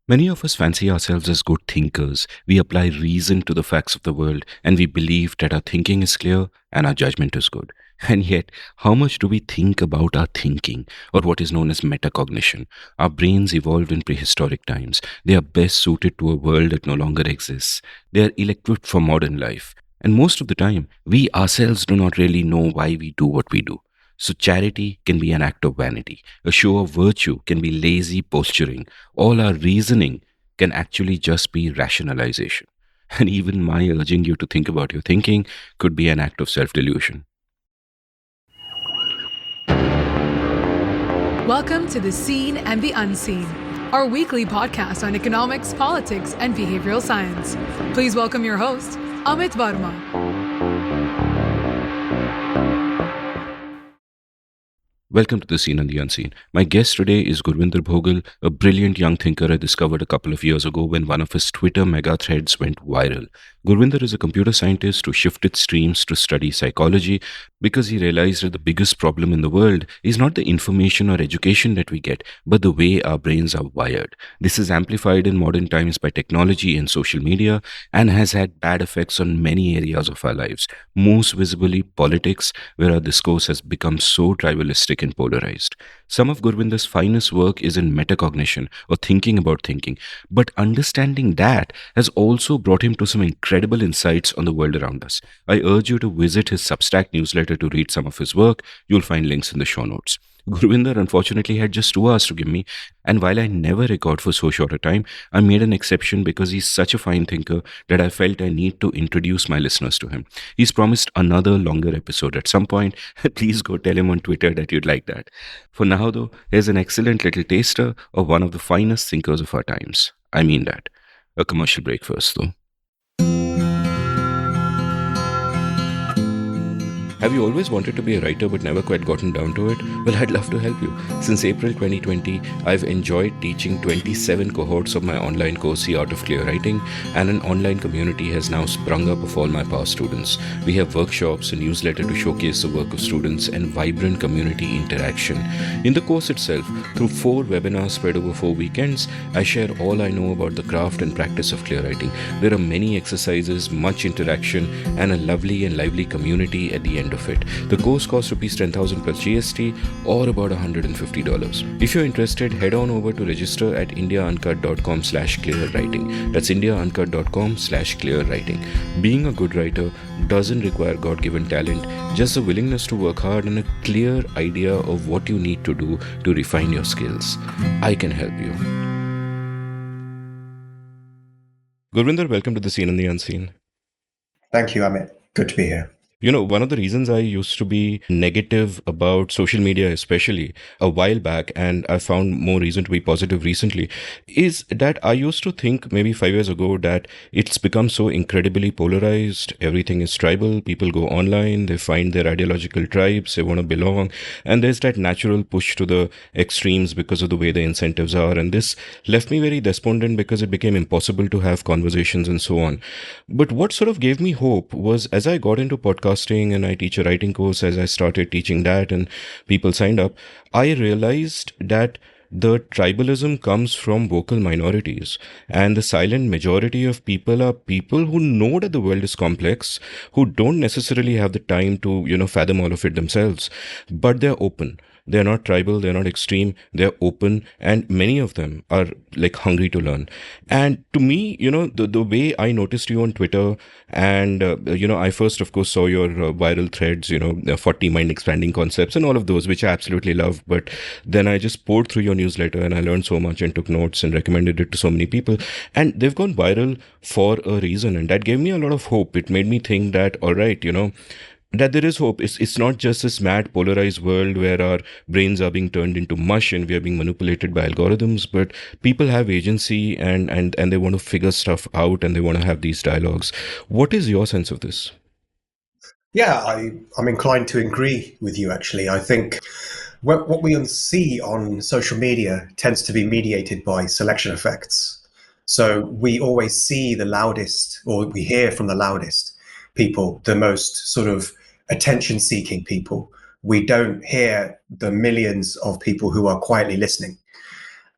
Many of us fancy ourselves as good thinkers. We apply reason to the facts of the world and we believe that our thinking is clear and our judgment is good. And yet, how much do we think about our thinking, or what is known as metacognition? Our brains evolved in prehistoric times. They are best suited to a world that no longer exists. They are ill equipped for modern life. And most of the time, we ourselves do not really know why we do what we do. So, charity can be an act of vanity. A show of virtue can be lazy posturing. All our reasoning can actually just be rationalization. And even my urging you to think about your thinking could be an act of self delusion. Welcome to The Seen and the Unseen, our weekly podcast on economics, politics, and behavioral science. Please welcome your host, Amit Varma. Welcome to The Seen and the Unseen. My guest today is Gurwinder Bhogal, a brilliant young thinker I discovered a couple of years ago when one of his Twitter mega threads went viral. Gurwinder is a computer scientist who shifted streams to study psychology because he realized that the biggest problem in the world is not the information or education that we get, but the way our brains are wired. This is amplified in modern times by technology and social media and has had bad effects on many areas of our lives, most visibly politics, where our discourse has become so tribalistic and polarized. Some of Gurwinder's finest work is in metacognition, or thinking about thinking, but understanding that has also brought him to some incredible insights on the world around us. I urge you to visit his Substack newsletter to read some of his work. You'll find links in the show notes. Gurwinder unfortunately had just 2 hours to give me, and while I never record for so short a time, I made an exception because he's such a fine thinker that I felt I need to introduce my listeners to him. He's promised another longer episode at some point. Please go tell him on Twitter that you'd like that. For now, though, here's an excellent little taster of one of the finest thinkers of our times. I mean that. A commercial break first, though. Have you always wanted to be a writer but never quite gotten down to it? Well, I'd love to help you. Since April 2020, I've enjoyed teaching 27 cohorts of my online course, The Art of Clear Writing, and an online community has now sprung up of all my past students. We have workshops, a newsletter to showcase the work of students, and vibrant community interaction. In the course itself, through 4 webinars spread over 4 weekends, I share all I know about the craft and practice of clear writing. There are many exercises, much interaction, and a lovely and lively community at the end of it. The course costs rupees 10,000 plus GST, or about $150. If you're interested, head on over to register at indiauncut.com/clearwriting. That's indiauncut.com/clearwriting. Being a good writer doesn't require God-given talent, just the willingness to work hard and a clear idea of what you need to do to refine your skills. I can help you. Gurwinder, welcome to The Seen and the Unseen. Thank you, Amit. Good to be here. You know, one of the reasons I used to be negative about social media, especially a while back, and I found more reason to be positive recently, is that I used to think maybe 5 years ago that it's become so incredibly polarized. Everything is tribal. People go online, they find their ideological tribes, they want to belong. And there's that natural push to the extremes because of the way the incentives are. And this left me very despondent because it became impossible to have conversations and so on. But what sort of gave me hope was as I got into podcasting and I teach a writing course, as I started teaching that and people signed up, I realized that the tribalism comes from vocal minorities, and the silent majority of people are people who know that the world is complex, who don't necessarily have the time to, fathom all of it themselves, but they're open. They're not tribal, they're not extreme, they're open, and many of them are like hungry to learn. And to me, the way I noticed you on Twitter, and, I first, of course, saw your viral threads, 40 mind expanding concepts and all of those, which I absolutely love. But then I just poured through your newsletter and I learned so much and took notes and recommended it to so many people. And they've gone viral for a reason. And that gave me a lot of hope. It made me think that, all right, that there is hope. It's not just this mad polarized world where our brains are being turned into mush and we are being manipulated by algorithms, but people have agency and they want to figure stuff out and they want to have these dialogues. What is your sense of this? Yeah, I'm inclined to agree with you, actually. I think what we see on social media tends to be mediated by selection effects. So we always see the loudest, or we hear from the loudest people, the most sort of attention-seeking people. We don't hear the millions of people who are quietly listening.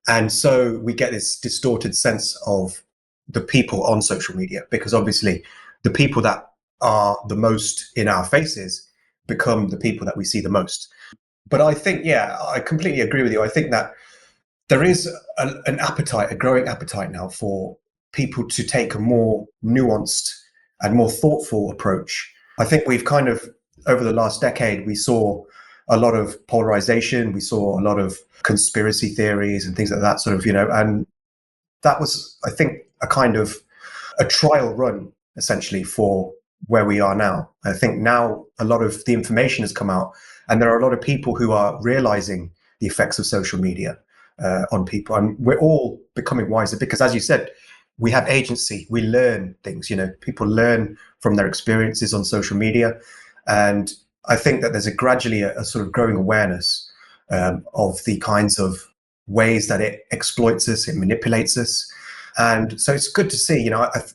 And so we get this distorted sense of the people on social media, because obviously the people that are the most in our faces become the people that we see the most. But I think, yeah, I completely agree with you. I think that there is an appetite, a growing appetite now for people to take a more nuanced and more thoughtful approach. I think we've kind of, over the last decade, we saw a lot of polarization, we saw a lot of conspiracy theories and things like that, sort of, and that was, I think, a kind of a trial run, essentially, for where we are now. I think now a lot of the information has come out, and there are a lot of people who are realizing the effects of social media on people, and we're all becoming wiser because, as you said, we have agency. We learn things. People learn from their experiences on social media, and I think that there's gradually a sort of growing awareness of the kinds of ways that it exploits us, it manipulates us. And so it's good to see.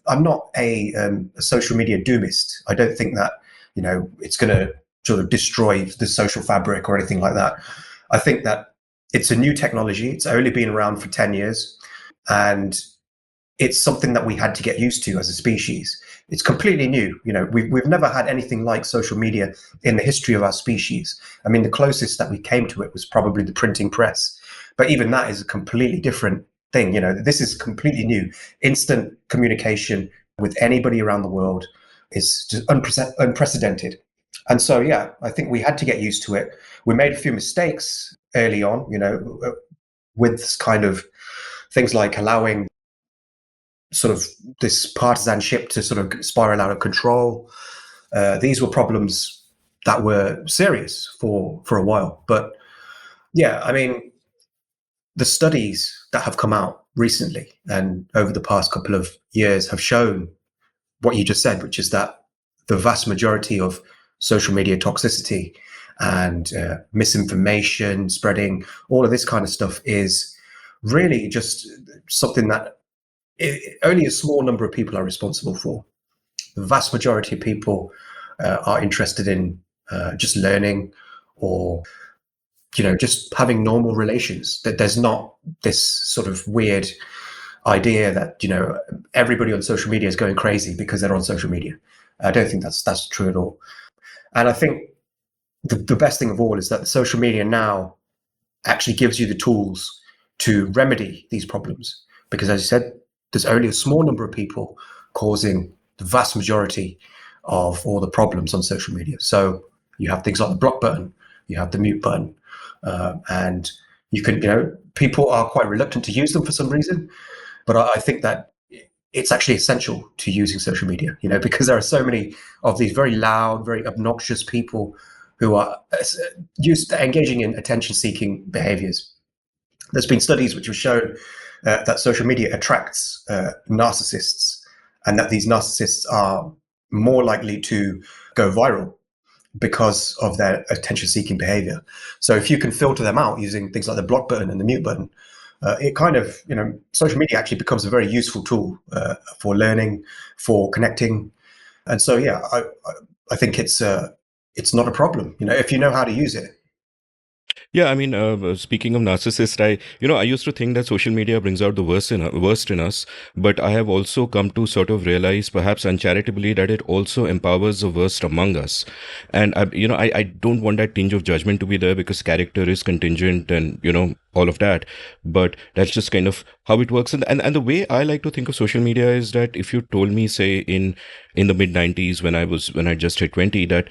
I'm not a social media doomist. I don't think that it's going to sort of destroy the social fabric or anything like that. I think that it's a new technology. It's only been around for 10 years, and it's something that we had to get used to as a species. It's completely new. We've never had anything like social media in the history of our species. I mean, the closest that we came to it was probably the printing press, but even that is a completely different thing. This is completely new. Instant communication with anybody around the world is just unprecedented. And so, yeah, I think we had to get used to it. We made a few mistakes early on, with kind of things like allowing sort of this partisanship to sort of spiral out of control. These were problems that were serious for a while. But yeah, I mean, the studies that have come out recently and over the past couple of years have shown what you just said, which is that the vast majority of social media toxicity and misinformation spreading, all of this kind of stuff is really just something that only a small number of people are responsible for. The vast majority of people are interested in just learning or just having normal relations. That there's not this sort of weird idea that everybody on social media is going crazy because they're on social media. I don't think that's true at all. And I think the best thing of all is that social media now actually gives you the tools to remedy these problems, because, as you said, there's only a small number of people causing the vast majority of all the problems on social media. So you have things like the block button, you have the mute button, and you can, people are quite reluctant to use them for some reason, but I think that it's actually essential to using social media, because there are so many of these very loud, very obnoxious people who are engaging in attention-seeking behaviors. There's been studies which have shown that social media attracts narcissists, and that these narcissists are more likely to go viral because of their attention-seeking behavior. So if you can filter them out using things like the block button and the mute button, it kind of, social media actually becomes a very useful tool for learning, for connecting. And so, yeah, I think it's not a problem, if you know how to use it. Yeah, I mean, speaking of narcissist, I used to think that social media brings out the worst in us, but I have also come to sort of realize, perhaps uncharitably, that it also empowers the worst among us. And I don't want that tinge of judgment to be there, because character is contingent, and all of that. But that's just kind of how it works. And the way I like to think of social media is that if you told me, say, in the mid '90s, when I just hit 20, that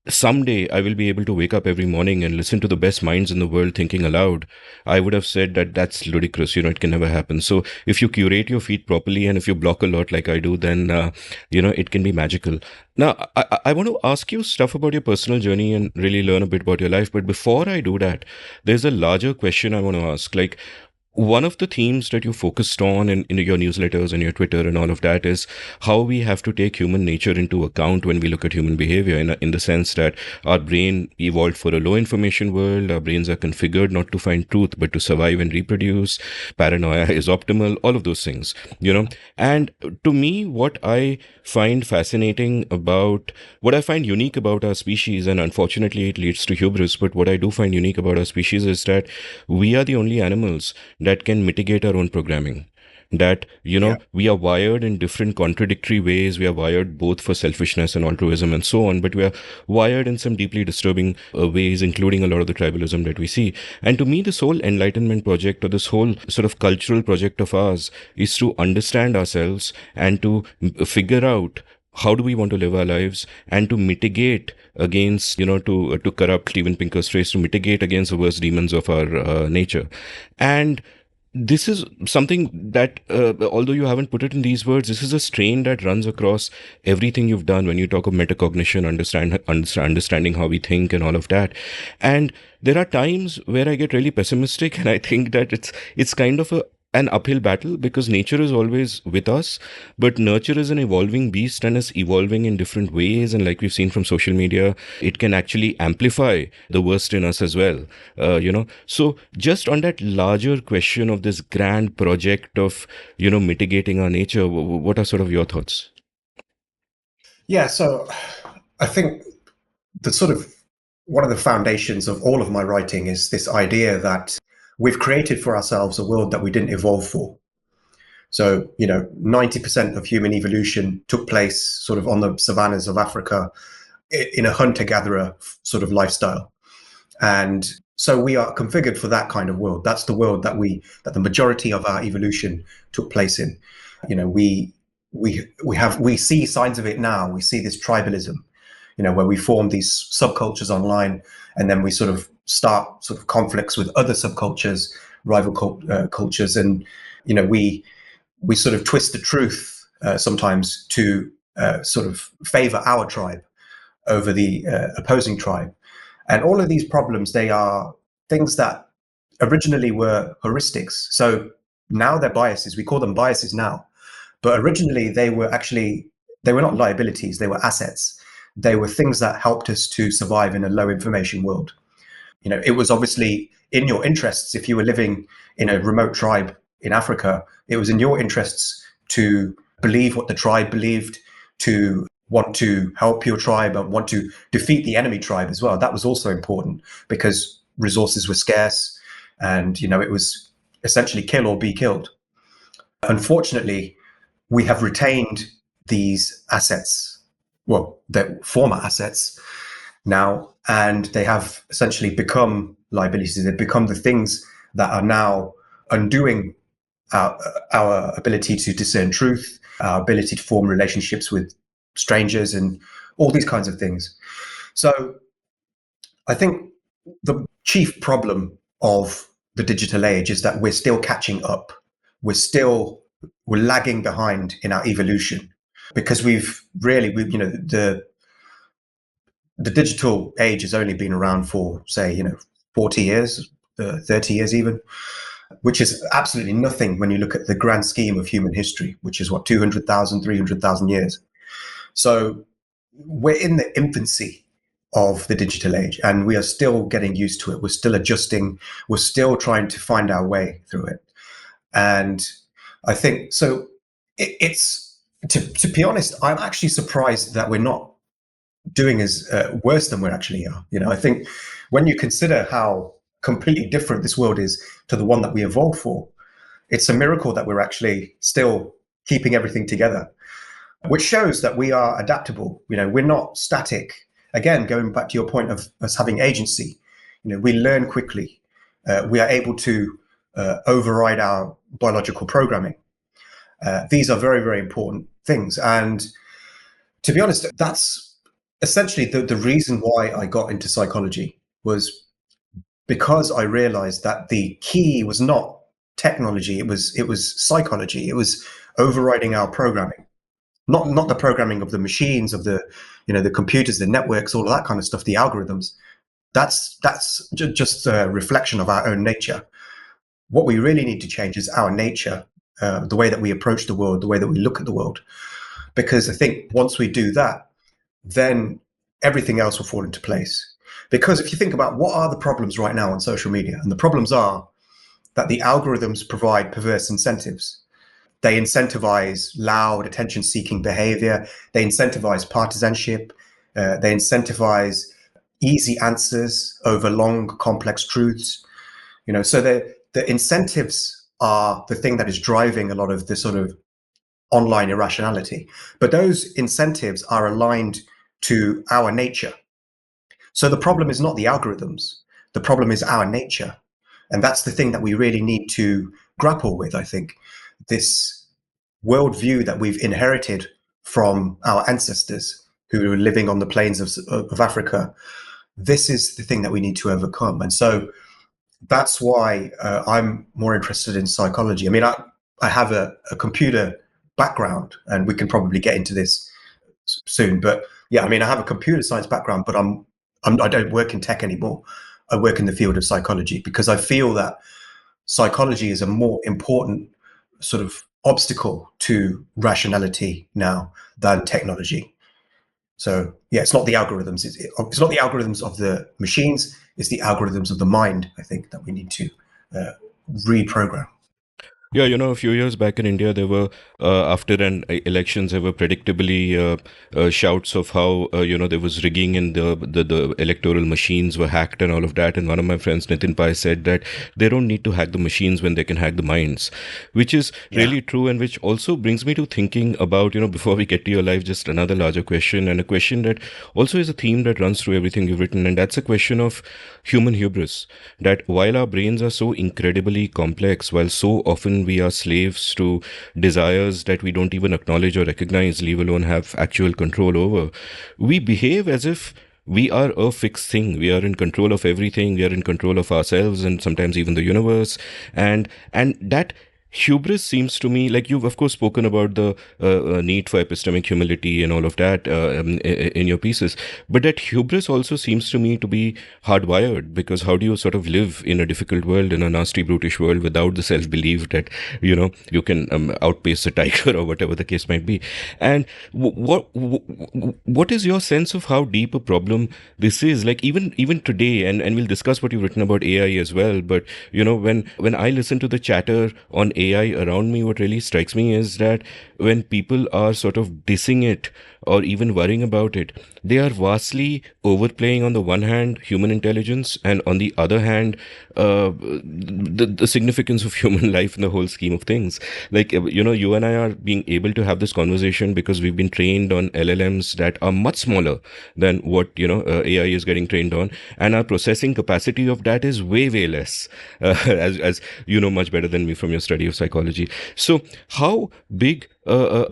someday I will be able to wake up every morning and listen to the best minds in the world thinking aloud, I would have said that that's ludicrous. It can never happen. So if you curate your feed properly, and if you block a lot like I do, then, it can be magical. Now, I want to ask you stuff about your personal journey and really learn a bit about your life. But before I do that, there's a larger question I want to ask. Like, one of the themes that you focused on in your newsletters and your Twitter and all of that is how we have to take human nature into account when we look at human behavior, in the sense that our brain evolved for a low information world. Our brains are configured not to find truth, but to survive and reproduce. Paranoia is optimal, all of those things, And to me, what I find unique about our species, and unfortunately it leads to hubris, but what I do find unique about our species is that we are the only animals that can mitigate our own programming. That, Yeah. we are wired in different contradictory ways. We are wired both for selfishness and altruism and so on, but we are wired in some deeply disturbing ways, including a lot of the tribalism that we see. And to me, this whole enlightenment project, or this whole sort of cultural project of ours, is to understand ourselves and to figure out how do we want to live our lives, and to mitigate against, to corrupt Steven Pinker's phrase, to mitigate against the worst demons of our nature. And this is something that, although you haven't put it in these words, this is a strain that runs across everything you've done when you talk of metacognition, understanding how we think and all of that. And there are times where I get really pessimistic, and I think that it's kind of an uphill battle, because nature is always with us, but nurture is an evolving beast and is evolving in different ways. And like we've seen from social media, it can actually amplify the worst in us as well. So just on that larger question of this grand project of, mitigating our nature, what are sort of your thoughts? Yeah, so I think the sort of one of the foundations of all of my writing is this idea that we've created for ourselves a world that we didn't evolve for. So, 90% of human evolution took place sort of on the savannas of Africa in a hunter-gatherer sort of lifestyle. And so we are configured for that kind of world. That's the world that the majority of our evolution took place in. We see signs of it now. We see this tribalism, where we form these subcultures online, and then we sort of start sort of conflicts with other subcultures, rival cultures, and we sort of twist the truth sometimes to sort of favor our tribe over the opposing tribe. And all of these problems, they are things that originally were heuristics. So now they're biases. We call them biases now. But originally they were not liabilities, they were assets. They were things that helped us to survive in a low information world. It was obviously in your interests, if you were living in a remote tribe in Africa, it was in your interests to believe what the tribe believed, to want to help your tribe and want to defeat the enemy tribe as well. That was also important because resources were scarce, and it was essentially kill or be killed. Unfortunately, we have retained these assets, well, they're former assets now, and they have essentially become liabilities. They've become the things that are now undoing our ability to discern truth, our ability to form relationships with strangers, and all these kinds of things. So I think the chief problem of the digital age is that we're still catching up. We're lagging behind in our evolution, because the digital age has only been around for, say, 40 years, 30 years even, which is absolutely nothing when you look at the grand scheme of human history, which is 200,000, 300,000 years. So we're in the infancy of the digital age, and we are still getting used to it. We're still adjusting. We're still trying to find our way through it. And I think so. It's to be honest, I'm actually surprised that we're not doing as worse than we actually are. I think when you consider how completely different this world is to the one that we evolved for, it's a miracle that we're actually still keeping everything together, which shows that we are adaptable. We're not static. Again, going back to your point of us having agency, we learn quickly. We are able to override our biological programming. These are very, very important things. And to be honest, that's essentially the reason why I got into psychology, was because I realized that the key was not technology, it was psychology. It was overriding our programming. Not the programming of the machines, of the the computers, the networks, all of that kind of stuff, the algorithms. That's just a reflection of our own nature. What we really need to change is our nature, the way that we approach the world, the way that we look at the world. Because I think once we do that, then everything else will fall into place. Because if you think about what are the problems right now on social media, and the problems are that the algorithms provide perverse incentives. They incentivize loud, attention-seeking behavior. They incentivize partisanship. They incentivize easy answers over long, complex truths. So the incentives are the thing that is driving a lot of the sort of online irrationality. But those incentives are aligned to our nature. So the problem is not the algorithms, the problem is our nature. And that's the thing that we really need to grapple with, I think. This worldview that we've inherited from our ancestors who were living on the plains of Africa, this is the thing that we need to overcome. And so that's why I'm more interested in psychology. I mean, I have a computer background, and we can probably get into this soon. But yeah, I mean, I have a computer science background, but I don't work in tech anymore. I work in the field of psychology because I feel that psychology is a more important sort of obstacle to rationality now than technology. So yeah, it's not the algorithms. It's not the algorithms of the machines. It's the algorithms of the mind, I think, that we need to reprogram. Yeah, a few years back in India, there were, after an elections, there were predictably shouts of how, there was rigging and the electoral machines were hacked and all of that. And one of my friends, Nitin Pai, said that they don't need to hack the machines when they can hack the minds, which is Yeah. really true. And which also brings me to thinking about, before we get to your life, just another larger question, and a question that also is a theme that runs through everything you've written. And that's a question of human hubris. That while our brains are so incredibly complex, while so often we are slaves to desires that we don't even acknowledge or recognize, leave alone have actual control over, we behave as if we are a fixed thing. We are in control of everything. We are in control of ourselves and sometimes even the universe. And that hubris seems to me, like you've of course spoken about the need for epistemic humility and all of that in your pieces, but that hubris also seems to me to be hardwired, because how do you sort of live in a difficult world, in a nasty brutish world, without the self-belief that you can outpace the tiger or whatever the case might be? And what is your sense of how deep a problem this is, like even today? And we'll discuss what you've written about AI as well, but when I listen to the chatter on AI around me, what really strikes me is that when people are sort of dissing it or even worrying about it, they are vastly overplaying, on the one hand, human intelligence, and on the other hand, the significance of human life in the whole scheme of things. Like, you and I are being able to have this conversation because we've been trained on LLMs that are much smaller than what, AI is getting trained on. And our processing capacity of that is way, way less, as you know much better than me from your study of psychology. So how big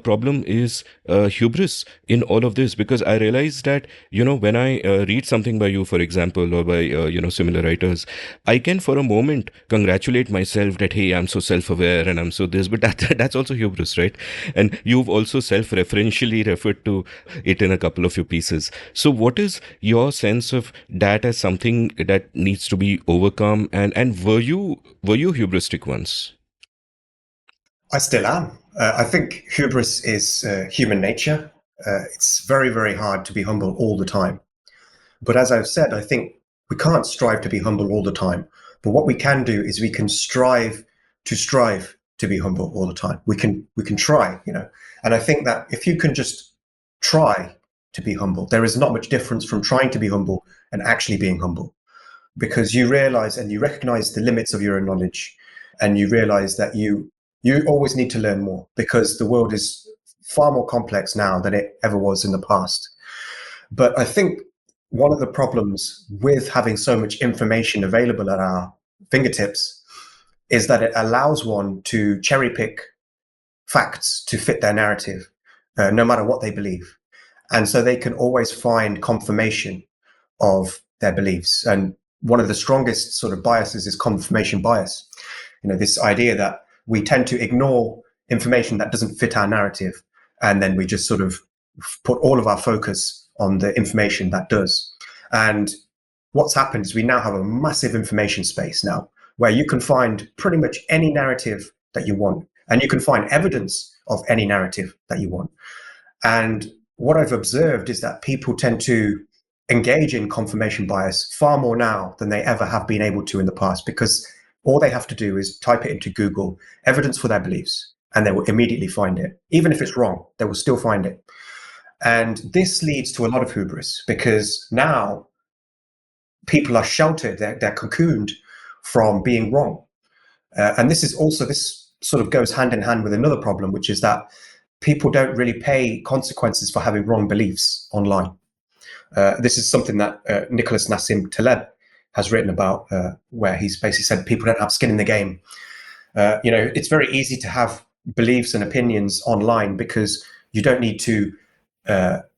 problem is hubris in all of this? Because I realize that when I read something by you, for example, or by similar writers, I can for a moment congratulate myself that, hey, I'm so self-aware and I'm so this, but that's also hubris, right? And you've also self-referentially referred to it in a couple of your pieces. So what is your sense of that as something that needs to be overcome, and were you hubristic once? I still am. I think hubris is human nature. It's very, very hard to be humble all the time. But as I've said, I think we can't strive to be humble all the time. But what we can do is we can strive to be humble all the time. We can try, And I think that if you can just try to be humble, there is not much difference from trying to be humble and actually being humble, because you realize and you recognize the limits of your own knowledge, and you realize that you always need to learn more, because the world is far more complex now than it ever was in the past. But I think one of the problems with having so much information available at our fingertips is that it allows one to cherry pick facts to fit their narrative, no matter what they believe. And so they can always find confirmation of their beliefs. And one of the strongest sort of biases is confirmation bias. This idea that we tend to ignore information that doesn't fit our narrative, and then we just sort of put all of our focus on the information that does. And what's happened is we now have a massive information space now, where you can find pretty much any narrative that you want, and you can find evidence of any narrative that you want. And what I've observed is that people tend to engage in confirmation bias far more now than they ever have been able to in the past, because all they have to do is type it into Google, evidence for their beliefs, and they will immediately find it. Even if it's wrong, they will still find it. And this leads to a lot of hubris, because now people are sheltered, they're cocooned from being wrong. And this sort of goes hand in hand with another problem, which is that people don't really pay consequences for having wrong beliefs online. This is something that Nicholas Nassim Taleb has written about, where he's basically said people don't have skin in the game. It's very easy to have beliefs and opinions online because you don't need to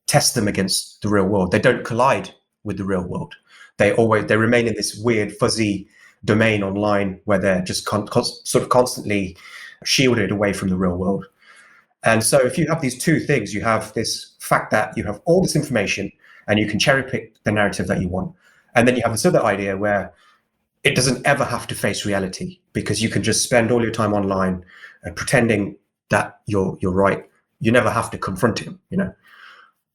test them against the real world. They don't collide with the real world. They remain in this weird, fuzzy domain online where they're just sort of constantly shielded away from the real world. And so if you have these two things, you have this fact that you have all this information and you can cherry pick the narrative that you want. And then you have this other idea where it doesn't ever have to face reality because you can just spend all your time online and pretending that you're right. You never have to confront him,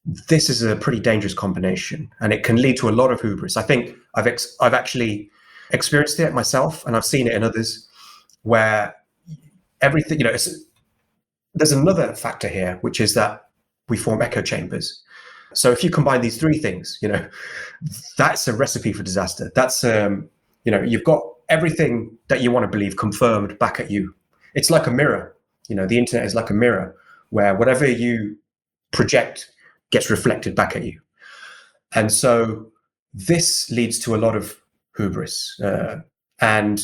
This is a pretty dangerous combination, and it can lead to a lot of hubris. I think I've actually experienced it myself, and I've seen it in others, where everything, there's another factor here, which is that we form echo chambers. So if you combine these three things, that's a recipe for disaster. That's, you've got everything that you want to believe confirmed back at you. It's like a mirror. The internet is like a mirror where whatever you project gets reflected back at you. And so this leads to a lot of hubris. And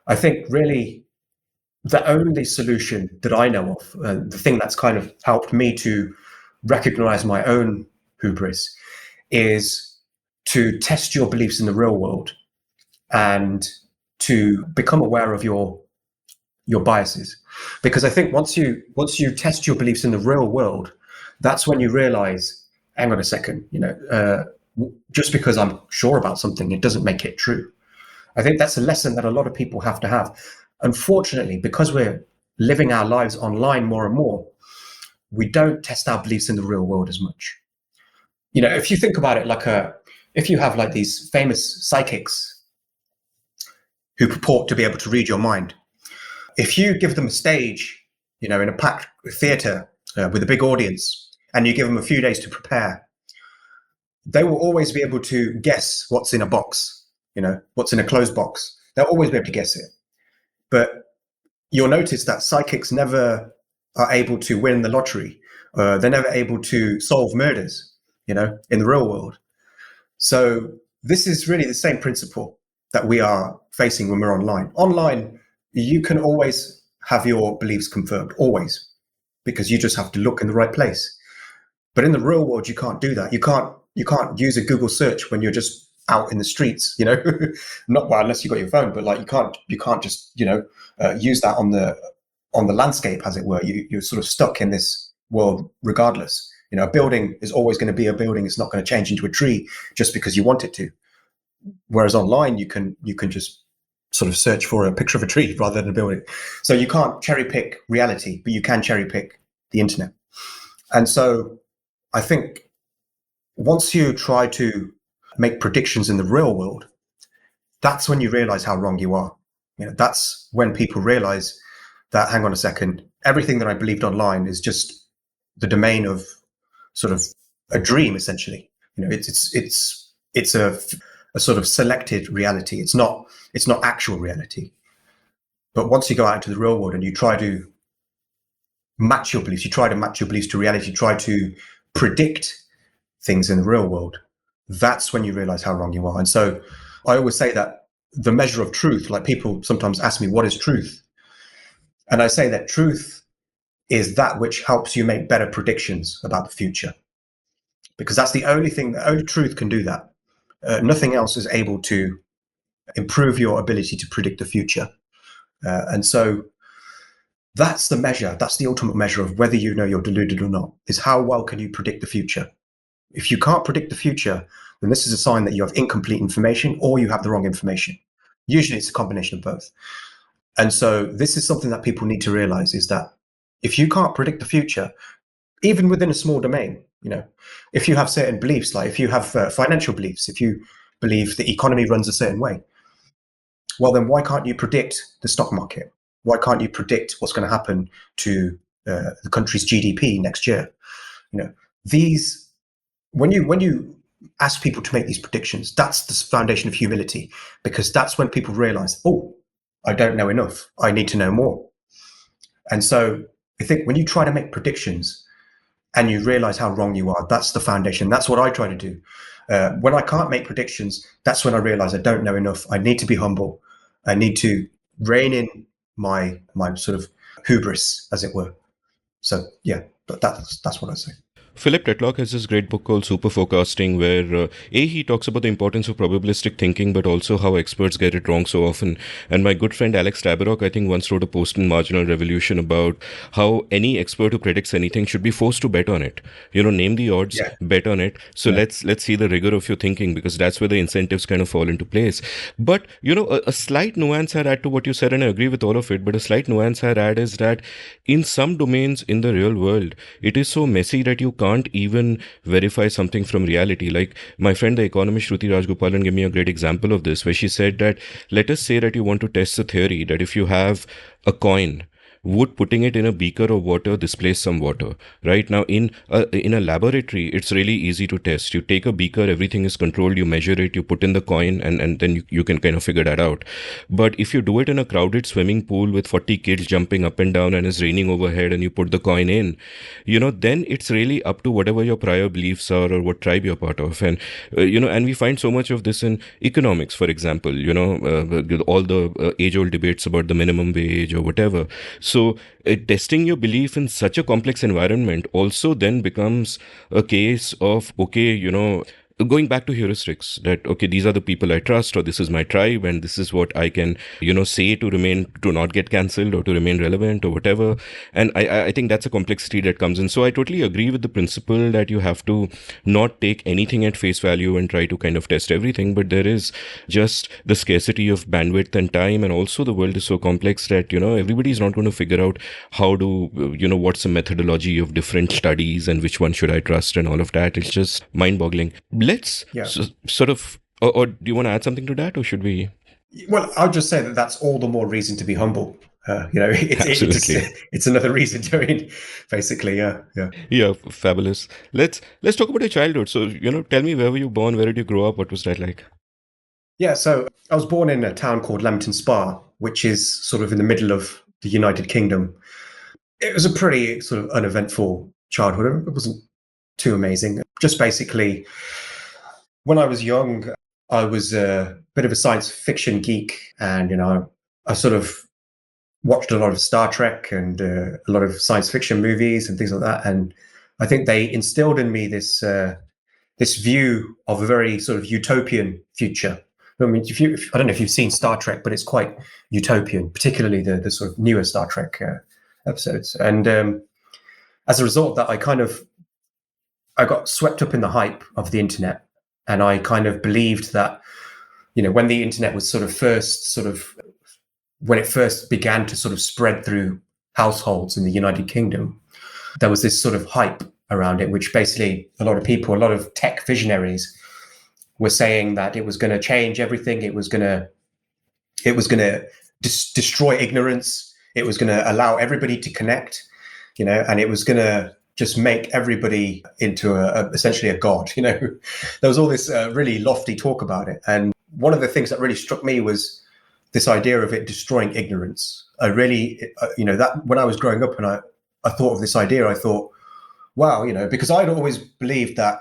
I think really the only solution that I know of, the thing that's kind of helped me to recognize my own hubris, is to test your beliefs in the real world and to become aware of your biases. Because I think once you test your beliefs in the real world, that's when you realize, hang on a second, just because I'm sure about something, it doesn't make it true. I think that's a lesson that a lot of people have to have. Unfortunately, because we're living our lives online more and more, we don't test our beliefs in the real world as much. If you think about it, if you have like these famous psychics who purport to be able to read your mind, if you give them a stage, in a packed theater with a big audience, and you give them a few days to prepare, they will always be able to guess what's in a box, what's in a closed box. They'll always be able to guess it. But you'll notice that psychics never are able to win the lottery. They're never able to solve murders, in the real world. So this is really the same principle that we are facing when we're online. Online, you can always have your beliefs confirmed, always, because you just have to look in the right place. But in the real world, you can't do that. You can't use a Google search when you're just out in the streets, not well, unless you got your phone, but like you can't just, use that on the landscape, as it were. You're sort of stuck in this world regardless. A building is always going to be a building. It's not going to change into a tree just because you want it to. Whereas online, you can just sort of search for a picture of a tree rather than a building. So you can't cherry pick reality, but you can cherry pick the internet. And so I think once you try to make predictions in the real world, that's when you realize how wrong you are. That's when people realize that, hang on a second, everything that I believed online is just the domain of sort of a dream, essentially. It's a sort of selected reality. It's not actual reality. But once you go out into the real world and you try to match your beliefs to reality, try to predict things in the real world, that's when you realize how wrong you are. And so I always say that the measure of truth, like people sometimes ask me, what is truth? And I say that truth is that which helps you make better predictions about the future, because that's the only thing, the only truth can do that. Nothing else is able to improve your ability to predict the future. And so that's the measure, that's the ultimate measure of whether you're deluded or not, is how well can you predict the future. If you can't predict the future, then this is a sign that you have incomplete information or you have the wrong information. Usually it's a combination of both. And so this is something that people need to realize, is that if you can't predict the future, even within a small domain, if you have certain beliefs, like if you have financial beliefs, if you believe the economy runs a certain way, well, then why can't you predict the stock market? Why can't you predict what's going to happen to the country's GDP next year? When you ask people to make these predictions, that's the foundation of humility, because that's when people realize, oh, I don't know enough. I need to know more. And so I think when you try to make predictions and you realize how wrong you are, that's the foundation. That's what I try to do. When I can't make predictions, that's when I realize I don't know enough. I need to be humble. I need to rein in my sort of hubris, as it were. So yeah, that's what I say. Philip Tetlock has this great book called Super Forecasting, where he talks about the importance of probabilistic thinking, but also how experts get it wrong so often. And my good friend Alex Tabarrok, I think, once wrote a post in Marginal Revolution about how any expert who predicts anything should be forced to bet on it. Name the odds, Yeah. bet on it. So let's see the rigor of your thinking, because that's where the incentives kind of fall into place. But a slight nuance I'd add to what you said, and I agree with all of it. But a slight nuance I'd add is that in some domains in the real world, it is so messy that you can't even verify something from reality. Like my friend, the economist Shruti Rajgopalan, gave me a great example of this, where she said that let us say that you want to test the theory that if you have a coin, would putting it in a beaker of water displace some water? Right now, in a laboratory, it's really easy to test. You take a beaker, everything is controlled, you measure it, you put in the coin, and then you can kind of figure that out. But if you do it in a crowded swimming pool with 40 kids jumping up and down and it's raining overhead, and you put the coin in, then it's really up to whatever your prior beliefs are or what tribe you're part of. And and we find so much of this in economics, for example. All the age-old debates about the minimum wage or whatever. So testing your belief in such a complex environment also then becomes a case of, okay, going back to heuristics, that okay, these are the people I trust, or this is my tribe, and this is what I can say to not get cancelled or to remain relevant or whatever. And I think that's a complexity that comes in. So I totally agree with the principle that you have to not take anything at face value and try to kind of test everything, but there is just the scarcity of bandwidth and time, and also the world is so complex that everybody's not going to figure out how to what's the methodology of different studies and which one should I trust and all of that. It's just mind-boggling. Let's sort of, or do you want to add something to that, or should we? Well, I'll just say that that's all the more reason to be humble. Absolutely. It's another reason to read, basically. Yeah, fabulous. Let's talk about your childhood. So, tell me, where were you born? Where did you grow up? What was that like? Yeah, so I was born in a town called Leamington Spa, which is sort of in the middle of the United Kingdom. It was a pretty sort of uneventful childhood. It wasn't too amazing. Just basically, when I was young, I was a bit of a science fiction geek, and I sort of watched a lot of Star Trek and a lot of science fiction movies and things like that. And I think they instilled in me this view of a very sort of utopian future. I mean, I don't know if you've seen Star Trek, but it's quite utopian, particularly the sort of newer Star Trek episodes. And as a result of that, I got swept up in the hype of the internet. And I kind of believed that, when the internet was when it first began to sort of spread through households in the United Kingdom, there was this sort of hype around it, which basically a lot of tech visionaries were saying that it was going to change everything. It was going to destroy ignorance. It was going to allow everybody to connect, and it was going to just make everybody into essentially a god. There was all this really lofty talk about it. And one of the things that really struck me was this idea of it destroying ignorance. I really, that when I was growing up and I thought of this idea, I thought, wow, because I'd always believed that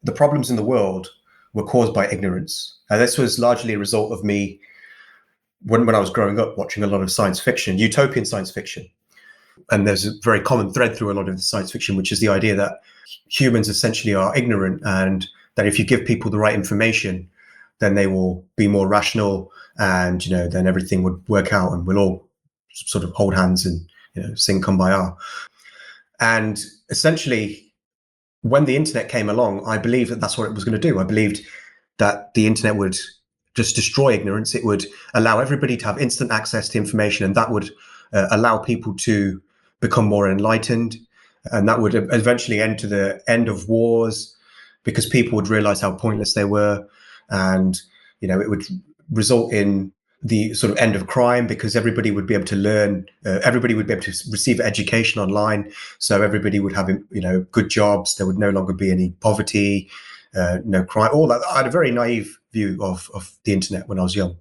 the problems in the world were caused by ignorance. And this was largely a result of me when I was growing up watching a lot of science fiction, utopian science fiction. And there's a very common thread through a lot of the science fiction, which is the idea that humans essentially are ignorant, and that if you give people the right information, then they will be more rational, and then everything would work out, and we'll all sort of hold hands and sing Kumbaya. And essentially, when the internet came along, I believed that that's what it was going to do. I believed that the internet would just destroy ignorance. It would allow everybody to have instant access to information, and that would allow people to become more enlightened, and that would eventually end to the end of wars, because people would realize how pointless they were, and it would result in the sort of end of crime, because everybody would be able to learn, everybody would be able to receive education online, so everybody would have good jobs. There would no longer be any poverty, no crime, all that. I had a very naive view of the internet when I was young.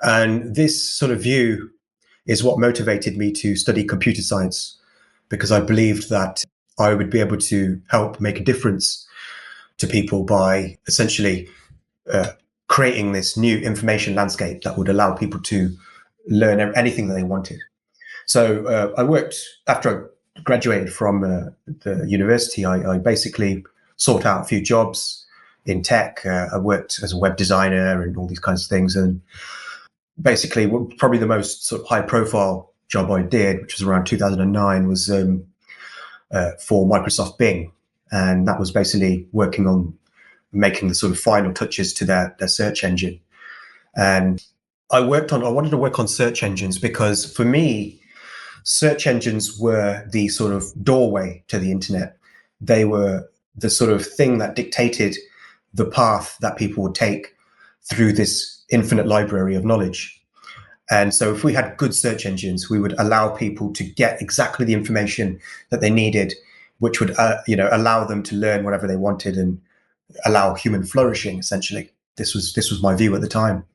And this sort of view is what motivated me to study computer science, because I believed that I would be able to help make a difference to people by essentially creating this new information landscape that would allow people to learn anything that they wanted. So I worked after I graduated from the university. I basically sought out a few jobs in tech. I worked as a web designer and all these kinds of things. And basically, probably the most sort of high-profile job I did, which was around 2009, was for Microsoft Bing, and that was basically working on making the sort of final touches to their search engine. And I wanted to work on search engines because for me, search engines were the sort of doorway to the internet. They were the sort of thing that dictated the path that people would take through this infinite library of knowledge. And so if we had good search engines, we would allow people to get exactly the information that they needed, which would allow them to learn whatever they wanted and allow human flourishing, essentially. This was my view at the time.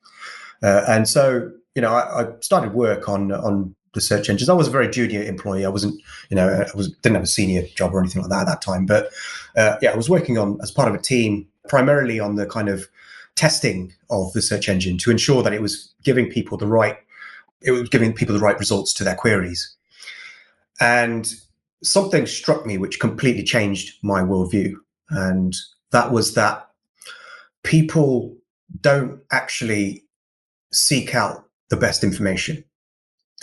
And so, I started work on the search engines. I was a very junior employee. I wasn't, didn't have a senior job or anything like that at that time. But I was working on as part of a team, primarily on the kind of testing of the search engine to ensure that it was giving people the right results to their queries. And something struck me which completely changed my worldview. And that was that people don't actually seek out the best information.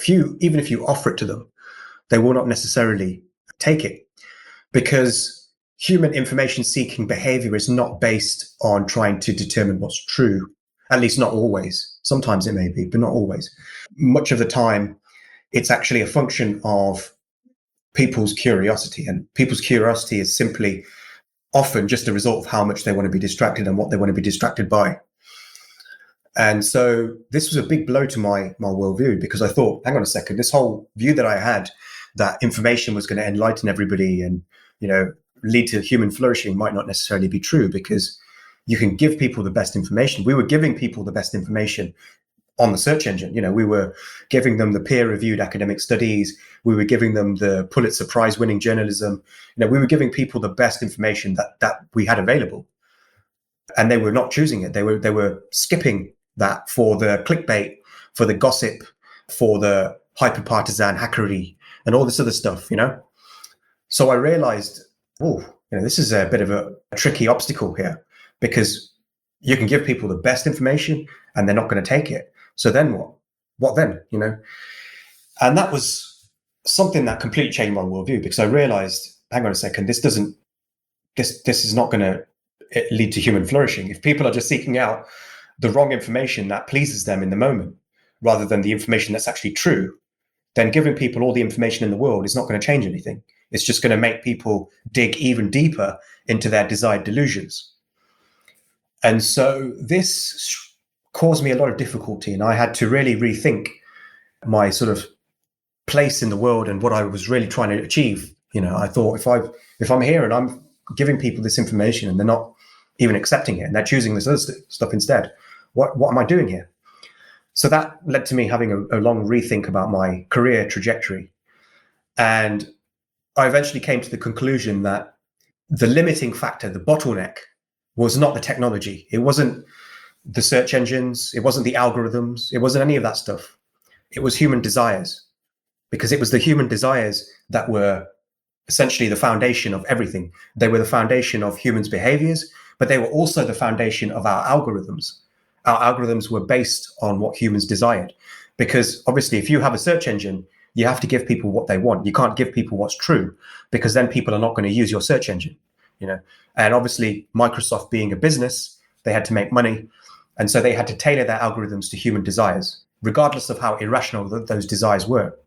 Even if you offer it to them, they will not necessarily take it, because human information seeking behavior is not based on trying to determine what's true, at least not always. Sometimes it may be, but not always. Much of the time, it's actually a function of people's curiosity, and people's curiosity is simply often just a result of how much they want to be distracted and what they want to be distracted by. And so this was a big blow to my worldview, because I thought, hang on a second, this whole view that I had that information was going to enlighten everybody and, lead to human flourishing might not necessarily be true, because you can give people the best information. We were giving people the best information on the search engine. We were giving them the peer-reviewed academic studies. We were giving them the Pulitzer Prize-winning journalism. We were giving people the best information that we had available, and they were not choosing it. They were skipping that for the clickbait, for the gossip, for the hyper-partisan hackery, and all this other stuff. So I realized, this is a bit of a tricky obstacle here, because you can give people the best information and they're not going to take it. So then what? What then? And that was something that completely changed my worldview, because I realized, hang on a second, this is not going to lead to human flourishing. If people are just seeking out the wrong information that pleases them in the moment, rather than the information that's actually true, then giving people all the information in the world is not going to change anything. It's just going to make people dig even deeper into their desired delusions. And so this caused me a lot of difficulty, and I had to really rethink my sort of place in the world and what I was really trying to achieve. I thought, if I'm here and I'm giving people this information and they're not even accepting it and they're choosing this other stuff instead, what am I doing here? So that led to me having a long rethink about my career trajectory. And I eventually came to the conclusion that the limiting factor, the bottleneck, was not the technology. It wasn't the search engines. It wasn't the algorithms. It wasn't any of that stuff. It was human desires, because it was the human desires that were essentially the foundation of everything. They were the foundation of humans' behaviors, but they were also the foundation of our algorithms. Our algorithms were based on what humans desired, because obviously if you have a search engine, you have to give people what they want. You can't give people what's true, because then people are not going to use your search engine, And obviously Microsoft being a business, they had to make money. And so they had to tailor their algorithms to human desires, regardless of how irrational those desires were.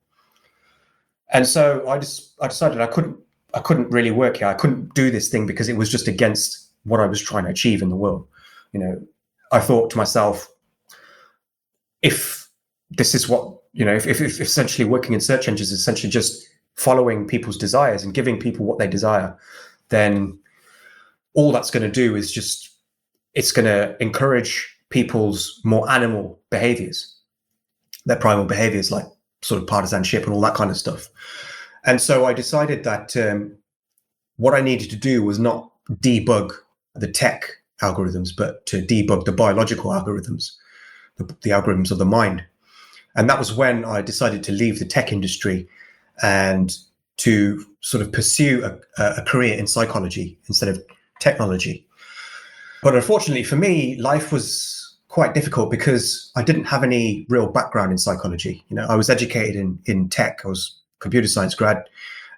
And so I decided I couldn't really work here. I couldn't do this thing because it was just against what I was trying to achieve in the world. I thought to myself, if this is what, if essentially working in search engines is essentially just following people's desires and giving people what they desire, then all that's going to do is it's going to encourage people's more animal behaviors. their primal behaviors like sort of partisanship and all that kind of stuff. And so I decided that what I needed to do was not debug the tech algorithms, but to debug the biological algorithms, the algorithms of the mind. And that was when I decided to leave the tech industry and to sort of pursue a career in psychology instead of technology. But unfortunately for me, life was quite difficult because I didn't have any real background in psychology. You know, I was educated in tech. I was a computer science grad.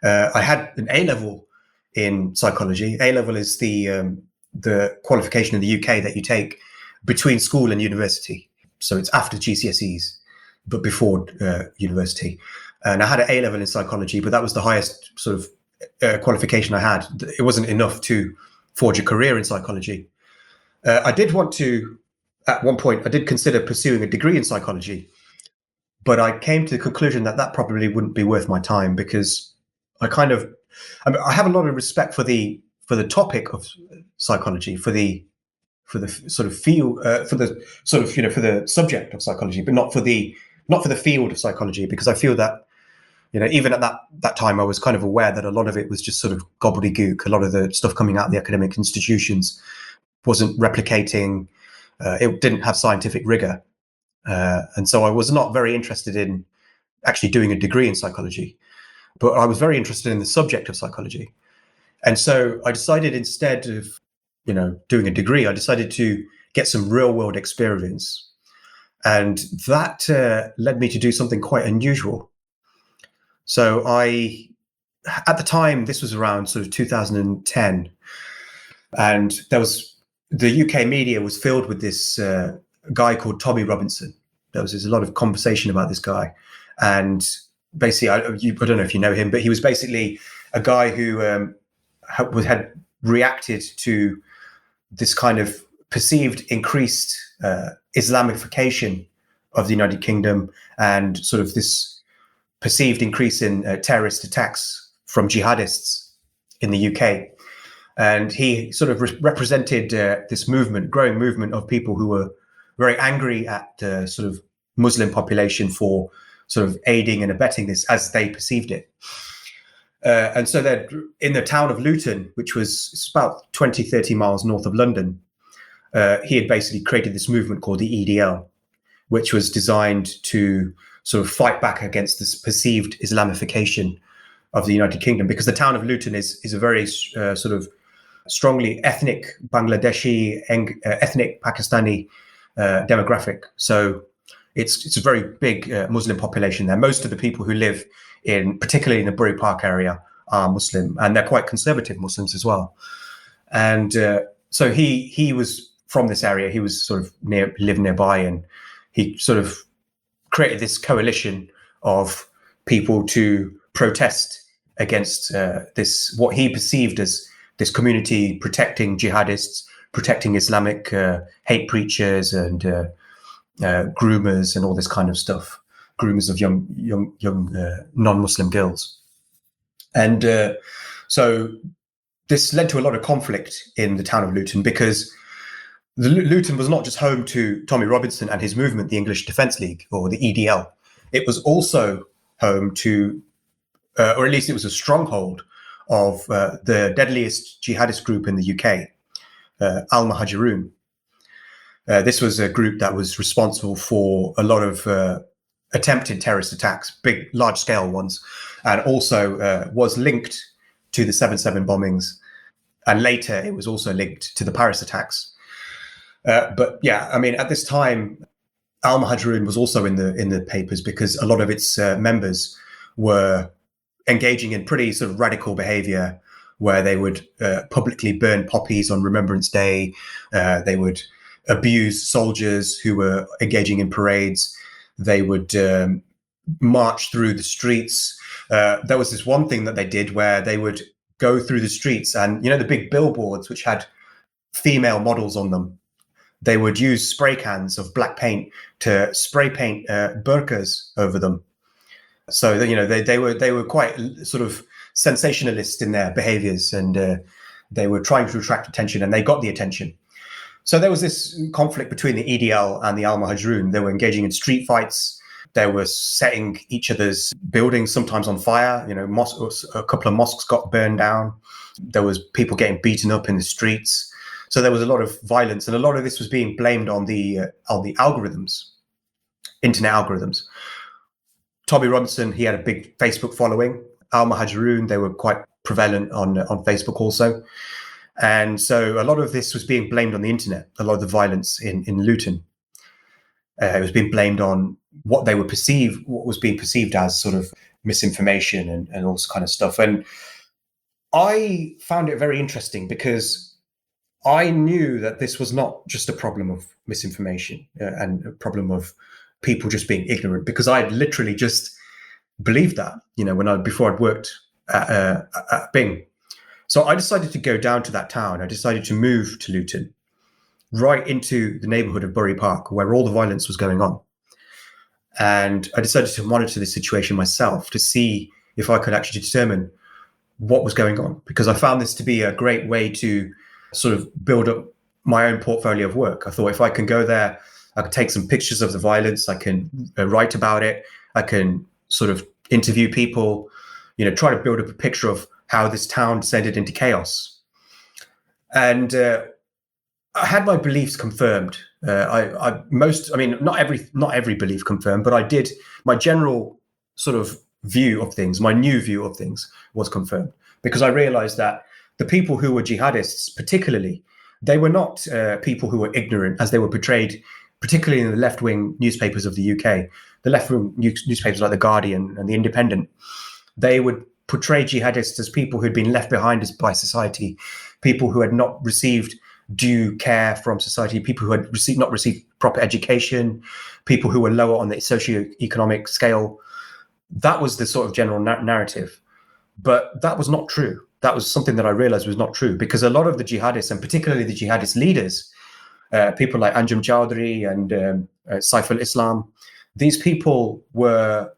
I had an A-level in psychology. A-level is the qualification in the UK that you take between school and university. So it's after GCSEs, but before university. And I had an A-level in psychology, but that was the highest sort of qualification I had. It wasn't enough to forge a career in psychology. I did want to, at one point, I did consider pursuing a degree in psychology, but I came to the conclusion that that probably wouldn't be worth my time because I have a lot of respect for the topic of psychology, for the sort of field, for the subject of psychology, but not for the field of psychology, because I feel that, you know, even at that time, I was kind of aware that a lot of it was just sort of gobbledygook. A lot of the stuff coming out of the academic institutions wasn't replicating. It didn't have scientific rigor. And so I was not very interested in actually doing a degree in psychology, but I was very interested in the subject of psychology. And so I decided, instead of, you know, doing a degree, I decided to get some real world experience. And that led me to do something quite unusual. So at the time, this was around sort of 2010, and the UK media was filled with this guy called Tommy Robinson. There's a lot of conversation about this guy. And basically, I don't know if you know him, but he was basically a guy who had reacted to this kind of perceived increased Islamification of the United Kingdom and sort of this perceived increase in terrorist attacks from jihadists in the UK. And he sort of represented this growing movement of people who were very angry at the sort of Muslim population for sort of aiding and abetting this as they perceived it. And so that in the town of Luton, which was about 20, 30 miles north of London, he had basically created this movement called the EDL, which was designed to sort of fight back against this perceived Islamification of the United Kingdom, because the town of Luton is a very sort of strongly ethnic Bangladeshi, ethnic Pakistani demographic. So it's a very big Muslim population there. Most of the people who live particularly in the Bury Park area, are Muslim, and they're quite conservative Muslims as well. And so he was from this area. He was sort of lived nearby, and he sort of created this coalition of people to protest against this, what he perceived as this community protecting jihadists, protecting Islamic hate preachers and groomers and all this kind of stuff, groomers of young non-Muslim girls. And so this led to a lot of conflict in the town of Luton, because Luton was not just home to Tommy Robinson and his movement, the English Defence League, or the EDL. It was also home to, or at least it was a stronghold of the deadliest jihadist group in the UK, Al-Muhajirun. This was a group that was responsible for a lot of attempted terrorist attacks, big, large-scale ones, and also was linked to the 7/7 bombings. And later, it was also linked to the Paris attacks. But yeah, I mean, at this time, Al-Muhajirun was also in the papers, because a lot of its members were engaging in pretty sort of radical behavior, where they would publicly burn poppies on Remembrance Day. They would abuse soldiers who were engaging in parades. They would march through the streets. There was this one thing that they did where they would go through the streets, and, you know, the big billboards which had female models on them, they would use spray cans of black paint to spray paint burqas over them. So that, you know, they were quite sort of sensationalist in their behaviors, and they were trying to attract attention, and they got the attention. So there was this conflict between the EDL and the Al-Muhajirun. They were engaging in street fights. They were setting each other's buildings sometimes on fire. A couple of mosques got burned down. There was people getting beaten up in the streets. So there was a lot of violence, and a lot of this was being blamed on the algorithms, internet algorithms. Tommy Robinson, he had a big Facebook following. Al Muhajirun, they were quite prevalent on Facebook also. And so a lot of this was being blamed on the internet, a lot of the violence in Luton. It was being blamed on what was being perceived as sort of misinformation and all this kind of stuff. And I found it very interesting because I knew that this was not just a problem of misinformation and a problem of people just being ignorant, because I had literally just believed that, before I'd worked at Bing. So I decided to go down to that town. I decided to move to Luton, right into the neighborhood of Bury Park, where all the violence was going on. And I decided to monitor the situation myself to see if I could actually determine what was going on, because I found this to be a great way to sort of build up my own portfolio of work. I thought if I can go there, I could take some pictures of the violence, I can write about it, I can sort of interview people, try to build up a picture of how this town descended into chaos. And I had my beliefs confirmed. Not every belief confirmed, but I did. My general sort of view of things, my new view of things was confirmed, because I realized that the people who were jihadists, particularly, they were not people who were ignorant as they were portrayed, particularly in the left-wing newspapers of the UK. The left-wing newspapers like The Guardian and The Independent, they would portray jihadists as people who'd been left behind by society, people who had not received due care from society, people who had not received proper education, people who were lower on the socio-economic scale. That was the sort of general narrative. But that was not true. That was something that I realized was not true, because a lot of the jihadists, and particularly the jihadist leaders, people like Anjem Chowdhury and Saif al-Islam, these people were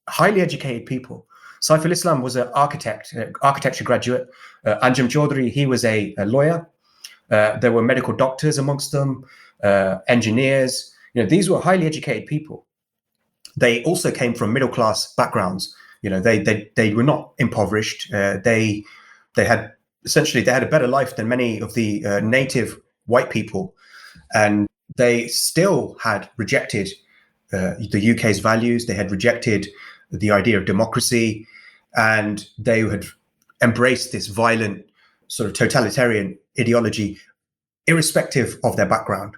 highly educated people. Saif al-Islam was an architecture graduate. Anjem Chowdhury, he was a lawyer. There were medical doctors amongst them, engineers. These were highly educated people. They also came from middle-class backgrounds. They were not impoverished. They had a better life than many of the native white people, and they still had rejected the UK's values. They had rejected the idea of democracy, and they had embraced this violent sort of totalitarian ideology, irrespective of their background.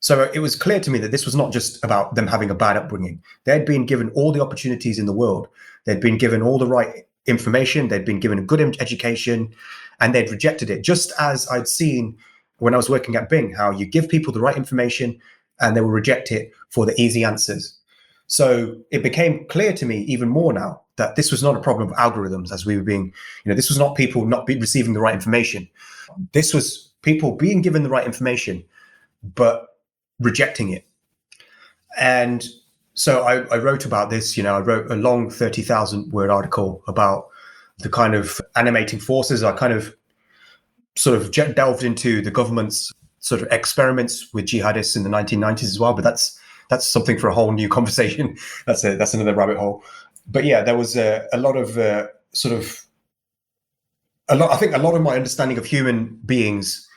So it was clear to me that this was not just about them having a bad upbringing. They'd been given all the opportunities in the world. They'd been given all the right information. They'd been given a good education, and they'd rejected it. Just as I'd seen when I was working at Bing, how you give people the right information and they will reject it for the easy answers. So it became clear to me even more now that this was not a problem of algorithms, as we were being, this was not people not receiving the right information. This was people being given the right information, but rejecting it. And so I wrote about this. I wrote a long 30,000 word article about the kind of animating forces. I kind of sort of delved into the government's sort of experiments with jihadists in the 1990s as well, but that's something for a whole new conversation. That's another rabbit hole. But yeah, there was a lot of I think a lot of my understanding of human beings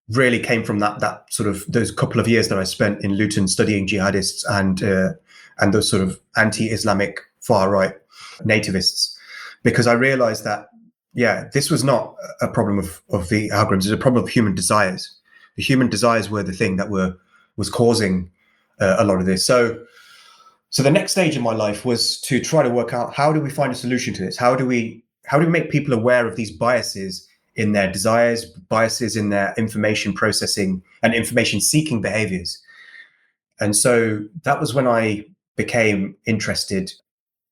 really came from that sort of those couple of years that I spent in Luton studying jihadists and those sort of anti-Islamic far right nativists, because I realized that this was not a problem of the algorithms. It was a problem of human desires. The human desires were the thing that was causing a lot of this. So the next stage in my life was to try to work out, how do we find a solution to this? How do we make people aware of these biases in their desires, biases in their information processing and information seeking behaviors? And so that was when I became interested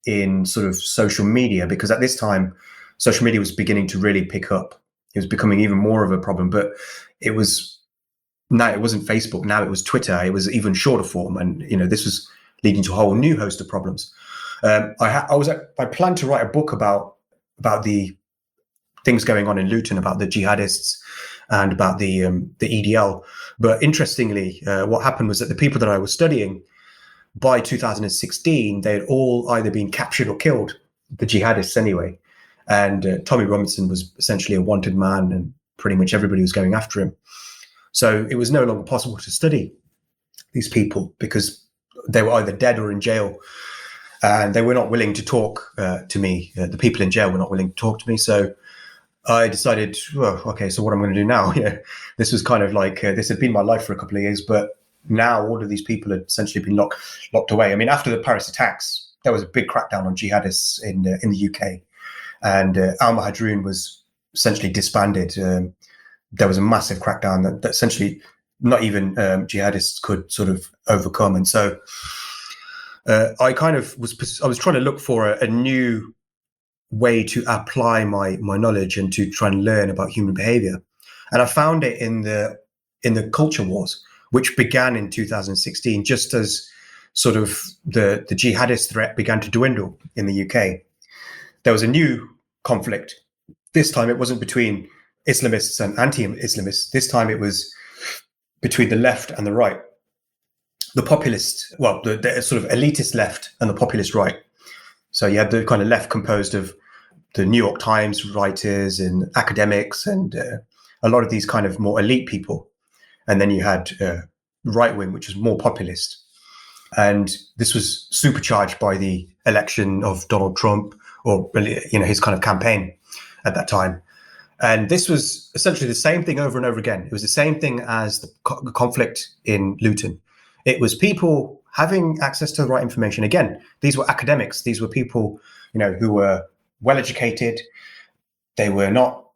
in sort of social media, because at this time, social media was beginning to really pick up. It was becoming even more of a problem, but it wasn't Facebook. Now it was Twitter. It was even shorter form. And, this was leading to a whole new host of problems. I planned to write a book about the things going on in Luton, about the jihadists and about the EDL. But interestingly, what happened was that the people that I was studying, by 2016, they had all either been captured or killed, the jihadists anyway. And Tommy Robinson was essentially a wanted man, and pretty much everybody was going after him. So it was no longer possible to study these people because they were either dead or in jail. And they were not willing to talk to me. The people in jail were not willing to talk to me. So I decided, well, okay, so what I'm going to do now? This was kind of like, this had been my life for a couple of years, but now all of these people had essentially been locked away. I mean, after the Paris attacks, there was a big crackdown on jihadists in the UK. And al-Mahadroon was essentially disbanded. There was a massive crackdown that essentially not even jihadists could sort of overcome. And so I was trying to look for a new way to apply my knowledge and to try and learn about human behavior. And I found it in the culture wars, which began in 2016, just as sort of the jihadist threat began to dwindle in the UK. There was a new conflict. This time it wasn't between Islamists and anti-Islamists. This time it was between the left and the right. The populist, well, the sort of elitist left and the populist right. So you had the kind of left composed of the New York Times writers and academics and a lot of these kind of more elite people. And then you had right wing, which was more populist. And this was supercharged by the election of Donald Trump, or his kind of campaign at that time. And this was essentially the same thing over and over again. It was the same thing as the conflict in Luton. It was people having access to the right information. Again, these were academics. These were people, who were well educated. They were not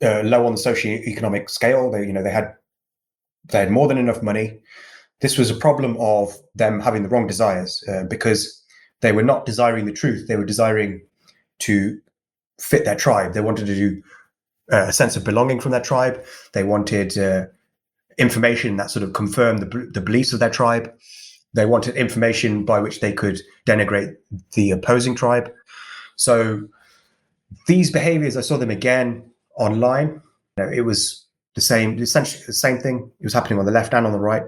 low on the socioeconomic scale. They had more than enough money. This was a problem of them having the wrong desires because they were not desiring the truth. They were desiring to fit their tribe. They wanted to do a sense of belonging from their tribe. They wanted information that sort of confirmed the beliefs of their tribe. They wanted information by which they could denigrate the opposing tribe. So these behaviors, I saw them again online. It was essentially the same thing. It was happening on the left and on the right.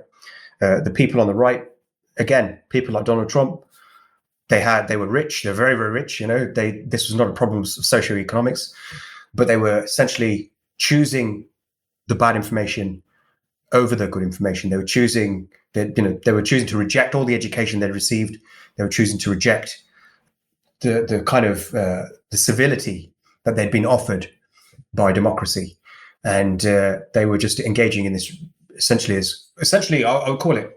The people on the right, again, people like Donald Trump, they were rich. They're very, very rich. This was not a problem of socioeconomics, but they were essentially choosing the bad information over the good information. They were choosing to reject all the education they'd received. They were choosing to reject the kind of the civility that they'd been offered by democracy, and they were just engaging in this essentially I'll call it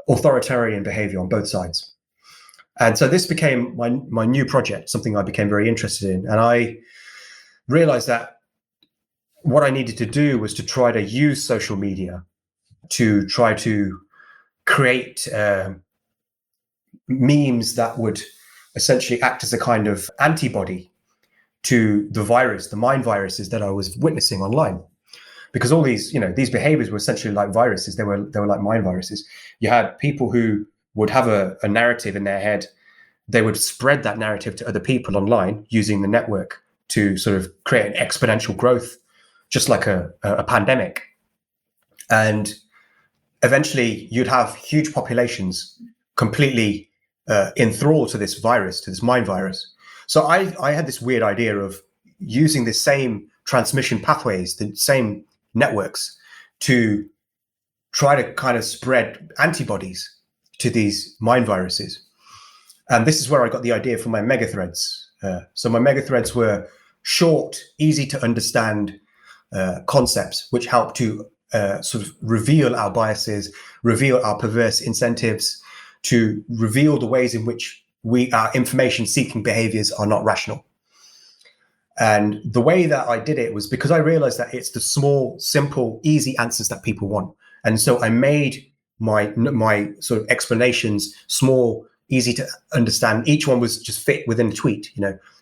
authoritarian behavior on both sides. And so this became my new project, something I became very interested in, and I realized that what I needed to do was to try to use social media to try to create memes that would essentially act as a kind of antibody to the mind viruses that I was witnessing online. Because all these behaviors were essentially like viruses. They were like mind viruses. You had people who would have a narrative in their head. They would spread that narrative to other people online using the network to sort of create an exponential growth, just like a pandemic. And eventually you'd have huge populations completely enthralled to this virus, to this mind virus. So I had this weird idea of using the same transmission pathways, the same networks, to try to kind of spread antibodies to these mind viruses. And this is where I got the idea for my megathreads. So my megathreads were short, easy to understand concepts, which help to sort of reveal our biases, reveal our perverse incentives, to reveal the ways in which our information-seeking behaviors are not rational. And the way that I did it was because I realized that it's the small, simple, easy answers that people want. And so I made my sort of explanations small, easy to understand. Each one was just fit within a tweet,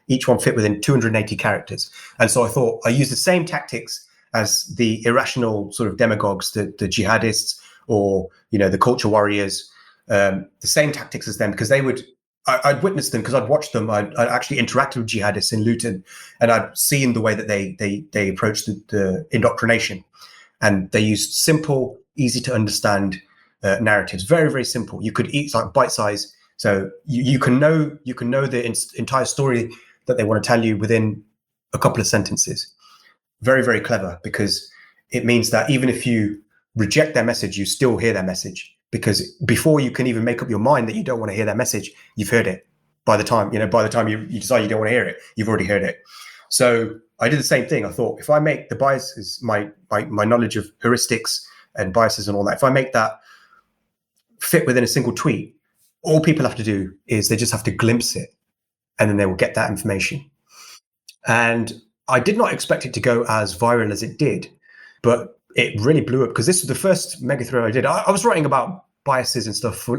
each one fit within 280 characters. And so I thought I used the same tactics as the irrational sort of demagogues, the jihadists, or, the culture warriors, the same tactics as them, because I'd witnessed them, because I'd watched them. I'd actually interacted with jihadists in Luton, and I'd seen the way that they approached the indoctrination. And they used simple, easy to understand narratives. Very, very simple. You could eat like bite size. So you can know the entire story that they want to tell you within a couple of sentences. Very, very clever, because it means that even if you reject their message, you still hear their message, because before you can even make up your mind that you don't want to hear their message, you've heard it. By the time you decide you don't want to hear it, you've already heard it. So I did the same thing. I thought, if I make the biases, my knowledge of heuristics and biases and all that, if I make that fit within a single tweet, all people have to do is they just have to glimpse it, and then they will get that information. And I did not expect it to go as viral as it did, but it really blew up, because this was the first mega thread I did. I was writing about biases and stuff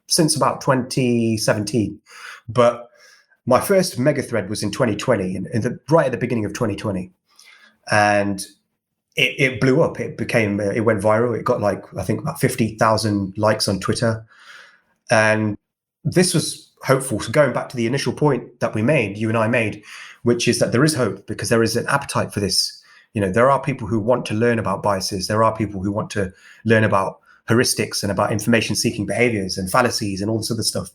since about 2017, but my first mega thread was in 2020, and right at the beginning of 2020, and it blew up. It went viral. It got I think about 50,000 likes on Twitter, and this was hopeful. So going back to the initial point that you and I made, which is that there is hope, because there is an appetite for this. There are people who want to learn about biases. There are people who want to learn about heuristics and about information-seeking behaviors and fallacies and all this other stuff.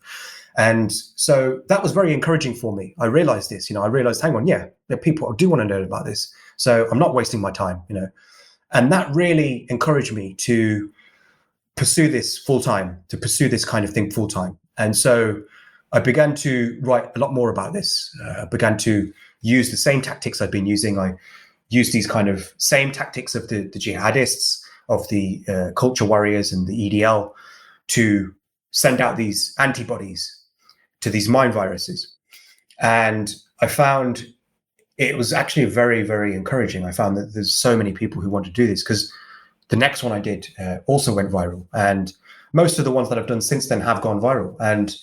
And so that was very encouraging for me. I realized this. I realized, hang on, there are people who do want to know about this. So I'm not wasting my time. And that really encouraged me to pursue this full-time, to pursue this kind of thing full-time. And so I began to write a lot more about this. I began to use the same tactics I'd been using. I used these kind of same tactics of the jihadists, of the culture warriors and the EDL, to send out these antibodies to these mind viruses. And I found it was actually very, very encouraging. I found that there's so many people who want to do this, because the next one I did also went viral. And most of the ones that I've done since then have gone viral. And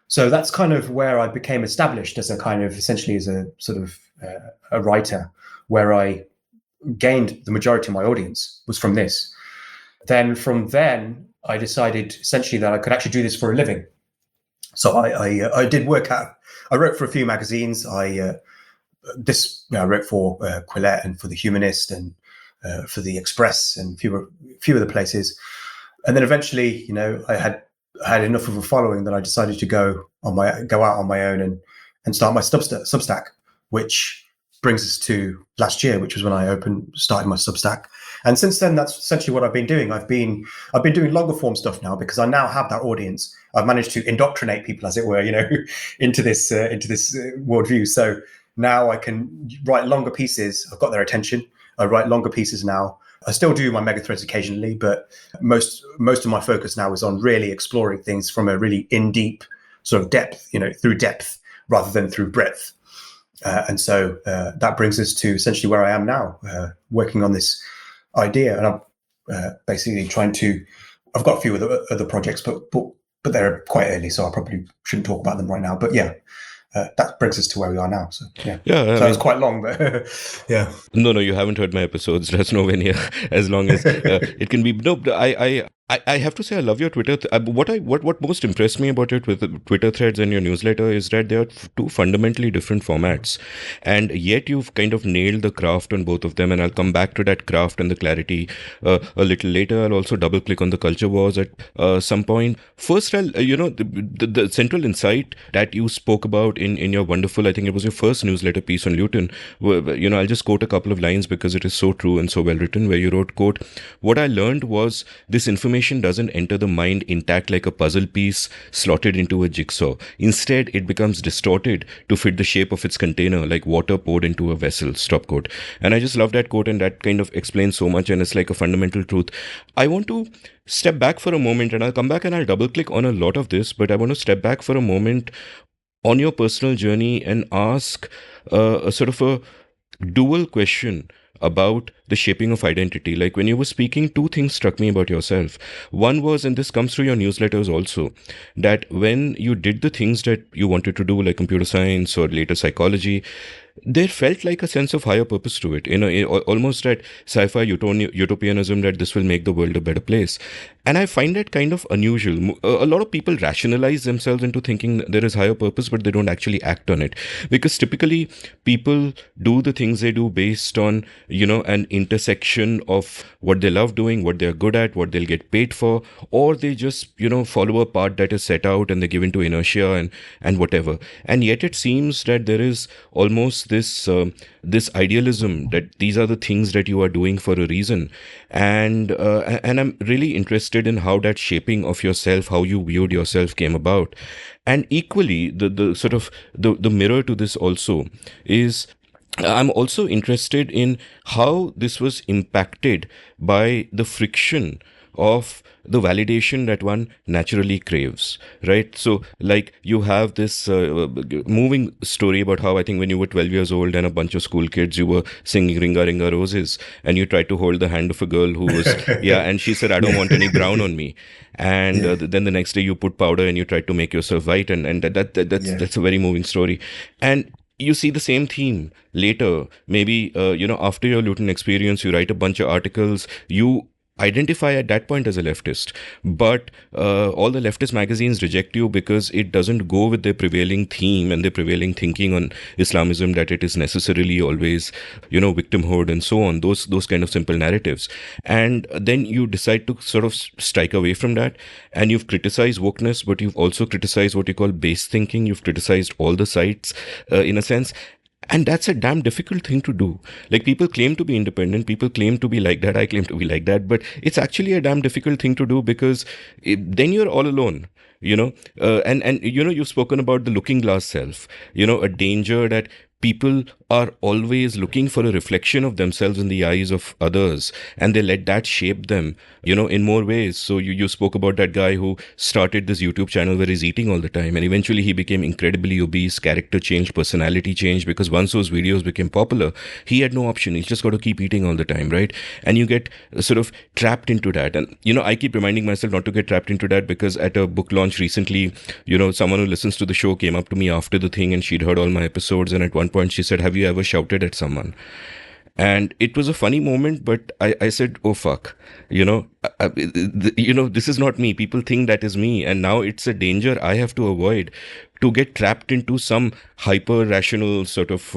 so that's kind of where I became established as a kind of, essentially as a sort of a writer, where I gained the majority of my audience was from this. Then I decided essentially that I could actually do this for a living. So I did work out. I wrote for a few magazines. I wrote for Quillette and for The Humanist and for The Express and a few other places. And then eventually, I had enough of a following that I decided to go out on my own and start my Substack, which brings us to last year, which was when I started my Substack. And since then, that's essentially what I've been doing. I've been doing longer form stuff now, because I now have that audience. I've managed to indoctrinate people, as it were, into this worldview. So now I can write longer pieces. I've got their attention. I write longer pieces now. I still do my mega threads occasionally, but most of my focus now is on really exploring things from a really in-deep sort of depth, through depth rather than through breadth. And so that brings us to essentially where I am now, working on this idea. And I'm basically I've got a few other projects, but they're quite early, so I probably shouldn't talk about them right now. But that brings us to where we are now. So so it was quite long, but yeah. No, you haven't heard my episodes. That's nowhere near as long as it can be. No, I have to say I love your Twitter. What most impressed me about your Twitter threads and your newsletter is that they are two fundamentally different formats, and yet you've kind of nailed the craft on both of them. And I'll come back to that craft and the clarity a little later. I'll also double click on the culture wars at some point. First, I'll the central insight that you spoke about in your wonderful, I think it was your first newsletter piece on Luton. I'll just quote a couple of lines because it is so true and so well written. Where you wrote, quote, "What I learned was this information doesn't enter the mind intact like a puzzle piece slotted into a jigsaw. Instead, it becomes distorted to fit the shape of its container, like water poured into a vessel." Stop quote. And I just love that quote, and that kind of explains so much, and it's like a fundamental truth. I want to step back for a moment, and I'll come back and I'll double click on a lot of this, but I want to step back for a moment on your personal journey and ask a sort of a dual question about the shaping of identity. Like when you were speaking, two things struck me about yourself. One was, and this comes through your newsletters also, that when you did the things that you wanted to do, like computer science or later psychology, there felt like a sense of higher purpose to it, almost that sci-fi utopianism that this will make the world a better place. And I find that kind of unusual. A lot of people rationalize themselves into thinking there is higher purpose, but they don't actually act on it. Because typically people do the things they do based on, an intersection of what they love doing, what they're good at, what they'll get paid for, or they just, follow a path that is set out and they give into inertia and whatever. And yet it seems that there is almost this idealism that these are the things that you are doing for a reason. And I'm really interested in how that shaping of yourself, how you viewed yourself came about. And equally, the sort of the mirror to this also is, I'm also interested in how this was impacted by the friction of the validation that one naturally craves, right? So, like, you have this moving story about how, I think, when you were 12 years old and a bunch of school kids, you were singing Ringa Ringa Roses, and you tried to hold the hand of a girl who was, yeah, and she said, I don't want any brown on me. And then the next day you put powder and you tried to make yourself white. And that's a very moving story. And you see the same theme later. Maybe, after your Luton experience, you write a bunch of articles, you identify at that point as a leftist, but all the leftist magazines reject you because it doesn't go with their prevailing theme and their prevailing thinking on Islamism, that it is necessarily always, victimhood and so on, those kind of simple narratives. And then you decide to sort of strike away from that, and you've criticized wokeness, but you've also criticized what you call base thinking. You've criticized all the sides, in a sense. And that's a damn difficult thing to do. Like, people claim to be independent, people claim to be like that, I claim to be like that, but it's actually a damn difficult thing to do, because then you're all alone. You've spoken about the looking glass self, a danger that people are always looking for a reflection of themselves in the eyes of others, and they let that shape them, in more ways. So you spoke about that guy who started this YouTube channel where he's eating all the time, and eventually he became incredibly obese, character changed, personality changed, because once those videos became popular, he had no option. He's just got to keep eating all the time, right? And you get sort of trapped into that. And, I keep reminding myself not to get trapped into that, because at a book launch recently, someone who listens to the show came up to me after the thing, and she'd heard all my episodes, and at one point she said, have you ever shouted at someone? And it was a funny moment, but I said, oh fuck, this is not me. People think that is me, and now it's a danger I have to avoid, to get trapped into some hyper rational sort of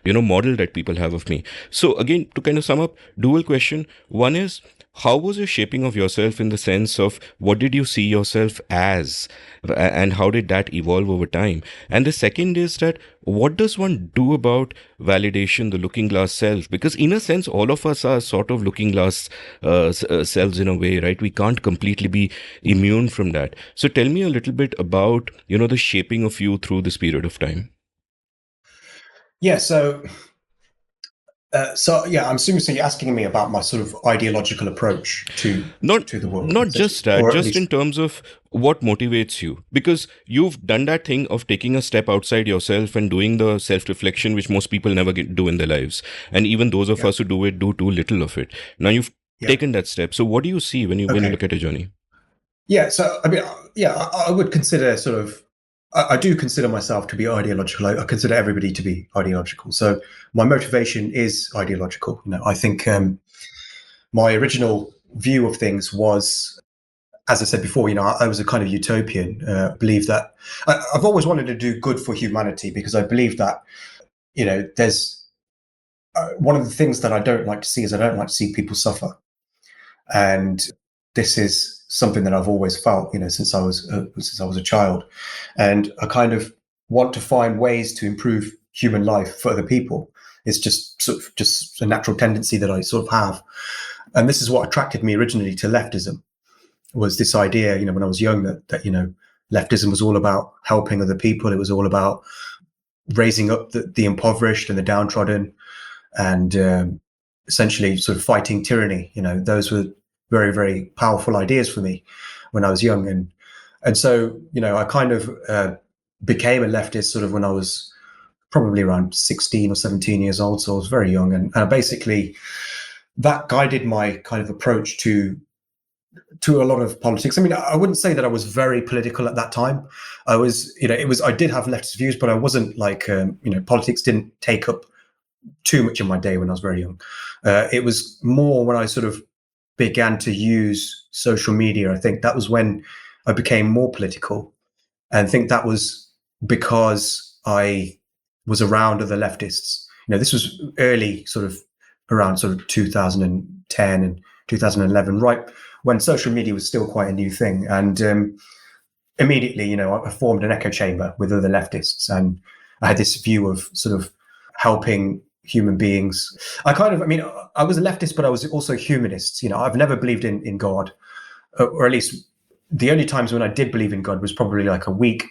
model that people have of me. So again, to kind of sum up, dual question. One is, how was your shaping of yourself, in the sense of what did you see yourself as, and how did that evolve over time? And the second is that, what does one do about validation, the looking glass self? Because in a sense, all of us are sort of looking glass selves in a way, right? We can't completely be immune from that. So tell me a little bit about, the shaping of you through this period of time. Yeah, I'm assuming you're asking me about my sort of ideological approach to the world. Not just that, just in terms of what motivates you, because you've done that thing of taking a step outside yourself and doing the self-reflection, which most people never do in their lives, and even those of us who do it do too little of it. Now you've taken that step. So what do you see when you look at your journey? Yeah, so I mean, I would consider sort of. I do consider myself to be ideological. I consider everybody to be ideological. So my motivation is ideological. I think my original view of things was, as I said before, I was a kind of utopian. Believe that I've always wanted to do good for humanity, because I believe that, there's one of the things that I don't like to see is I don't like to see people suffer, and this is something that I've always felt, since I was a child, and I kind of want to find ways to improve human life for other people. It's just sort of just a natural tendency that I sort of have, and this is what attracted me originally to leftism. Was this idea, when I was young, that leftism was all about helping other people. It was all about raising up the impoverished and the downtrodden, and essentially sort of fighting tyranny. Those were very, very powerful ideas for me when I was young. And so, I kind of became a leftist sort of when I was probably around 16 or 17 years old. So I was very young. And basically that guided my kind of approach to a lot of politics. I mean, I wouldn't say that I was very political at that time. I was, I did have leftist views, but I wasn't like, politics didn't take up too much of my day when I was very young. It was more when I sort of began to use social media. I think that was when I became more political, and I think that was because I was around other leftists. This was early, sort of around sort of 2010 and 2011, right when social media was still quite a new thing. And immediately, I formed an echo chamber with other leftists, and I had this view of sort of helping human beings. I was a leftist, but I was also a humanist. I've never believed in God, or at least the only times when I did believe in God was probably like a week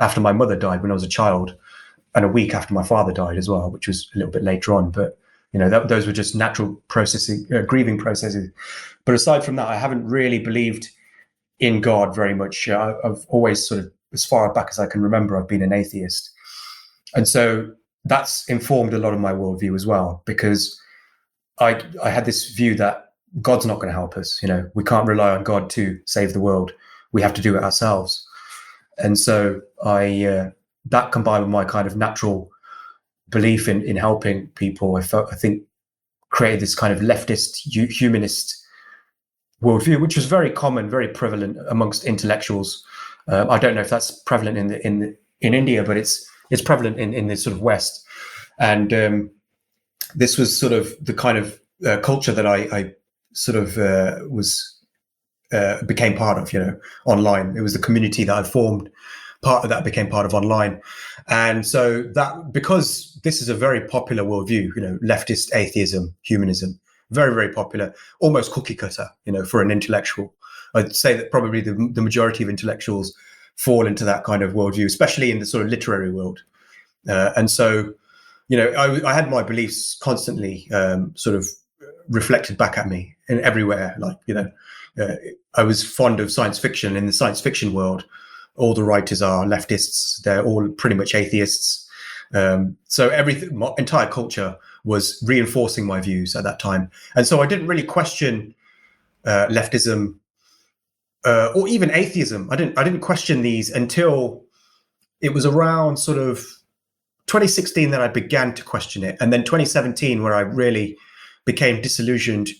after my mother died when I was a child, and a week after my father died as well, which was a little bit later on. But those were just natural processing, grieving processes. But aside from that, I haven't really believed in God very much. I've always sort of, as far back as I can remember, I've been an atheist. And so that's informed a lot of my worldview as well, because I had this view that God's not going to help us. We can't rely on God to save the world. We have to do it ourselves. And so that combined with my kind of natural belief in helping people, I think created this kind of leftist, humanist worldview, which was very common, very prevalent amongst intellectuals. I don't know if that's prevalent in India, but it's prevalent in the sort of West. And this was sort of the kind of culture that I sort of became part of, online. It was the community that I formed. Part of that became part of online. And so that, because this is a very popular worldview, leftist atheism, humanism, very, very popular, almost cookie cutter, for an intellectual. I'd say that probably the majority of intellectuals fall into that kind of worldview, especially in the sort of literary world. And so, I had my beliefs constantly sort of reflected back at me in everywhere. Like, I was fond of science fiction. In the science fiction world, all the writers are leftists. They're all pretty much atheists. So everything, my entire culture was reinforcing my views at that time. And so I didn't really question leftism or even atheism. I didn't question these until it was around sort of 2016 that I began to question it. And then 2017, where I really became disillusioned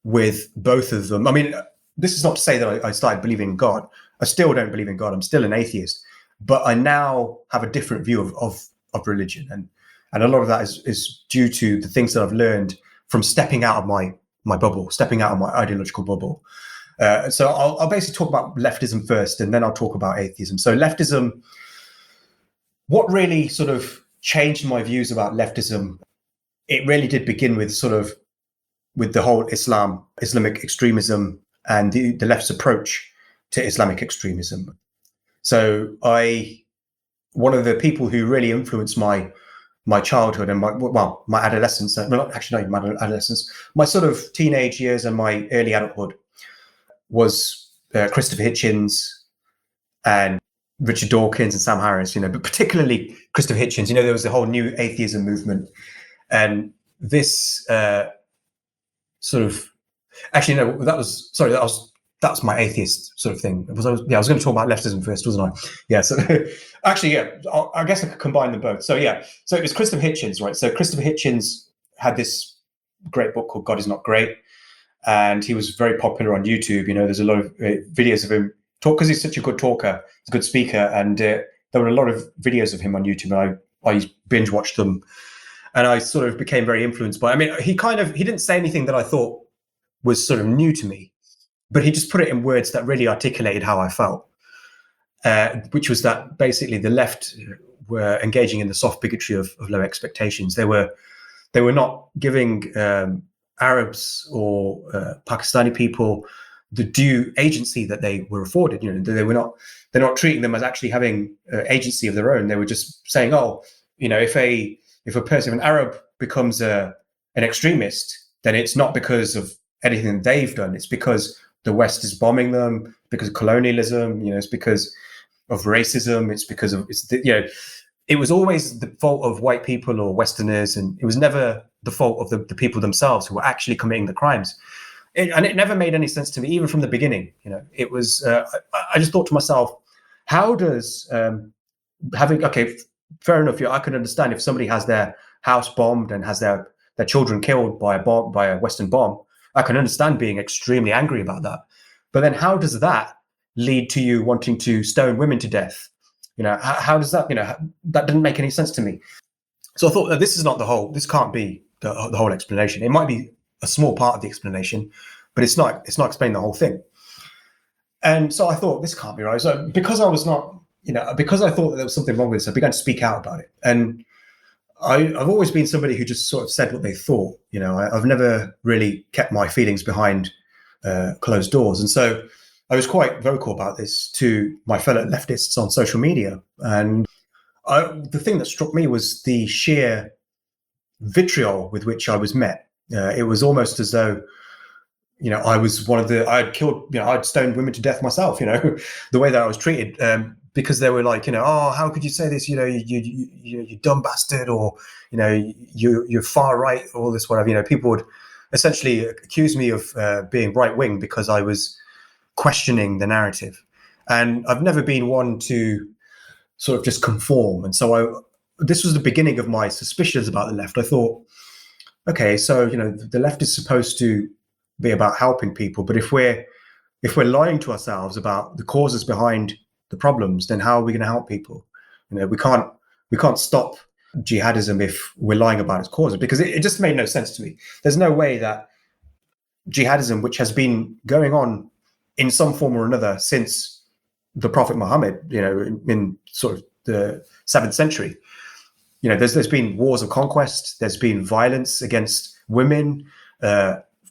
with both of them. I mean, this is not to say that I started believing in God. I still don't believe in God. I'm still an atheist, but I now have a different view of religion. And a lot of that is due to the things that I've learned from stepping out of my bubble, stepping out of my ideological bubble. So I'll basically talk about leftism first, and then I'll talk about atheism. So leftism, what really sort of changed my views about leftism, it really did begin with the whole Islamic extremism and the left's approach to Islamic extremism. So one of the people who really influenced my childhood and my adolescence, my sort of teenage years and my early adulthood was Christopher Hitchens and Richard Dawkins and Sam Harris, but particularly Christopher Hitchens. There was the whole new atheism movement, and this that's my atheist sort of thing. I was going to talk about leftism first, wasn't I? Yeah. So actually, yeah, I guess I could combine them both. So yeah, so it was Christopher Hitchens, right? So Christopher Hitchens had this great book called God Is Not Great, and he was very popular on YouTube. There's a lot of videos of him talk, because he's such a good talker, he's a good speaker, and there were a lot of videos of him on YouTube, and I binge watched them, and I sort of became very influenced by. I mean, he didn't say anything that I thought was sort of new to me, but he just put it in words that really articulated how I felt, which was that basically the left were engaging in the soft bigotry of low expectations. They were not giving Arabs or Pakistani people the due agency that they were afforded. They're not treating them as actually having agency of their own. They were just saying, if an Arab becomes an extremist, then it's not because of anything they've done. It's because the West is bombing them, because of colonialism. It's because of racism. It's because of it was always the fault of white people or Westerners, and it was never the fault of the people themselves who were actually committing the crimes. And it never made any sense to me, even from the beginning. It was. I just thought to myself, how does fair enough. I can understand if somebody has their house bombed and has their children killed by a Western bomb. I can understand being extremely angry about that. But then how does that lead to you wanting to stone women to death? How does that, that didn't make any sense to me. So I thought, this can't be the whole explanation. It might be a small part of the explanation, but it's not explaining the whole thing. And so I thought, this can't be right. So because I thought that there was something wrong with this, I began to speak out about it. And I've always been somebody who just sort of said what they thought. I've never really kept my feelings behind closed doors. And so I was quite vocal about this to my fellow leftists on social media. And the thing that struck me was the sheer vitriol with which I was met. It was almost as though, I was I'd stoned women to death myself, the way that I was treated, because they were like, oh, how could you say this? You dumb bastard, or, you're far right, all this, whatever. People would essentially accuse me of being right wing because I was questioning the narrative. And I've never been one to sort of just conform. And so this was the beginning of my suspicions about the left. I thought, okay, so, the left is supposed to be about helping people, but if we're lying to ourselves about the causes behind the problems, then how are we going to help people? We can't stop jihadism if we're lying about its causes, because it just made no sense to me. There's no way that jihadism, which has been going on in some form or another since the Prophet Muhammad, in sort of the 7th century, there's been wars of conquest, there's been violence against women,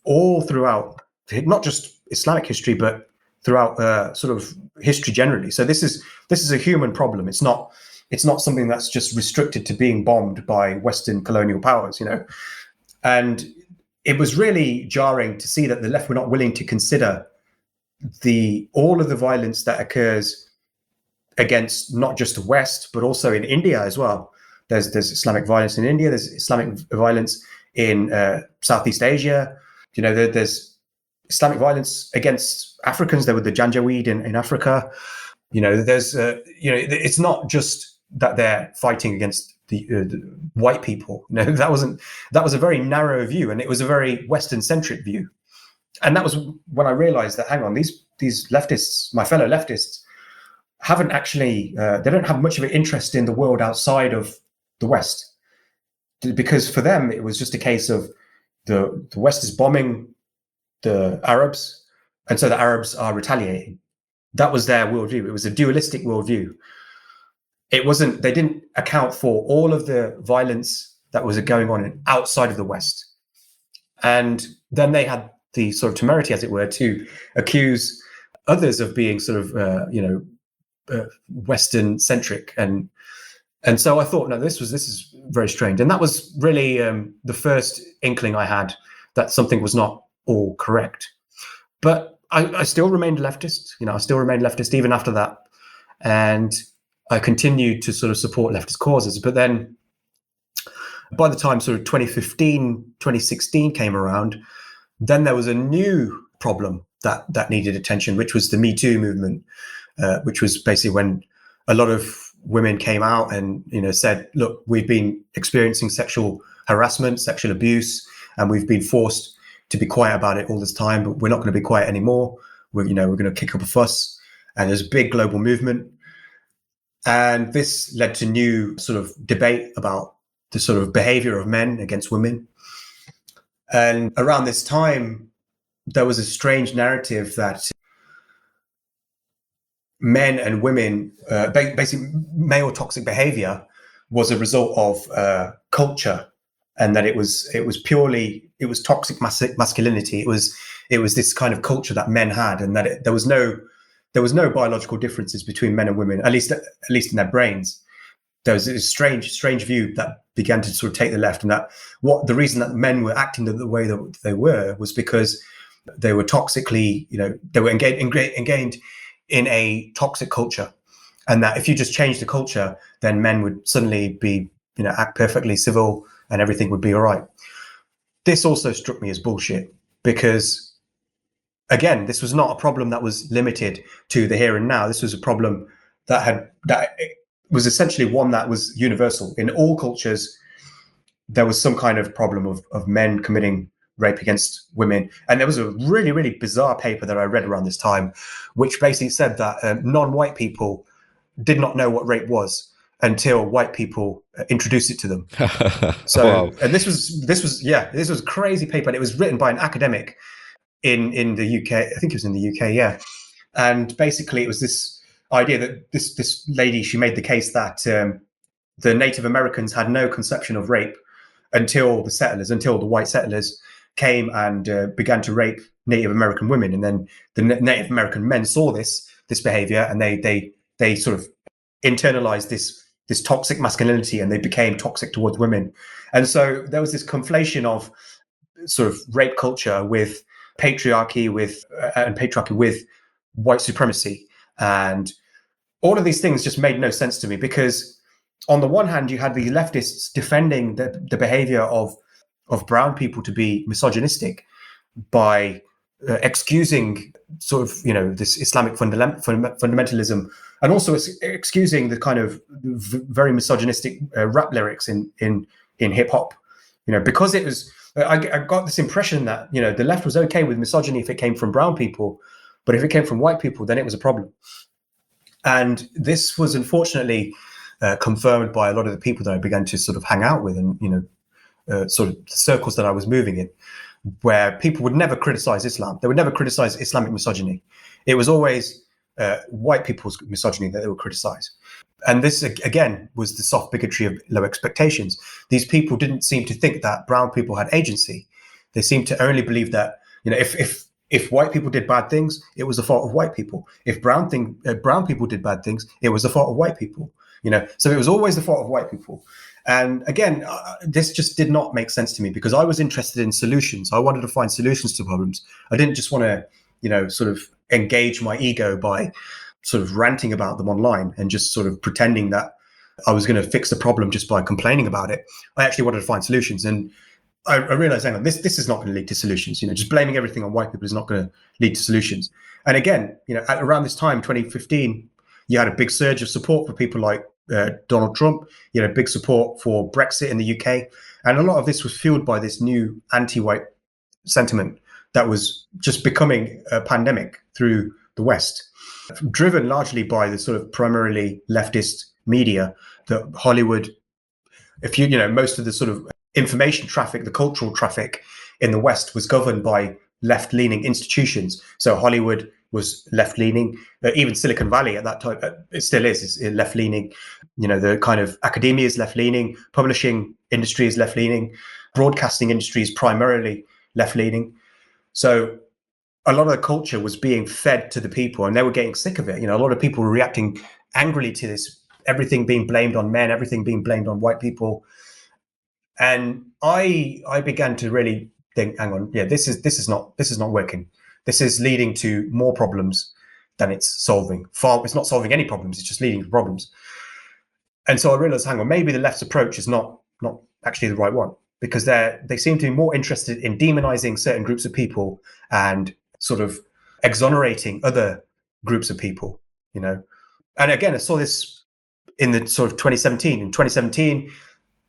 all throughout, not just Islamic history, but throughout sort of history generally. So this is a human problem. It's not something that's just restricted to being bombed by Western colonial powers, And it was really jarring to see that the left were not willing to consider all of the violence that occurs against not just the West, but also in India as well. There's Islamic violence in India. There's Islamic violence in Southeast Asia. There's Islamic violence against Africans. There were the Janjaweed in Africa. There's it's not just that they're fighting against the white people. That was a very narrow view, and it was a very Western-centric view. And that was when I realized that, hang on, these leftists, my fellow leftists, haven't actually, they don't have much of an interest in the world outside of the West. Because for them, it was just a case of the West is bombing the Arabs, and so the Arabs are retaliating. That was their worldview. It was a dualistic worldview. They didn't account for all of the violence that was going on outside of the West. And then they had the sort of temerity, as it were, to accuse others of being sort of, Western centric. And so I thought, no, this is very strange. And that was really the first inkling I had that something was not all correct. But I still remained leftist. I still remained leftist even after that. And I continued to sort of support leftist causes. But then by the time sort of 2015, 2016 came around, then there was a new problem that needed attention, which was the Me Too movement, which was basically when a lot of women came out and said, look, we've been experiencing sexual harassment, sexual abuse, and we've been forced to be quiet about it all this time, but we're not going to be quiet anymore. We're going to kick up a fuss. And there's a big global movement. And this led to new sort of debate about the sort of behavior of men against women. And around this time, there was a strange narrative that men and women, basically male toxic behavior, was a result of culture, and that it was toxic masculinity. It was this kind of culture that men had, and that there was no biological differences between men and women, at least in their brains. There was this strange view that began to sort of take the left, and that the reason that men were acting the way that they were was because they were toxically, they were engaged in a toxic culture, and that if you just change the culture, then men would suddenly be, act perfectly civil and everything would be all right. This also struck me as bullshit, because again, this was not a problem that was limited to the here and now. This was a problem that was essentially one that was universal. In all cultures, there was some kind of problem of men committing rape against women. And there was a really, really bizarre paper that I read around this time, which basically said that non-white people did not know what rape was. until white people introduced it to them. So, Wow. and this was a crazy paper, and it was written by an academic in the UK. I think it was in the UK, yeah. And basically, it was this idea that this lady, she made the case that the Native Americans had no conception of rape until the white settlers came and began to rape Native American women, and then the Native American men saw this behavior, and they sort of internalized this toxic masculinity, and they became toxic towards women. And so there was this conflation of sort of rape culture with patriarchy, with white supremacy, and all of these things just made no sense to me, because on the one hand, you had the leftists defending the behavior of brown people to be misogynistic by excusing sort of, this Islamic fundamentalism, and also excusing the kind of very misogynistic rap lyrics in hip hop, because it was. I got this impression that the left was okay with misogyny if it came from brown people, but if it came from white people, then it was a problem. And this was unfortunately confirmed by a lot of the people that I began to sort of hang out with, and sort of the circles that I was moving in, where people would never criticize Islam. They would never criticize Islamic misogyny. It was always white people's misogyny that they would criticize. And this, again, was the soft bigotry of low expectations. These people didn't seem to think that brown people had agency. They seemed to only believe that, if white people did bad things, it was the fault of white people. If brown people did bad things, it was the fault of white people. So it was always the fault of white people. And again, this just did not make sense to me, because I was interested in solutions. I wanted to find solutions to problems. I didn't just want to, sort of engage my ego by sort of ranting about them online and just sort of pretending that I was going to fix the problem just by complaining about it. I actually wanted to find solutions. And I realized, hang on, this is not going to lead to solutions. Just blaming everything on white people is not going to lead to solutions. And again, at around this time, 2015, you had a big surge of support for people like Donald Trump. You had a big support for Brexit in the UK. And a lot of this was fueled by this new anti-white sentiment that was just becoming a pandemic through the West, driven largely by the sort of primarily leftist media, that Hollywood, most of the sort of information traffic, the cultural traffic in the West was governed by left-leaning institutions. So Hollywood was left-leaning. Even Silicon Valley at that time, it still is left-leaning. The kind of academia is left-leaning. Publishing industry is left-leaning. Broadcasting industry is primarily left-leaning. So a lot of the culture was being fed to the people, and they were getting sick of it. A lot of people were reacting angrily to this, everything being blamed on men, everything being blamed on white people. And I began to really think, hang on, this is not working. This is leading to more problems than it's solving. It's not solving any problems, it's just leading to problems. And so I realized, hang on, maybe the left's approach is not actually the right one, because they seem to be more interested in demonizing certain groups of people and sort of exonerating other groups of people, And again, I saw this in the sort of 2017. In 2017,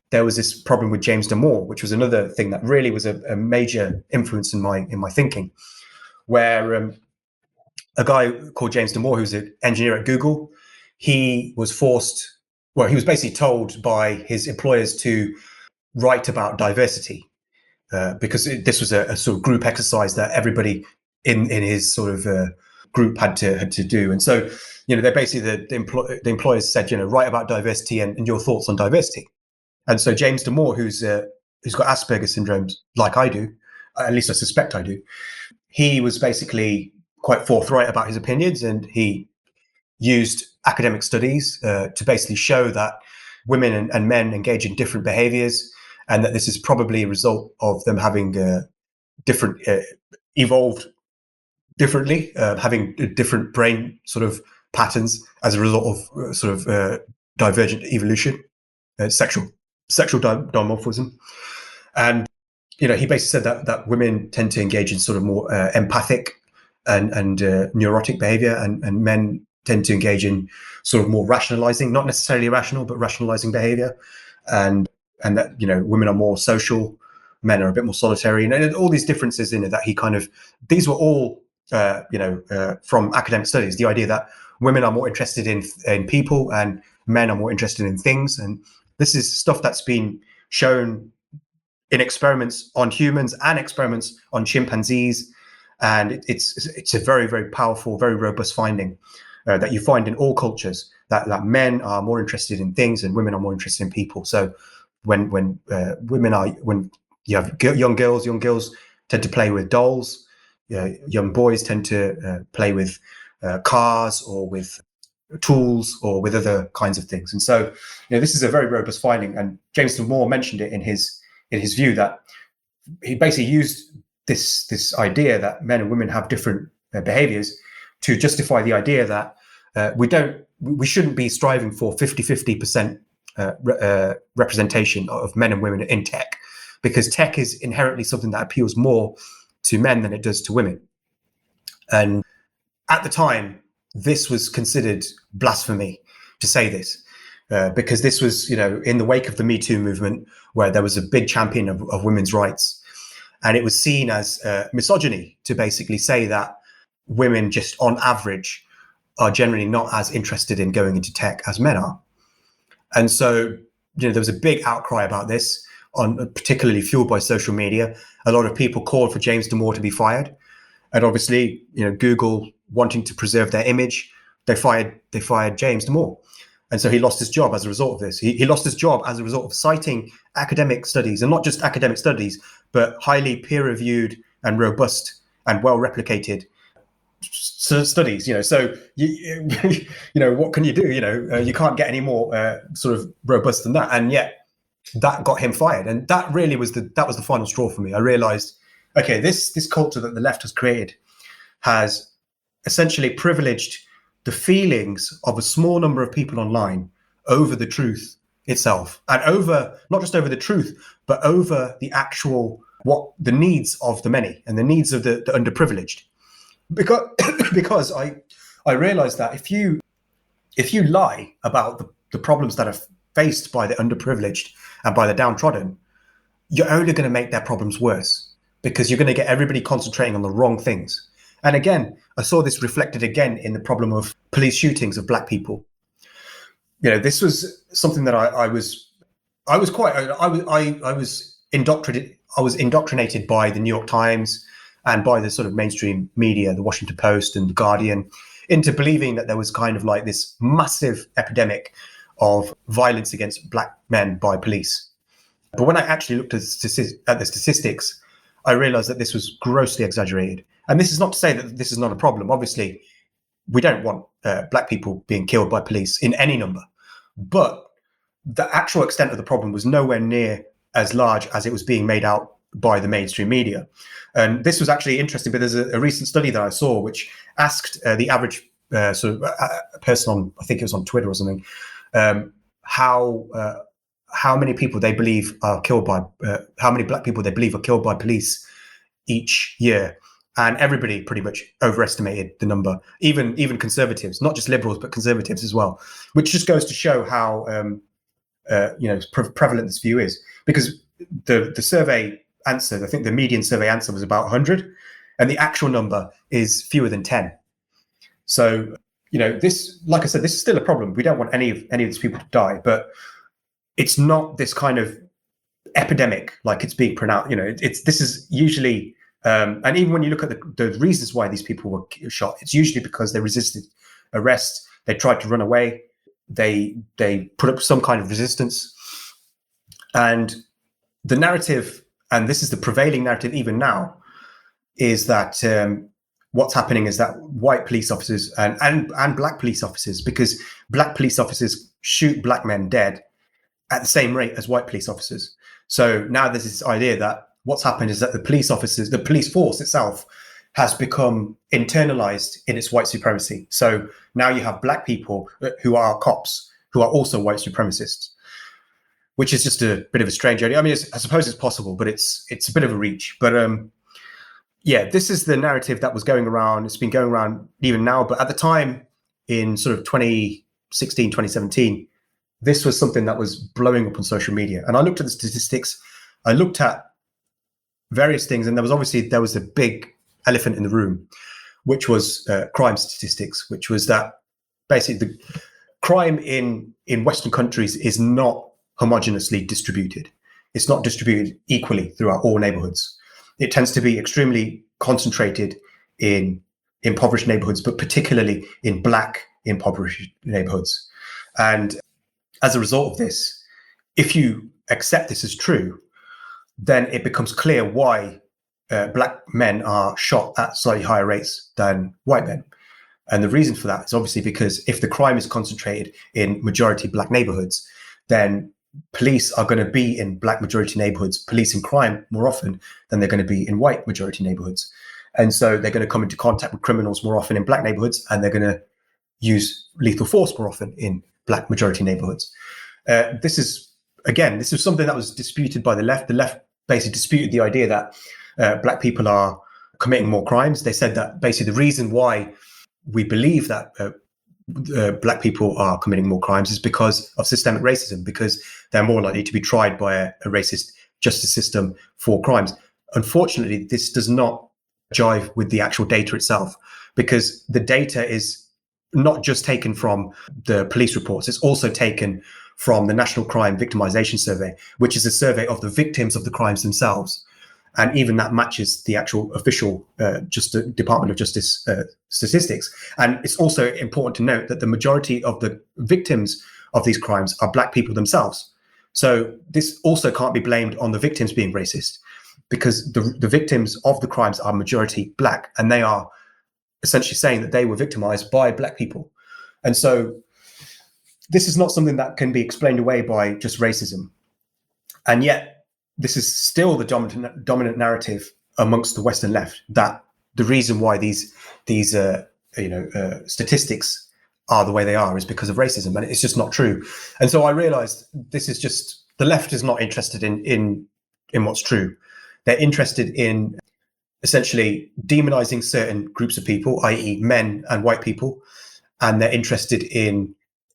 there was this problem with James Damore, which was another thing that really was a major influence in my thinking, where a guy called James Damore, who's an engineer at Google, he was basically told by his employers to write about diversity, because this was a sort of group exercise that everybody in his sort of group had to do. And so, they basically, the employers said, write about diversity and your thoughts on diversity. And so James Damore, who's got Asperger's syndrome, like I do, at least I suspect I do, he was basically quite forthright about his opinions, and he used academic studies to basically show that women and men engage in different behaviors, and that this is probably a result of them having evolved differently, having different brain sort of patterns as a result of sort of divergent evolution, sexual dimorphism. And he basically said that women tend to engage in sort of more empathic and neurotic behavior, and men tend to engage in sort of more rationalizing, not necessarily irrational, but rationalizing behavior, and that women are more social, men are a bit more solitary, and all these differences in it that he kind of, these were all from academic studies, the idea that women are more interested in people and men are more interested in things. And this is stuff that's been shown in experiments on humans and experiments on chimpanzees. And it's a very, very powerful, very robust finding that you find in all cultures, that men are more interested in things and women are more interested in people. So when you have young girls tend to play with dolls. Young boys tend to play with cars or with tools or with other kinds of things. And so, this is a very robust finding. And James Moore mentioned it in his view, that he basically used this idea that men and women have different behaviors to justify the idea that we shouldn't be striving for 50-50% representation of men and women in tech, because tech is inherently something that appeals more to men than it does to women. And at the time, this was considered blasphemy to say this, because this was, in the wake of the Me Too movement, where there was a big champion of women's rights. And it was seen as misogyny to basically say that women just on average are generally not as interested in going into tech as men are. And so, there was a big outcry about this, particularly fueled by social media. A lot of people called for James Damore to be fired. And obviously, Google wanting to preserve their image, they fired James Damore. And so he lost his job as a result of this. He lost his job as a result of citing academic studies, and not just academic studies, but highly peer-reviewed and robust and well-replicated studies. So what can you do? You can't get any more sort of robust than that. And yet that got him fired. And that really was the final straw for me. I realized, okay, this culture that the left has created has essentially privileged the feelings of a small number of people online over the truth itself, and over not just over the truth, but over the actual the needs of the many and the needs of the underprivileged. Because I realized that if you lie about the problems that are faced by the underprivileged and by the downtrodden, you're only going to make their problems worse, because you're going to get everybody concentrating on the wrong things. And again, I saw this reflected again in the problem of police shootings of black people. This was something that I was indoctrinated by the New York Times and by the sort of mainstream media, the Washington Post and the Guardian, into believing that there was kind of like this massive epidemic of violence against black men by police. But when I actually looked at the statistics, I realized that this was grossly exaggerated. And this is not to say that this is not a problem. Obviously, we don't want black people being killed by police in any number. But the actual extent of the problem was nowhere near as large as it was being made out by the mainstream media. And this was actually interesting, but there's a recent study that I saw which asked the average person on, I think it was on Twitter or something, how many people they believe are killed by, how many black people they believe are killed by police each year. And everybody pretty much overestimated the number, even conservatives, not just liberals, but conservatives as well, which just goes to show how prevalent this view is. Because the survey answer, I think the median survey answer was about 100, and the actual number is fewer than 10. So, this, like I said, this is still a problem. We don't want any of these people to die, but it's not this kind of epidemic like it's being pronounced. This is usually. And even when you look at the reasons why these people were shot, it's usually because they resisted arrest, they tried to run away, they put up some kind of resistance. And the narrative, and this is the prevailing narrative even now, is that what's happening is that white police officers and black police officers, because black police officers shoot black men dead at the same rate as white police officers. So now there's this idea that what's happened is that the police force itself has become internalized in its white supremacy. So now you have black people who are cops who are also white supremacists, which is just a bit of a strange idea. I mean, I suppose it's possible, but it's a bit of a reach. But this is the narrative that was going around. It's been going around even now. But at the time, in sort of 2016, 2017, this was something that was blowing up on social media. And I looked at the statistics. I looked at various things, and there was a big elephant in the room, which was crime statistics, which was that basically crime in Western countries is not homogeneously distributed. It's not distributed equally throughout all neighborhoods. It tends to be extremely concentrated in impoverished neighborhoods, but particularly in Black impoverished neighborhoods. And as a result of this, if you accept this as true, then it becomes clear why Black men are shot at slightly higher rates than white men. And the reason for that is obviously because if the crime is concentrated in majority Black neighborhoods, then police are going to be in Black majority neighborhoods policing crime more often than they're going to be in white majority neighborhoods. And so they're going to come into contact with criminals more often in Black neighborhoods, and they're going to use lethal force more often in Black majority neighborhoods. This is something that was disputed by the left. The left basically disputed the idea that Black people are committing more crimes. They said that basically the reason why we believe that Black people are committing more crimes is because of systemic racism, because they're more likely to be tried by a racist justice system for crimes. Unfortunately, this does not jive with the actual data itself, because the data is not just taken from the police reports, it's also taken from the National Crime Victimization Survey, which is a survey of the victims of the crimes themselves. And even that matches the actual official Department of Justice statistics. And it's also important to note that the majority of the victims of these crimes are Black people themselves. So this also can't be blamed on the victims being racist, because the victims of the crimes are majority Black, and they are essentially saying that they were victimized by Black people. And so this is not something that can be explained away by just racism. And yet this is still the dominant narrative amongst the Western left, that the reason why these statistics are the way they are is because of racism, and it's just not true. And so I realized this is just, the left is not interested in what's true. They're interested in essentially demonizing certain groups of people, i.e. men and white people, and they're interested in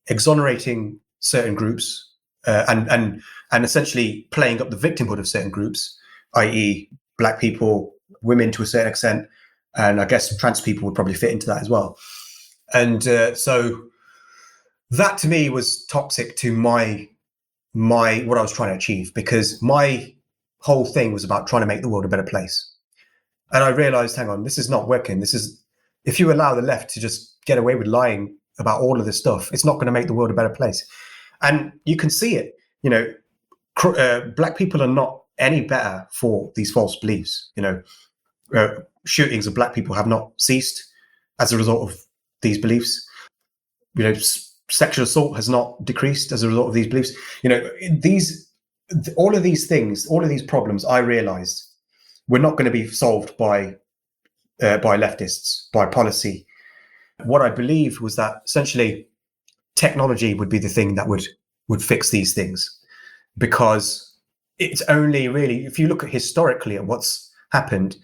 exonerating certain groups and essentially playing up the victimhood of certain groups, i.e. Black people, women to a certain extent, and I guess trans people would probably fit into that as well. And so that to me was toxic to my what I was trying to achieve, because my whole thing was about trying to make the world a better place. And I realized, hang on, this is not working. This is, if you allow the left to just get away with lying about all of this stuff, it's not going to make the world a better place. And you can see it, Black people are not any better for these false beliefs. Shootings of Black people have not ceased as a result of these beliefs. Sexual assault has not decreased as a result of these beliefs. All of these things, all of these problems, I realized were not going to be solved by leftists, by policy. What I believed was that essentially technology would be the thing that would fix these things, because it's only really, if you look at historically at what's happened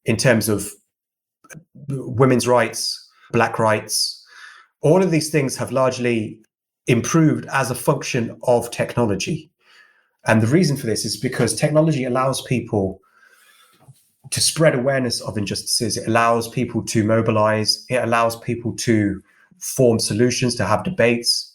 in terms of women's rights, Black rights, all of these things have largely improved as a function of technology. And the reason for this is because technology allows people to spread awareness of injustices. It allows people to mobilize. It allows people to form solutions, to have debates.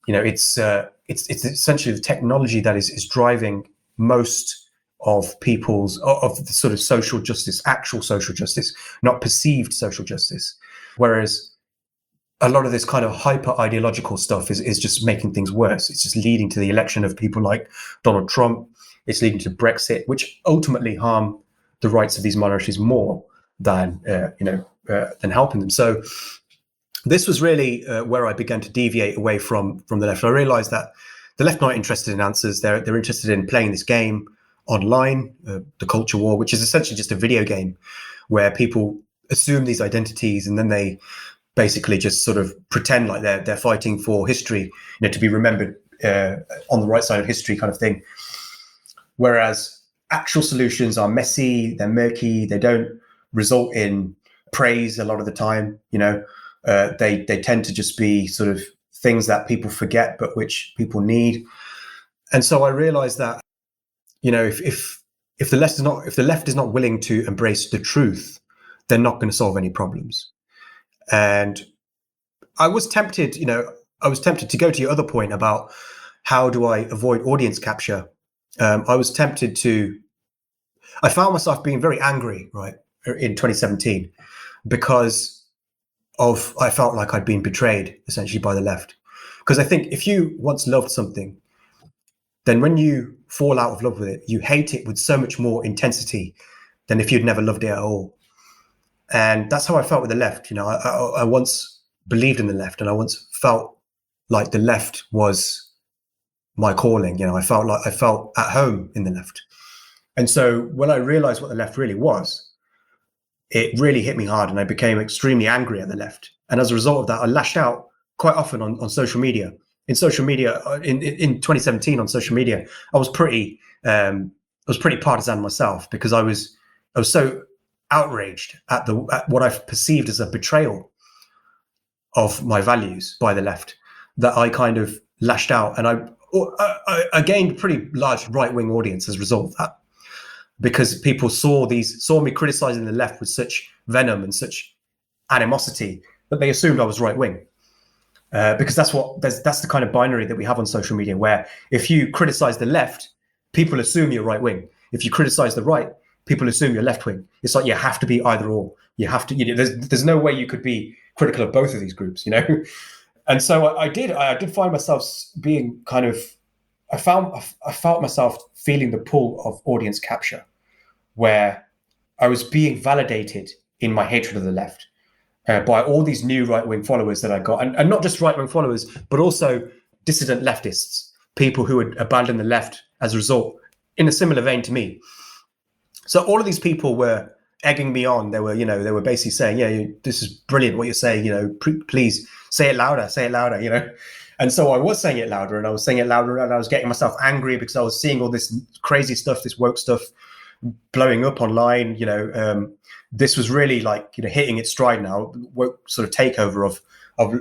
It's essentially the technology that is driving most of people's, of the sort of social justice, actual social justice, not perceived social justice. Whereas a lot of this kind of hyper ideological stuff is just making things worse. It's just leading to the election of people like Donald Trump. It's leading to Brexit, which ultimately harm the rights of these minorities more than helping them. So this was really where I began to deviate away from the left. I realized that the left are not interested in answers. They're interested in playing this game online, the culture war, which is essentially just a video game where people assume these identities and then they basically just sort of pretend like they're fighting for history, to be remembered on the right side of history, kind of thing. Whereas actual solutions are messy, they're murky, they don't result in praise a lot of the time. They tend to just be sort of things that people forget, but which people need. And so I realized that, if the left is not willing to embrace the truth, they're not going to solve any problems. And I was tempted, I was tempted to go to your other point about how do I avoid audience capture. I was tempted to. I found myself being very angry, right, in 2017 because I felt like I'd been betrayed essentially by the left. Because I think if you once loved something, then when you fall out of love with it, you hate it with so much more intensity than if you'd never loved it at all. And that's how I felt with the left. I once believed in the left, and I once felt like the left was my calling. I felt at home in the left. And so when I realized what the left really was, it really hit me hard, and I became extremely angry at the left. And as a result of that, I lashed out quite often on social media. In 2017 on social media, I was pretty partisan myself because I was so outraged at what I perceived as a betrayal of my values by the left that I kind of lashed out, and I gained a pretty large right-wing audience as a result of that, because people saw me criticizing the left with such venom and such animosity that they assumed I was right-wing. Because that's the kind of binary that we have on social media, where if you criticize the left, people assume you're right-wing. If you criticize the right, people assume you're left-wing. It's like you have to be either or. You have to. There's no way you could be critical of both of these groups. And so I did find myself being kind of. I felt myself feeling the pull of audience capture, where I was being validated in my hatred of the left. By all these new right-wing followers that I got, and not just right-wing followers, but also dissident leftists, people who had abandoned the left as a result, in a similar vein to me. So all of these people were egging me on. They were basically saying, "Yeah, this is brilliant what you're saying. Please say it louder, And so I was saying it louder, and I was saying it louder, and I was getting myself angry because I was seeing all this crazy stuff, this woke stuff, blowing up online. This was really hitting its stride now. Woke sort of takeover of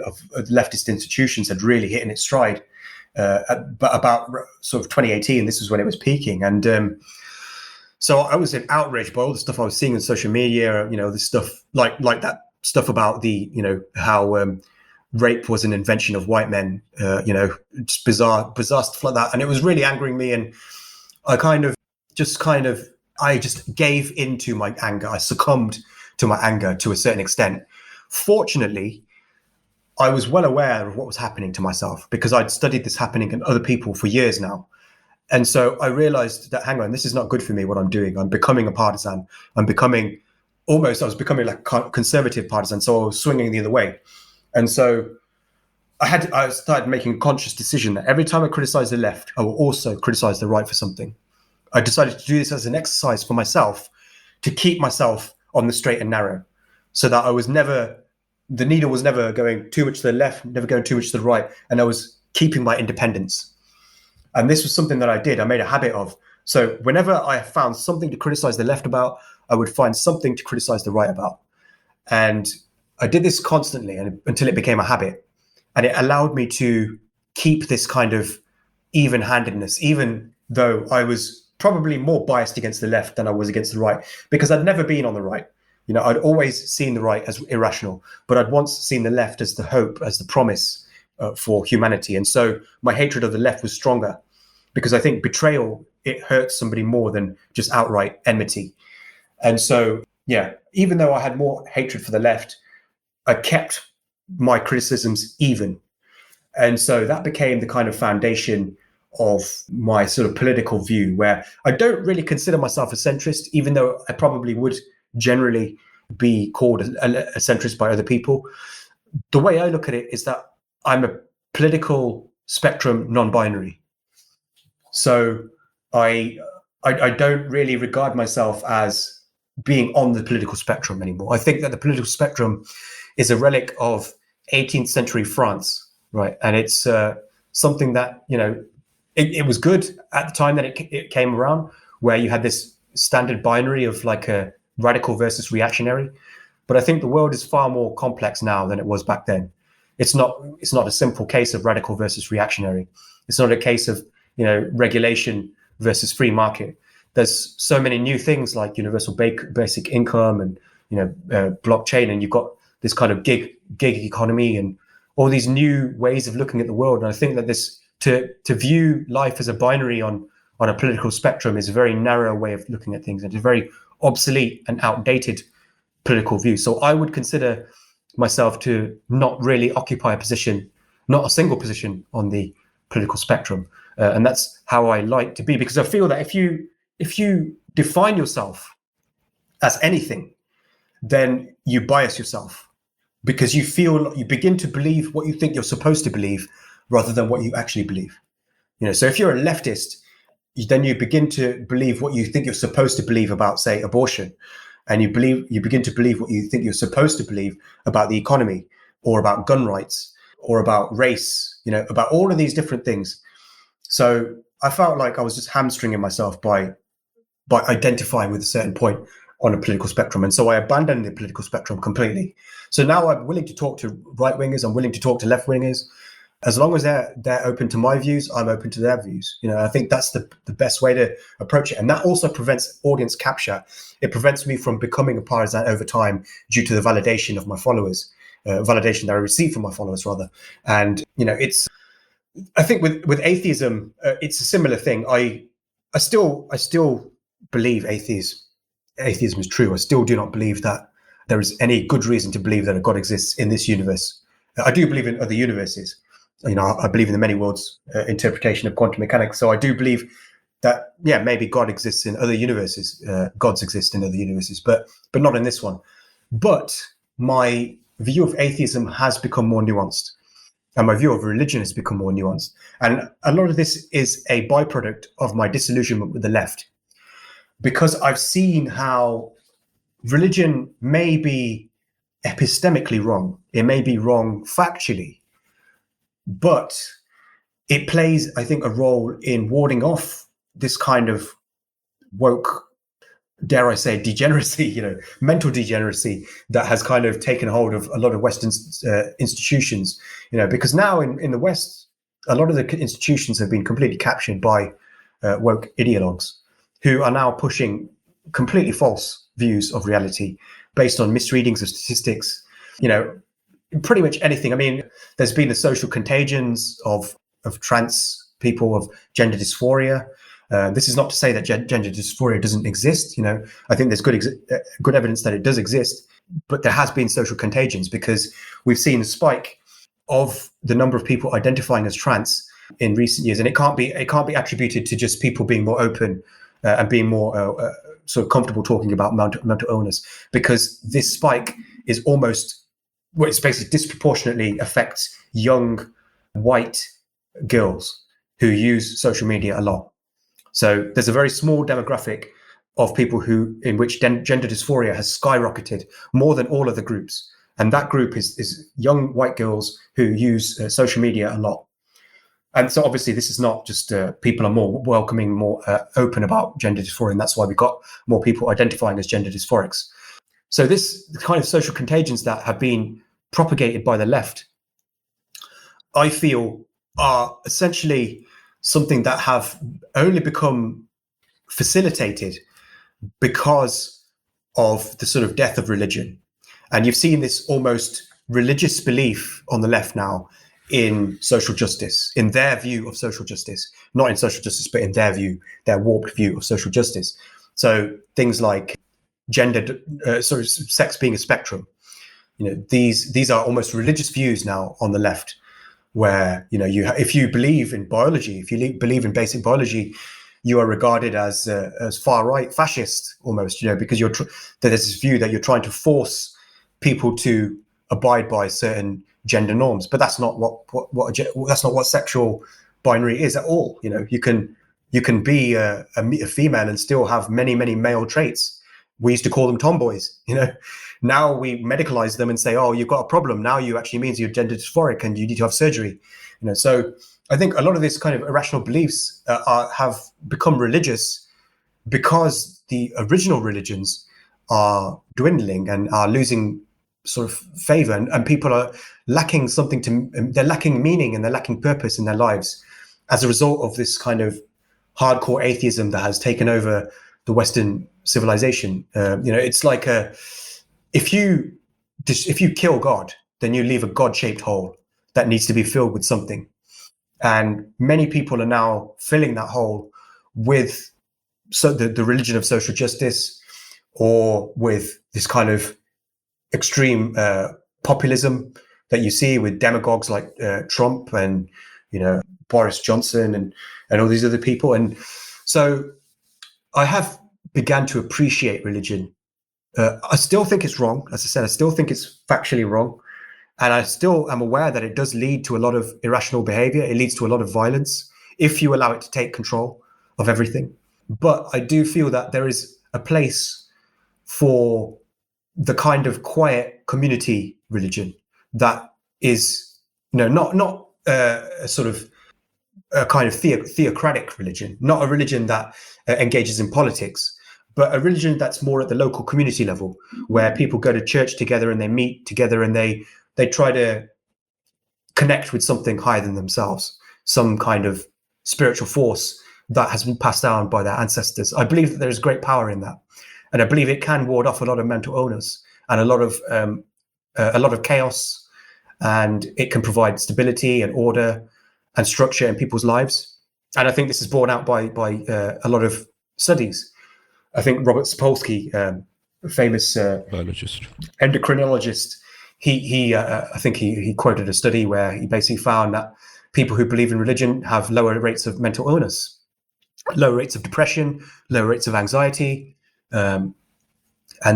leftist institutions had really hit in its stride. But about sort of 2018, this was when it was peaking. And so I was in outrage by all the stuff I was seeing on social media. This stuff like that stuff about how rape was an invention of white men. Just bizarre stuff like that. And it was really angering me. And I I just gave into my anger. I succumbed to my anger to a certain extent. Fortunately, I was well aware of what was happening to myself because I'd studied this happening in other people for years now. And so I realized that, hang on, this is not good for me, what I'm doing. I'm becoming a partisan. I was becoming like a conservative partisan. So I was swinging the other way. And so I started making a conscious decision that every time I criticize the left, I will also criticize the right for something. I decided to do this as an exercise for myself to keep myself on the straight and narrow, so that the needle was never going too much to the left, never going too much to the right, and I was keeping my independence. And this was something that I did. I made a habit of. So whenever I found something to criticize the left about, I would find something to criticize the right about. And I did this constantly until it became a habit. And it allowed me to keep this kind of even-handedness, even though I was probably more biased against the left than I was against the right, because I'd never been on the right. I'd always seen the right as irrational, but I'd once seen the left as the hope, as the promise for humanity. And so my hatred of the left was stronger, because I think betrayal, it hurts somebody more than just outright enmity. And so, even though I had more hatred for the left, I kept my criticisms even. And so that became the kind of foundation of my sort of political view, where I don't really consider myself a centrist, even though I probably would generally be called a centrist by other people. The way I look at it is that I'm a political spectrum non-binary. So I don't really regard myself as being on the political spectrum anymore. I think that the political spectrum is a relic of 18th century France, right? And it's something that, it was good at the time that it came around, where you had this standard binary of like a radical versus reactionary. But I think the world is far more complex now than it was back then. It's not a simple case of radical versus reactionary. It's not a case of, regulation versus free market. There's so many new things like universal basic income and, blockchain, and you've got this kind of gig economy and all these new ways of looking at the world. And I think that this to view life as a binary on a political spectrum is a very narrow way of looking at things. It's a very obsolete and outdated political view. So I would consider myself to not really occupy a position, not a single position on the political spectrum. And that's how I like to be, because I feel that if you define yourself as anything, then you bias yourself, because you begin to believe what you think you're supposed to believe rather than what you actually believe. So if you're a leftist, then you begin to believe what you think you're supposed to believe about, say, abortion, and you begin to believe what you think you're supposed to believe about the economy, or about gun rights, or about race, about all of these different things. So I felt like I was just hamstringing myself by identifying with a certain point on a political spectrum. And so I abandoned the political spectrum completely. So now I'm willing to talk to right-wingers, I'm willing to talk to left-wingers. As long as they're open to my views, I'm open to their views. I think that's the best way to approach it. And that also prevents audience capture. It prevents me from becoming a partisan over time due to the validation of my followers, validation that I receive from my followers, rather. And, I think with atheism, it's a similar thing. I still believe atheism is true. I still do not believe that there is any good reason to believe that a God exists in this universe. I do believe in other universes. I believe in the many worlds interpretation of quantum mechanics. So I do believe that, maybe God exists in other universes. Gods exist in other universes, but not in this one. But my view of atheism has become more nuanced, and my view of religion has become more nuanced. And a lot of this is a byproduct of my disillusionment with the left, because I've seen how religion may be epistemically wrong. It may be wrong factually, but it plays, I think, a role in warding off this kind of woke, dare I say, degeneracy, mental degeneracy that has kind of taken hold of a lot of Western institutions, because now in the West, a lot of the institutions have been completely captured by woke ideologues who are now pushing completely false views of reality based on misreadings of statistics, pretty much anything. I mean, there's been the social contagions of trans people, of gender dysphoria. This is not to say that gender dysphoria doesn't exist. I think there's good evidence that it does exist, but there has been social contagions, because we've seen a spike of the number of people identifying as trans in recent years, and it can't be attributed to just people being more open and being more sort of comfortable talking about mental illness, because this spike is it's basically disproportionately affects young white girls who use social media a lot. So there's a very small demographic of people in which gender dysphoria has skyrocketed more than all other groups. And that group is young white girls who use social media a lot. And so obviously this is not just people are more welcoming, more open about gender dysphoria, and that's why we got more people identifying as gender dysphorics. So this kind of social contagions that have been propagated by the left, I feel, are essentially something that have only become facilitated because of the sort of death of religion. And you've seen this almost religious belief on the left now in social justice, in their view of social justice, not in social justice, but in their view, their warped view of social justice. So things like sex being a spectrum, these are almost religious views now on the left, where if you believe in biology, if you believe in basic biology, you are regarded as far right, fascist almost, because there's this view that you're trying to force people to abide by certain gender norms. But that's not that's not what sexual binary is at all. You can be a female and still have many male traits. We used to call them tomboys. Now we medicalize them and say, oh, you've got a problem. Now you actually means you're gender dysphoric and you need to have surgery. So I think a lot of these kind of irrational beliefs have become religious because the original religions are dwindling and are losing sort of favor, and people are lacking they're lacking meaning and they're lacking purpose in their lives as a result of this kind of hardcore atheism that has taken over the Western civilization. It's like if you kill God, then you leave a God-shaped hole. that needs to be filled with something. And many people are now filling that hole with the religion of social justice, or with this kind of extreme populism that you see with demagogues like Trump and Boris Johnson and all these other people. And so I have began to appreciate religion. I still think it's wrong. As I said, I still think it's factually wrong. And I still am aware that it does lead to a lot of irrational behavior. It leads to a lot of violence if you allow it to take control of everything. But I do feel that there is a place for the kind of quiet community religion that is, not a sort of a kind of theocratic religion, not a religion that engages in politics, but a religion that's more at the local community level, where people go to church together and they meet together and they try to connect with something higher than themselves, some kind of spiritual force that has been passed down by their ancestors. I believe that there is great power in that, and I believe it can ward off a lot of mental illness and a lot of chaos, and it can provide stability and order and structure in people's lives. And I think this is borne out by a lot of studies. I think Robert Sapolsky, famous biologist, endocrinologist, I think he quoted a study where he basically found that people who believe in religion have lower rates of mental illness, lower rates of depression, lower rates of anxiety, and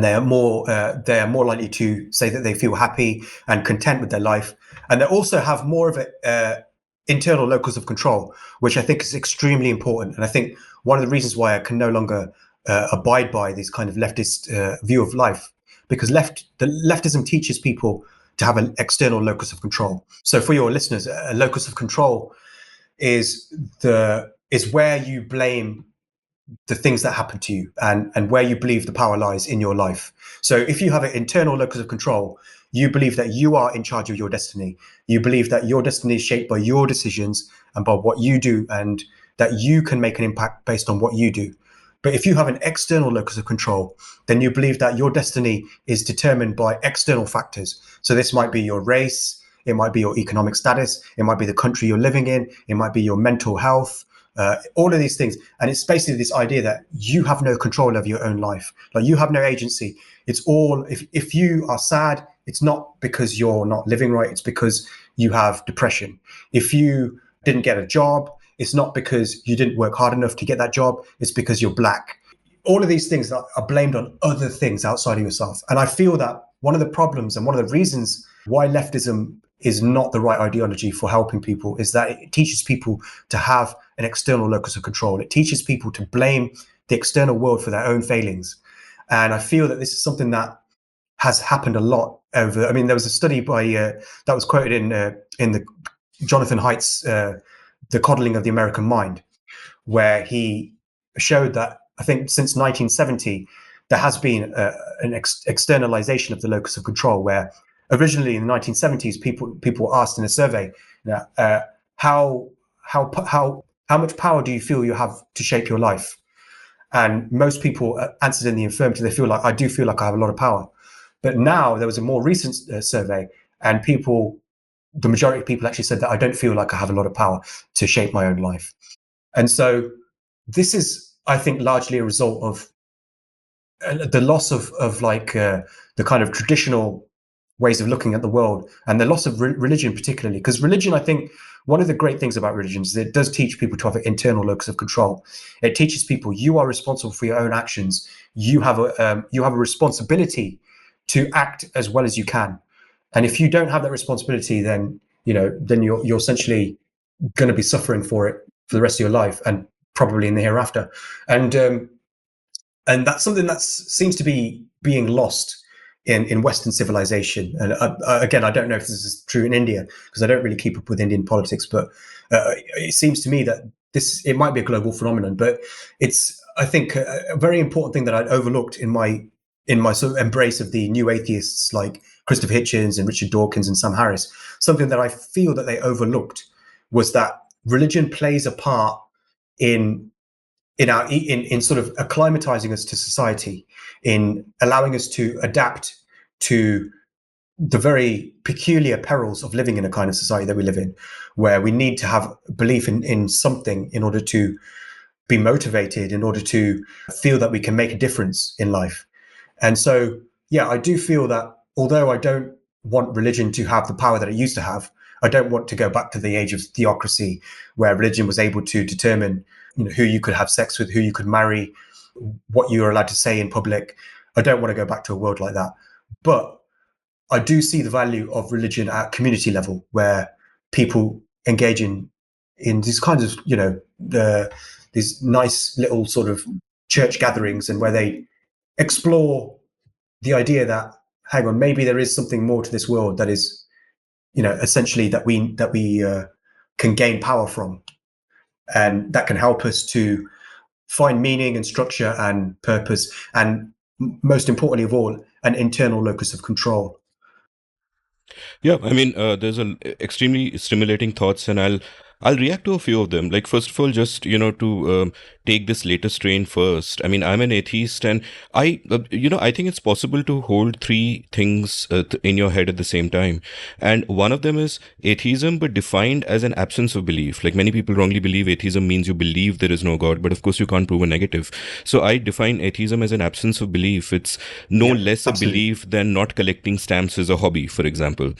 they are more likely to say that they feel happy and content with their life, and they also have more of a internal locus of control, which I think is extremely important. And I think one of the reasons why I can no longer abide by this kind of leftist view of life, because leftism teaches people to have an external locus of control. So for your listeners, a locus of control is where you blame the things that happen to you and where you believe the power lies in your life. So if you have an internal locus of control, you believe that you are in charge of your destiny. You believe that your destiny is shaped by your decisions and by what you do, and that you can make an impact based on what you do. But if you have an external locus of control, then you believe that your destiny is determined by external factors. So this might be your race, it might be your economic status, it might be the country you're living in, it might be your mental health, all of these things. And it's basically this idea that you have no control over your own life. Like, you have no agency. It's all, if you are sad, it's not because you're not living right, it's because you have depression. If you didn't get a job, it's not because you didn't work hard enough to get that job, it's because you're black. All of these things are blamed on other things outside of yourself. And I feel that one of the problems and one of the reasons why leftism is not the right ideology for helping people is that it teaches people to have an external locus of control. It teaches people to blame the external world for their own failings. And I feel that this is something that has happened a lot over. I mean, there was a study by that was quoted in the Jonathan Haidt's The Coddling of the American Mind, where he showed that I think since 1970 there has been an externalization of the locus of control, where originally in the 1970s people were asked in a survey, how much power do you feel you have to shape your life? And most people answered in the affirmative. They feel like, I do feel like I have a lot of power. But now there was a more recent survey, and the majority of people actually said that I don't feel like I have a lot of power to shape my own life. And so this is, I think, largely a result of the loss of the kind of traditional ways of looking at the world, and the loss of religion particularly. Because religion, I think, one of the great things about religion is that it does teach people to have an internal locus of control. It teaches people you are responsible for your own actions. You have a responsibility to act as well as you can. And if you don't have that responsibility, then you're essentially going to be suffering for it for the rest of your life, and probably in the hereafter. And that's something that seems to be being lost in Western civilization. And again, I don't know if this is true in India, because I don't really keep up with Indian politics, but it seems to me that it might be a global phenomenon. But it's, I think, a very important thing that I'd overlooked in my sort of embrace of the new atheists like Christopher Hitchens and Richard Dawkins and Sam Harris. Something that I feel that they overlooked was that religion plays a part in sort of acclimatizing us to society, in allowing us to adapt to the very peculiar perils of living in a kind of society that we live in, where we need to have belief in something in order to be motivated, in order to feel that we can make a difference in life. And so, yeah, I do feel that although I don't want religion to have the power that it used to have, I don't want to go back to the age of theocracy where religion was able to determine, who you could have sex with, who you could marry, what you were allowed to say in public. I don't want to go back to a world like that. But I do see the value of religion at community level, where people engage in these kinds of, these nice little sort of church gatherings, and where they explore the idea that, hang on, maybe there is something more to this world that is, essentially that we can gain power from, and that can help us to find meaning and structure and purpose, and most importantly of all, an internal locus of control. Yeah, I mean, there's a extremely stimulating thoughts, and I'll react to a few of them. Like, first of all, just to take this latest train first. I mean, I'm an atheist, and I think it's possible to hold three things in your head at the same time. And one of them is atheism, but defined as an absence of belief. Like, many people wrongly believe atheism means you believe there is no God, but of course you can't prove a negative. So I define atheism as an absence of belief. It's no less a absolutely. belief than not collecting stamps as a hobby, for example.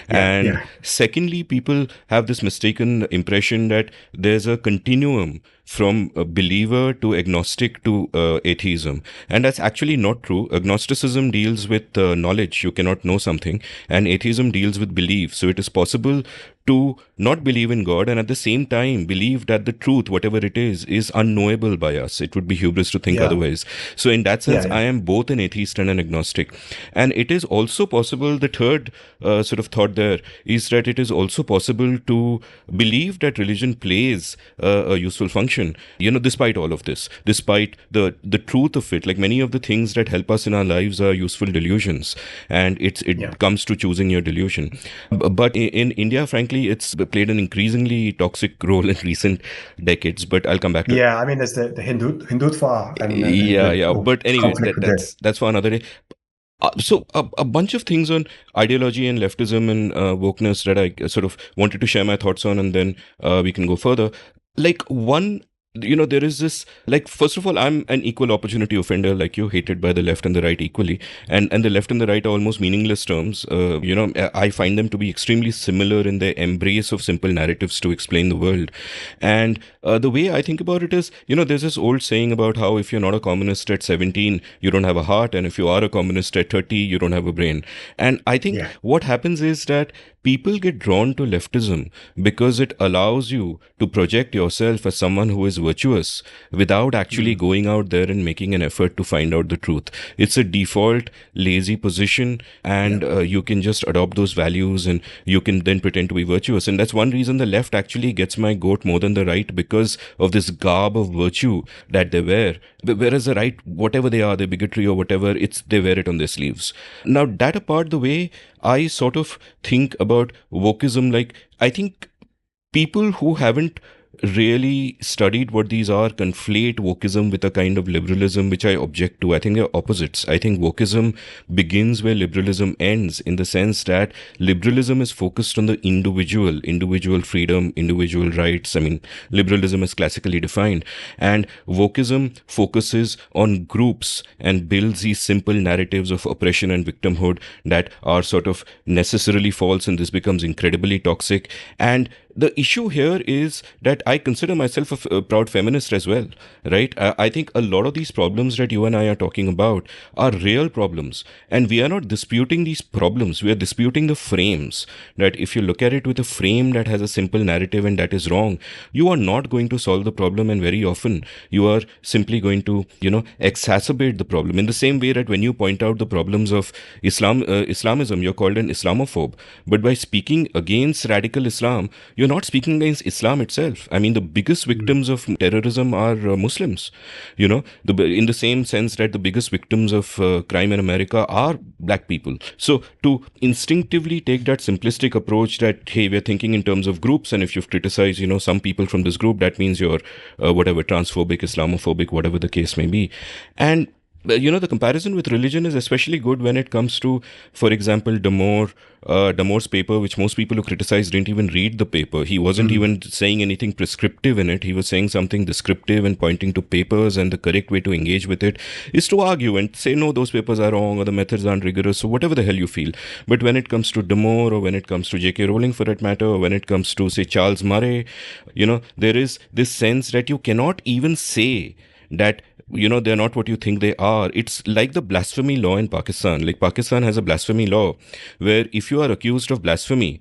And secondly, people have this mistaken impression that there's a continuum from a believer to agnostic to atheism. And that's actually not true. Agnosticism deals with knowledge. You cannot know something. And atheism deals with belief. So it is possible to not believe in God and at the same time believe that the truth, whatever it is unknowable by us. It would be hubris to think otherwise. So in that sense, I am both an atheist and an agnostic. And it is also possible, the third sort of thought there is that it is also possible to believe that religion plays a useful function, despite all of this, despite the truth of it. Like, many of the things that help us in our lives are useful delusions, and it comes to choosing your delusion. But in India, frankly, it's played an increasingly toxic role in recent decades, but I'll come back to it. Yeah, I mean, there's the Hindutva and Yeah. But anyway, conflict with this. that's for another day. So a bunch of things on ideology and leftism and wokeness that I sort of wanted to share my thoughts on, and then we can go further. Like, one, there is this, like, first of all, I'm an equal opportunity offender, like you, hated by the left and the right equally. And the left and the right are almost meaningless terms. I find them to be extremely similar in their embrace of simple narratives to explain the world. And the way I think about it is, there's this old saying about how if you're not a communist at 17, you don't have a heart. And if you are a communist at 30, you don't have a brain. And I think what happens is that people get drawn to leftism because it allows you to project yourself as someone who is virtuous without actually going out there and making an effort to find out the truth. It's a default lazy position, and you can just adopt those values and you can then pretend to be virtuous. And that's one reason the left actually gets my goat more than the right, because of this garb of virtue that they wear. Whereas the right, whatever they are, their bigotry or whatever, they wear it on their sleeves. Now, that apart, the way I sort of think about wokeism, like, I think people who haven't really studied what these are conflate wokeism with a kind of liberalism, which I object to. I think they're opposites. I think wokeism begins where liberalism ends, in the sense that liberalism is focused on the individual freedom, individual rights. I mean, liberalism is classically defined. And wokeism focuses on groups and builds these simple narratives of oppression and victimhood that are sort of necessarily false, and this becomes incredibly toxic. And the issue here is that I consider myself a proud feminist as well, right? I think a lot of these problems that you and I are talking about are real problems. And we are not disputing these problems. We are disputing the frames. That if you look at it with a frame that has a simple narrative and that is wrong, you are not going to solve the problem. And very often you are simply going to, exacerbate the problem. In the same way that when you point out the problems of Islamism, you're called an Islamophobe. But by speaking against radical Islam, you're not speaking against Islam itself. I mean, the biggest victims of terrorism are Muslims, in the same sense that the biggest victims of crime in America are black people. So to instinctively take that simplistic approach that, hey, we're thinking in terms of groups, and if you've criticized, some people from this group, that means you're whatever, transphobic, Islamophobic, whatever the case may be. And The comparison with religion is especially good when it comes to, for example, Damore's paper, which most people who criticize didn't even read the paper. He wasn't even saying anything prescriptive in it. He was saying something descriptive and pointing to papers, and the correct way to engage with it is to argue and say, no, those papers are wrong or the methods aren't rigorous, so whatever the hell you feel. But when it comes to Damore, or when it comes to J.K. Rowling for that matter, or when it comes to, say, Charles Murray, there is this sense that you cannot even say that they're not what you think they are. It's like the blasphemy law in Pakistan. Like, Pakistan has a blasphemy law where if you are accused of blasphemy,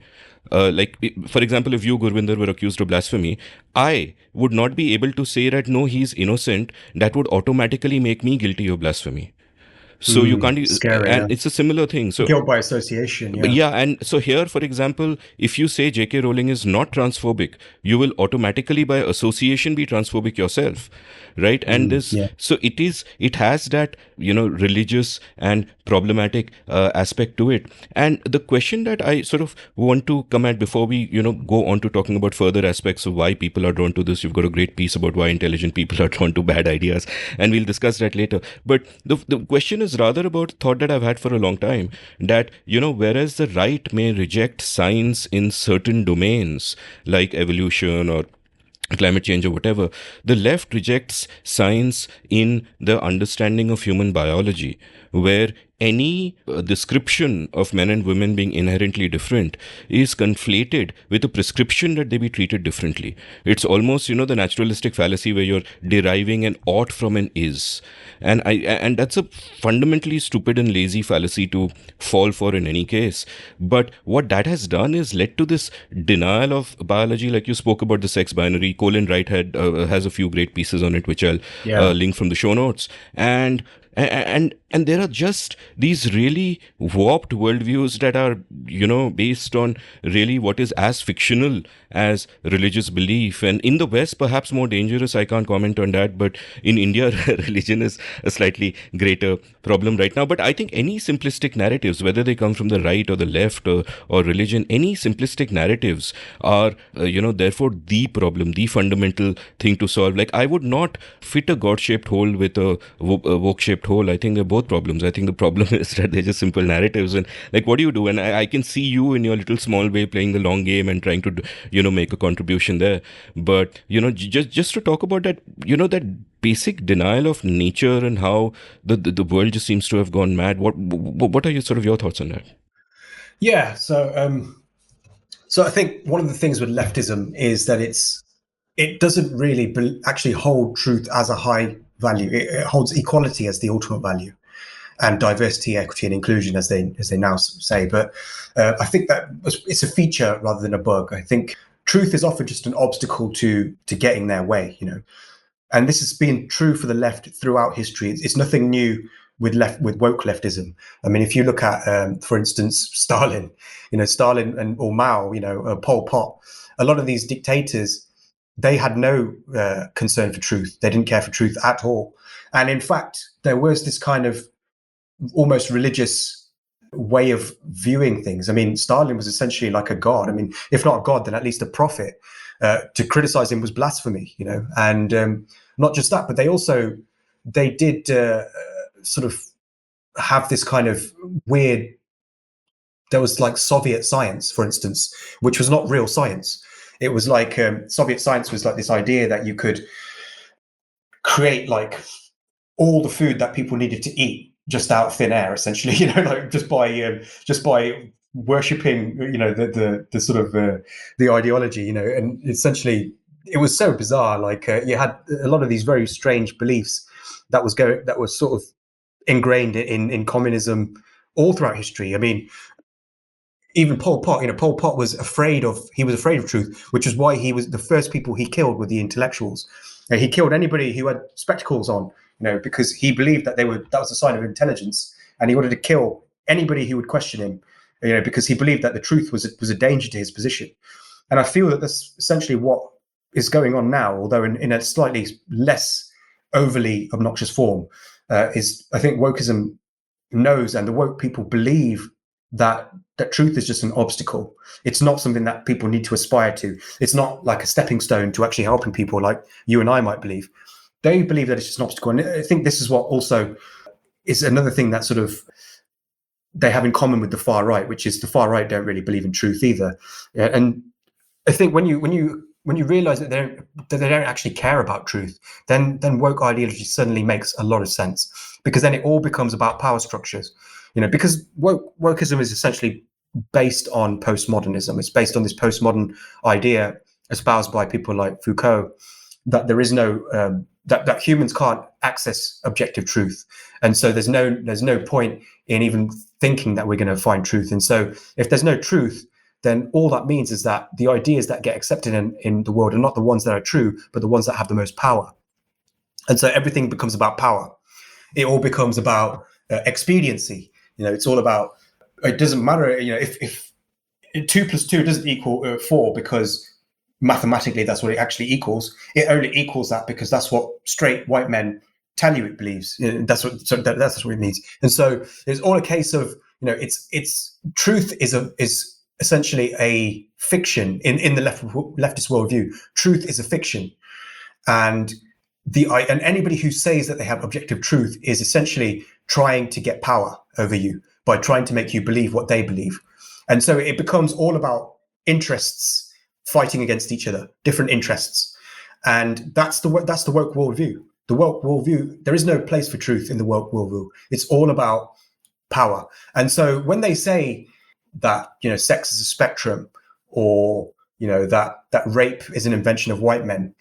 for example, if you, Gurwinder, were accused of blasphemy, I would not be able to say that no, he's innocent. That would automatically make me guilty of blasphemy. So you can't, Scary, and yeah. it's a similar thing. So Guilt by association, but yeah. and so here, for example, if you say J.K. Rowling is not transphobic, you will automatically, by association, be transphobic yourself, right? And Yeah. so it has that religious and problematic aspect to it. And the question that I sort of want to come at before we go on to talking about further aspects of why people are drawn to this. You've got a great piece about why intelligent people are drawn to bad ideas, and we'll discuss that later. But the question is rather about a thought that I've had for a long time, that whereas the right may reject science in certain domains like evolution or climate change or whatever, the left rejects science in the understanding of human biology, where any description of men and women being inherently different is conflated with a prescription that they be treated differently. It's almost, the naturalistic fallacy where you're deriving an ought from an is. And that's a fundamentally stupid and lazy fallacy to fall for in any case. But what that has done is led to this denial of biology. Like you spoke about the sex binary. Colin Wright has a few great pieces on it, which I'll link from the show notes. And there are just these really warped worldviews that are, based on really what is as fictional as religious belief. And in the West, perhaps more dangerous. I can't comment on that. But in India, religion is a slightly greater problem right now. But I think any simplistic narratives, whether they come from the right or the left or religion, any simplistic narratives are, therefore the problem, the fundamental thing to solve. Like, I would not fit a God-shaped hole with a woke-shaped hole. I think they're both problems. I think the problem is that they're just simple narratives. And like, what do you do? And I can see you in your little small way playing the long game and trying to, make a contribution there. But, just to talk about that, that basic denial of nature and how the world just seems to have gone mad. What are your thoughts on that? Yeah. So I think one of the things with leftism is that it doesn't really actually hold truth as a high value. It holds equality as the ultimate value, and diversity, equity, and inclusion, as they now say. But I think that it's a feature rather than a bug. I think truth is often just an obstacle to getting their way. And this has been true for the left throughout history. It's nothing new with woke leftism. I mean, if you look at, for instance, Stalin, or Mao, Pol Pot, a lot of these dictators, they had no concern for truth. They didn't care for truth at all. And in fact, there was this kind of almost religious way of viewing things. I mean, Stalin was essentially like a god. I mean, if not a god, then at least a prophet. To criticize him was blasphemy, and not just that, but they did sort of have this kind of weird, there was like Soviet science, for instance, which was not real science. It was like Soviet science was like this idea that you could create like all the food that people needed to eat just out of thin air, essentially, like just by worshipping, the sort of the ideology, and essentially it was so bizarre. Like you had a lot of these very strange beliefs that was sort of ingrained in communism all throughout history. I mean, even Pol Pot, Pol Pot was afraid of truth, which is why he was the first people he killed were the intellectuals. He killed anybody who had spectacles on, because he believed that that was a sign of intelligence, and he wanted to kill anybody who would question him, because he believed that the truth was a danger to his position. And I feel that that's essentially what is going on now, although in a slightly less overly obnoxious form. Is I think wokeism knows, and the woke people believe that truth is just an obstacle. It's not something that people need to aspire to. It's not like a stepping stone to actually helping people like you and I might believe. They believe that it's just an obstacle. And I think this is what also is another thing that sort of they have in common with the far right, which is the far right don't really believe in truth either. Yeah, and I think when you realize that they don't actually care about truth, then woke ideology suddenly makes a lot of sense, because then it all becomes about power structures. Because wokeism is essentially based on postmodernism. It's based on this postmodern idea espoused by people like Foucault that there is no that humans can't access objective truth, and so there's no point in even thinking that we're going to find truth. And so if there's no truth, then all that means is that the ideas that get accepted in the world are not the ones that are true, but the ones that have the most power. And so everything becomes about power. It all becomes about expediency. It's all about, it doesn't matter, if 2 + 2 doesn't equal 4 because mathematically that's what it actually equals. It only equals that because that's what straight white men tell you it believes. That's what it means. And so it's all a case of, it's truth is essentially a fiction in the leftist worldview. Truth is a fiction, and anybody who says that they have objective truth is essentially trying to get power over you by trying to make you believe what they believe. And so it becomes all about interests fighting against each other, different interests, and that's the woke worldview. The woke worldview, there is no place for truth in the woke worldview. It's all about power. And so when they say that sex is a spectrum, or that rape is an invention of white men,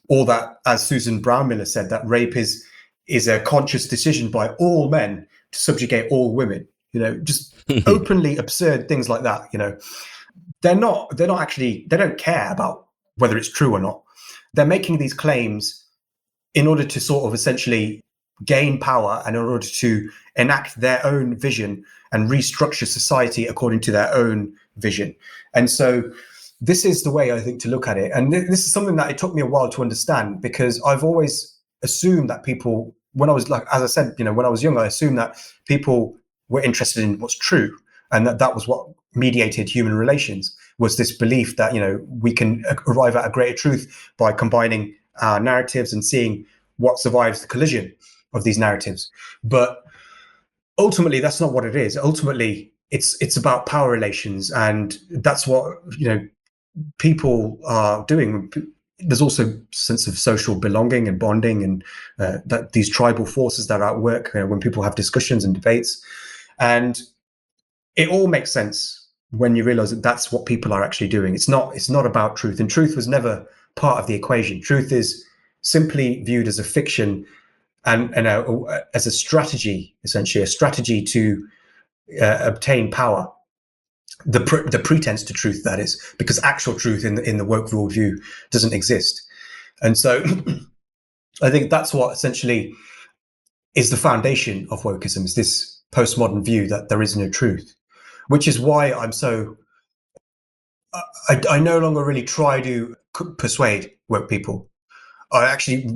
or that, as Susan Brown Miller said, that rape is a conscious decision by all men to subjugate all women, just openly absurd things like that. They're not actually, they don't care about whether it's true or not. They're making these claims in order to sort of essentially gain power and in order to enact their own vision and restructure society according to their own vision. And so this is the way I think to look at it. And this is something that it took me a while to understand, because I've always assumed that people, when I was, like, as I said, when I was young, I assumed that people were interested in what's true, and that was what mediated human relations, was this belief that, we can arrive at a greater truth by combining our narratives and seeing what survives the collision of these narratives. But ultimately, that's not what it is. Ultimately, it's about power relations, and that's what people are doing. There's also a sense of social belonging and bonding, and that these tribal forces that are at work when people have discussions and debates, and it all makes sense when you realize that that's what people are actually doing. It's not about truth, and truth was never part of the equation. Truth is simply viewed as a fiction and as a strategy, essentially a strategy to obtain power. The pretense to truth, that is, because actual truth in the woke worldview doesn't exist. And so I think that's what essentially is the foundation of wokeism, is this postmodern view that there is no truth, which is why I'm so, I no longer really try to persuade woke people. I actually,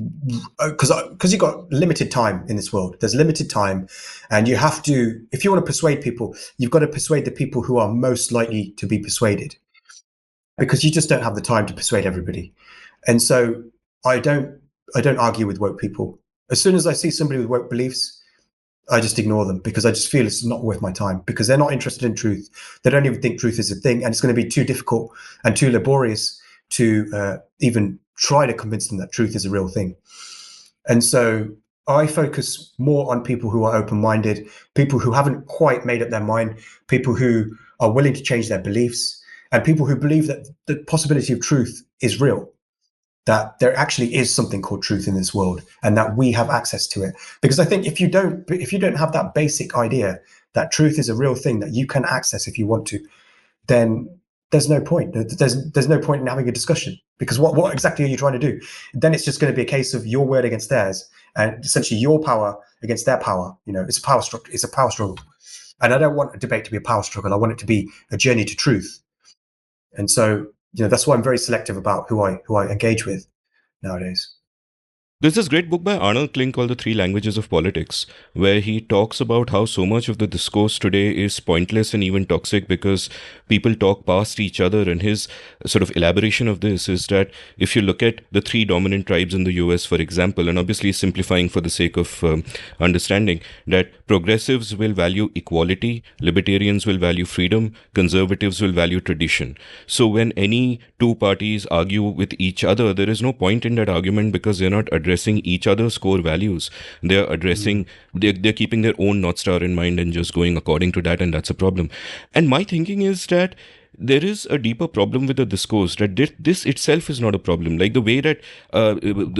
because you've got limited time in this world. There's limited time, and you have to, if you want to persuade people, you've got to persuade the people who are most likely to be persuaded, because you just don't have the time to persuade everybody. And so I don't argue with woke people. As soon as I see somebody with woke beliefs, I just ignore them, because I just feel it's not worth my time, because they're not interested in truth. They don't even think truth is a thing, and it's going to be too difficult and too laborious to even try to convince them that truth is a real thing. And so I focus more on people who are open-minded, people who haven't quite made up their mind, people who are willing to change their beliefs, and people who believe that the possibility of truth is real, that there actually is something called truth in this world, and that we have access to it. Because I think if you don't have that basic idea that truth is a real thing that you can access if you want to, then there's no point. There's no point in having a discussion, because what exactly are you trying to do? Then it's just going to be a case of your word against theirs, and essentially your power against their power. It's a power struggle. It's a power struggle, and I don't want a debate to be a power struggle. I want it to be a journey to truth. And so that's why I'm very selective about who I engage with nowadays. There's this great book by Arnold Klink called The Three Languages of Politics, where he talks about how so much of the discourse today is pointless and even toxic because people talk past each other. And his sort of elaboration of this is that if you look at the three dominant tribes in the US, for example, and obviously simplifying for the sake of understanding, that progressives will value equality, libertarians will value freedom, conservatives will value tradition. So when any two parties argue with each other, there is no point in that argument because they're not addressing each other's core values. They're addressing, they're keeping their own North Star in mind and just going according to that, and that's a problem. And my thinking is that there is a deeper problem with the discourse, that this itself is not a problem. Like the way that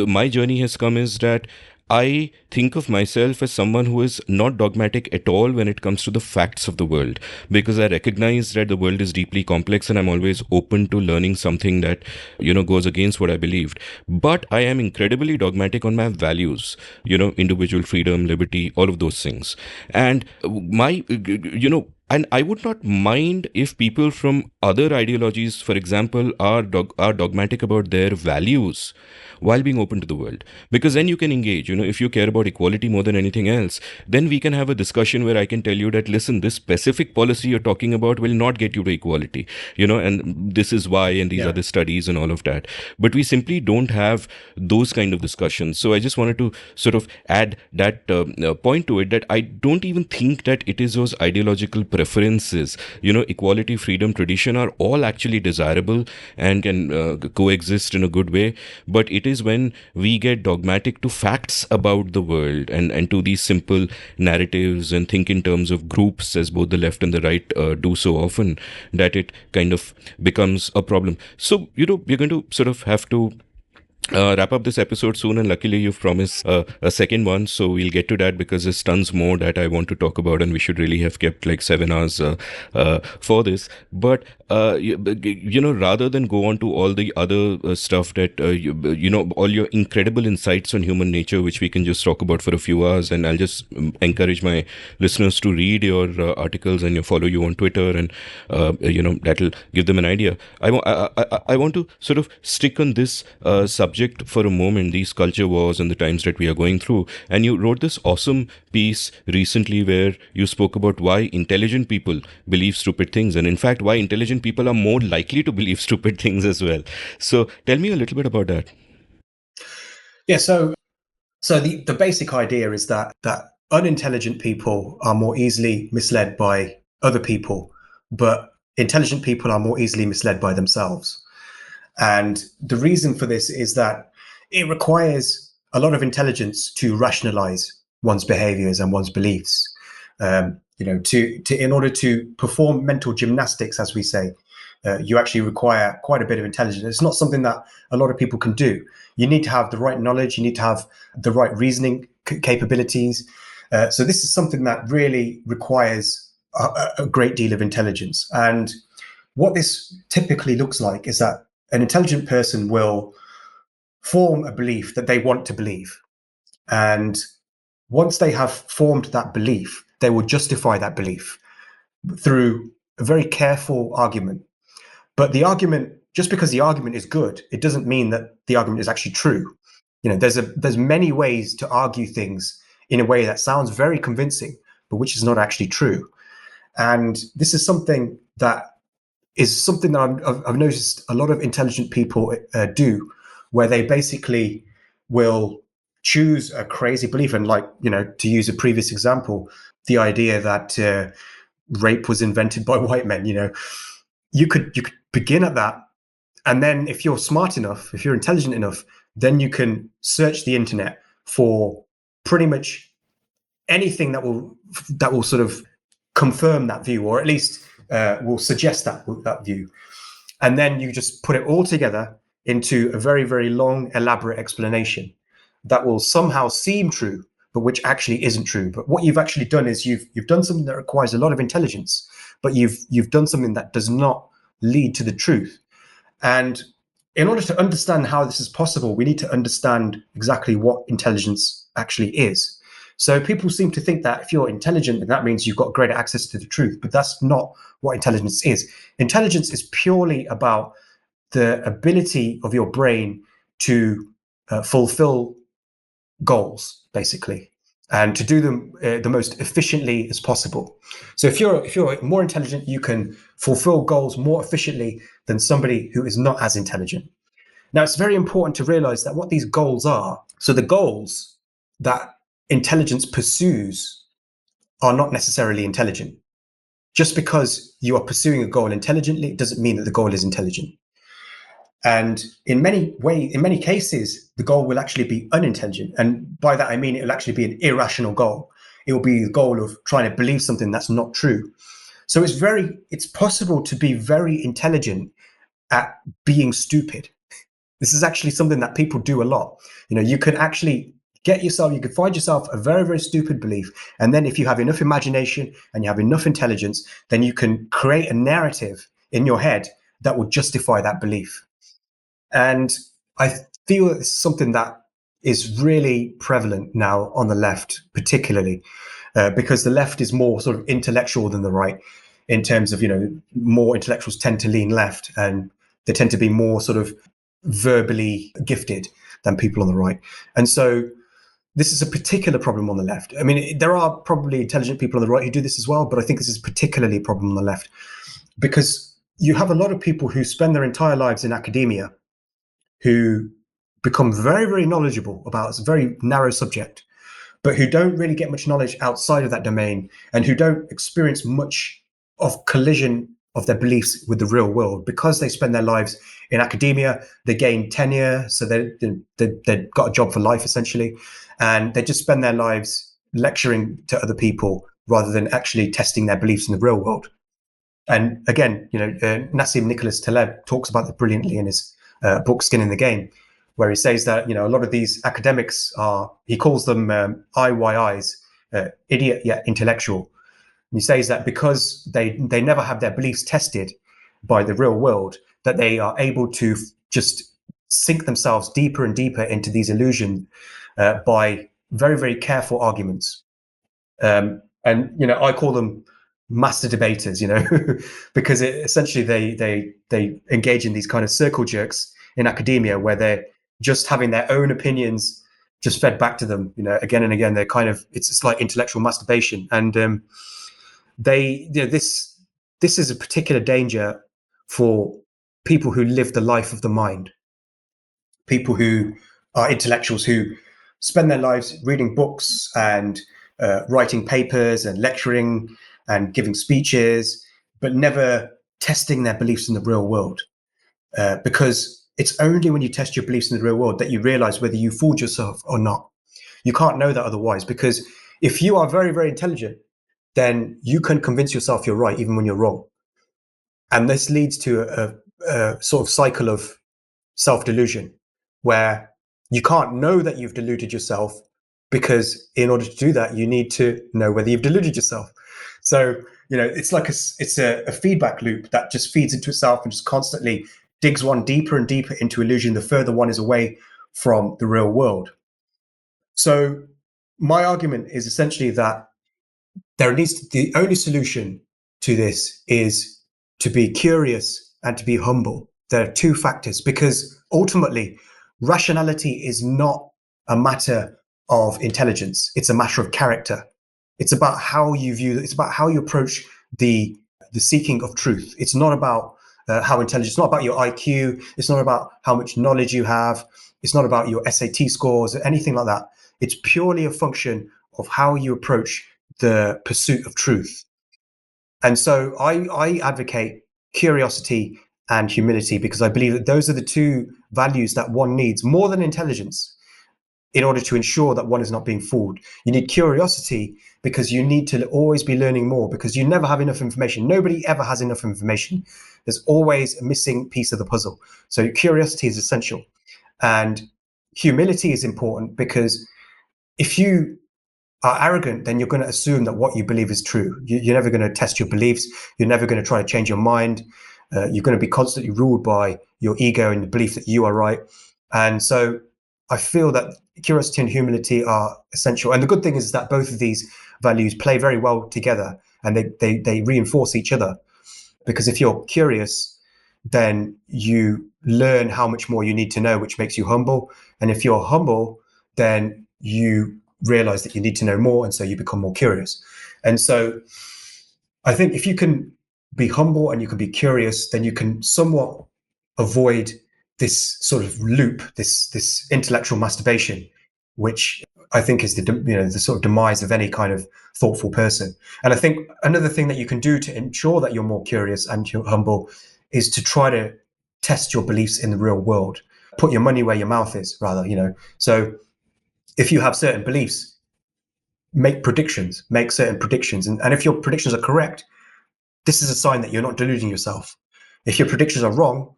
my journey has come is that I think of myself as someone who is not dogmatic at all when it comes to the facts of the world, because I recognize that the world is deeply complex and I'm always open to learning something that, goes against what I believed. But I am incredibly dogmatic on my values, individual freedom, liberty, all of those things. And and I would not mind if people from other ideologies, for example, are dogmatic about their values while being open to the world. Because then you can engage. If you care about equality more than anything else, then we can have a discussion where I can tell you that, listen, this specific policy you're talking about will not get you to equality, and this is why, and these are the studies and all of that. But we simply don't have those kind of discussions. So I just wanted to sort of add that point to it, that I don't even think that it is those ideological preferences. Equality, freedom, tradition are all actually desirable and can coexist in a good way. But it is when we get dogmatic to facts about the world and to these simple narratives and think in terms of groups, as both the left and the right do so often, that it kind of becomes a problem. So, we're going to sort of have to wrap up this episode soon, and luckily you've promised a second one, so we'll get to that because there's tons more that I want to talk about, and we should really have kept like 7 hours for this. But rather than go on to all the other stuff that all your incredible insights on human nature, which we can just talk about for a few hours, and I'll just encourage my listeners to read your articles and follow you on Twitter, and that'll give them an idea. I want to sort of stick on this subject for a moment, these culture wars and the times that we are going through. And you wrote this awesome piece recently where you spoke about why intelligent people believe stupid things, and in fact why intelligent people are more likely to believe stupid things as well. So tell me a little bit about that. Yeah, so the basic idea is that unintelligent people are more easily misled by other people, but intelligent people are more easily misled by themselves. And the reason for this is that it requires a lot of intelligence to rationalize one's behaviors and one's beliefs. In order to perform mental gymnastics, as we say, you actually require quite a bit of intelligence. It's not something that a lot of people can do. You need to have the right knowledge. You need to have the right reasoning capabilities. So this is something that really requires a great deal of intelligence. And what this typically looks like is that an intelligent person will form a belief that they want to believe. And once they have formed that belief, they will justify that belief through a very careful argument. But the argument, just because the argument is good, it doesn't mean that the argument is actually true. There's many ways to argue things in a way that sounds very convincing, but which is not actually true. And this is something that I've noticed a lot of intelligent people do, where they basically will choose a crazy belief. And to use a previous example, the idea that rape was invented by white men, you could begin at that. And then if you're smart enough, if you're intelligent enough, then you can search the internet for pretty much anything that will sort of confirm that view, or at least will suggest that view. And then you just put it all together into a very, very long, elaborate explanation that will somehow seem true, but which actually isn't true. But what you've actually done is you've done something that requires a lot of intelligence, but you've done something that does not lead to the truth. And in order to understand how this is possible, we need to understand exactly what intelligence actually is. So people seem to think that if you're intelligent, then that means you've got greater access to the truth. But that's not what intelligence is. Intelligence is purely about the ability of your brain to fulfill goals, basically, and to do them the most efficiently as possible. So if you're more intelligent, you can fulfill goals more efficiently than somebody who is not as intelligent. Now, it's very important to realize that what these goals are. So the goals that intelligence pursues are not necessarily intelligent. Just because you are pursuing a goal intelligently doesn't mean that the goal is intelligent. And in many cases, the goal will actually be unintelligent. And by that, I mean, it will actually be an irrational goal. It will be the goal of trying to believe something that's not true. So it's possible to be very intelligent at being stupid. This is actually something that people do a lot. You can actually you can find yourself a very, very stupid belief. And then if you have enough imagination and you have enough intelligence, then you can create a narrative in your head that will justify that belief. And I feel it's something that is really prevalent now on the left, particularly because the left is more sort of intellectual than the right in terms of, more intellectuals tend to lean left and they tend to be more sort of verbally gifted than people on the right. And so this is a particular problem on the left. I mean, there are probably intelligent people on the right who do this as well, but I think this is particularly a problem on the left because you have a lot of people who spend their entire lives in academia who become very, very knowledgeable about a very narrow subject, but who don't really get much knowledge outside of that domain and who don't experience much of collision of their beliefs with the real world. Because they spend their lives in academia, they gain tenure, so they've got a job for life, essentially, and they just spend their lives lecturing to other people rather than actually testing their beliefs in the real world. And again, Nassim Nicholas Taleb talks about that brilliantly in his book Skin in the Game, where he says that a lot of these academics he calls them IYIs, idiot yet intellectual. And he says that because they never have their beliefs tested by the real world, that they are able to just sink themselves deeper and deeper into these illusions by very, very careful arguments. And I call them master debaters, because essentially they engage in these kind of circle jerks in academia where they're just having their own opinions just fed back to them, again and again. They're kind of, it's like intellectual masturbation. And this is a particular danger for people who live the life of the mind, people who are intellectuals who spend their lives reading books and writing papers and lecturing and giving speeches, but never testing their beliefs in the real world. Because it's only when you test your beliefs in the real world that you realize whether you fooled yourself or not. You can't know that otherwise, because if you are very, very intelligent, then you can convince yourself you're right even when you're wrong. And this leads to a sort of cycle of self-delusion where you can't know that you've deluded yourself, because in order to do that, you need to know whether you've deluded yourself. So, it's like it's a feedback loop that just feeds into itself and just constantly digs one deeper and deeper into illusion the further one is away from the real world. So my argument is essentially that the only solution to this is to be curious and to be humble. There are two factors, because ultimately rationality is not a matter of intelligence. It's a matter of character. It's about how you view it. It's about how you approach the seeking of truth. It's not about how intelligent. It's not about your IQ. It's not about how much knowledge you have. It's not about your SAT scores or anything like that. It's purely a function of how you approach the pursuit of truth. And so I advocate curiosity and humility, because I believe that those are the two values that one needs more than intelligence in order to ensure that one is not being fooled. You need curiosity because you need to always be learning more, because you never have enough information. Nobody ever has enough information. There's always a missing piece of the puzzle. So curiosity is essential. And humility is important, because if you are arrogant, then you're going to assume that what you believe is true. You're never going to test your beliefs. You're never going to try to change your mind. You're going to be constantly ruled by your ego and the belief that you are right. And so I feel that curiosity and humility are essential. And the good thing is that both of these values play very well together, and they reinforce each other. Because if you're curious, then you learn how much more you need to know, which makes you humble. And if you're humble, then you realize that you need to know more, and so you become more curious. And so I think if you can be humble and you can be curious, then you can somewhat avoid this sort of loop, this intellectual masturbation, which I think is the sort of demise of any kind of thoughtful person. And I think another thing that you can do to ensure that you're more curious and you're humble is to try to test your beliefs in the real world. Put your money where your mouth is, rather, So if you have certain beliefs, make certain predictions. And if your predictions are correct, this is a sign that you're not deluding yourself. If your predictions are wrong,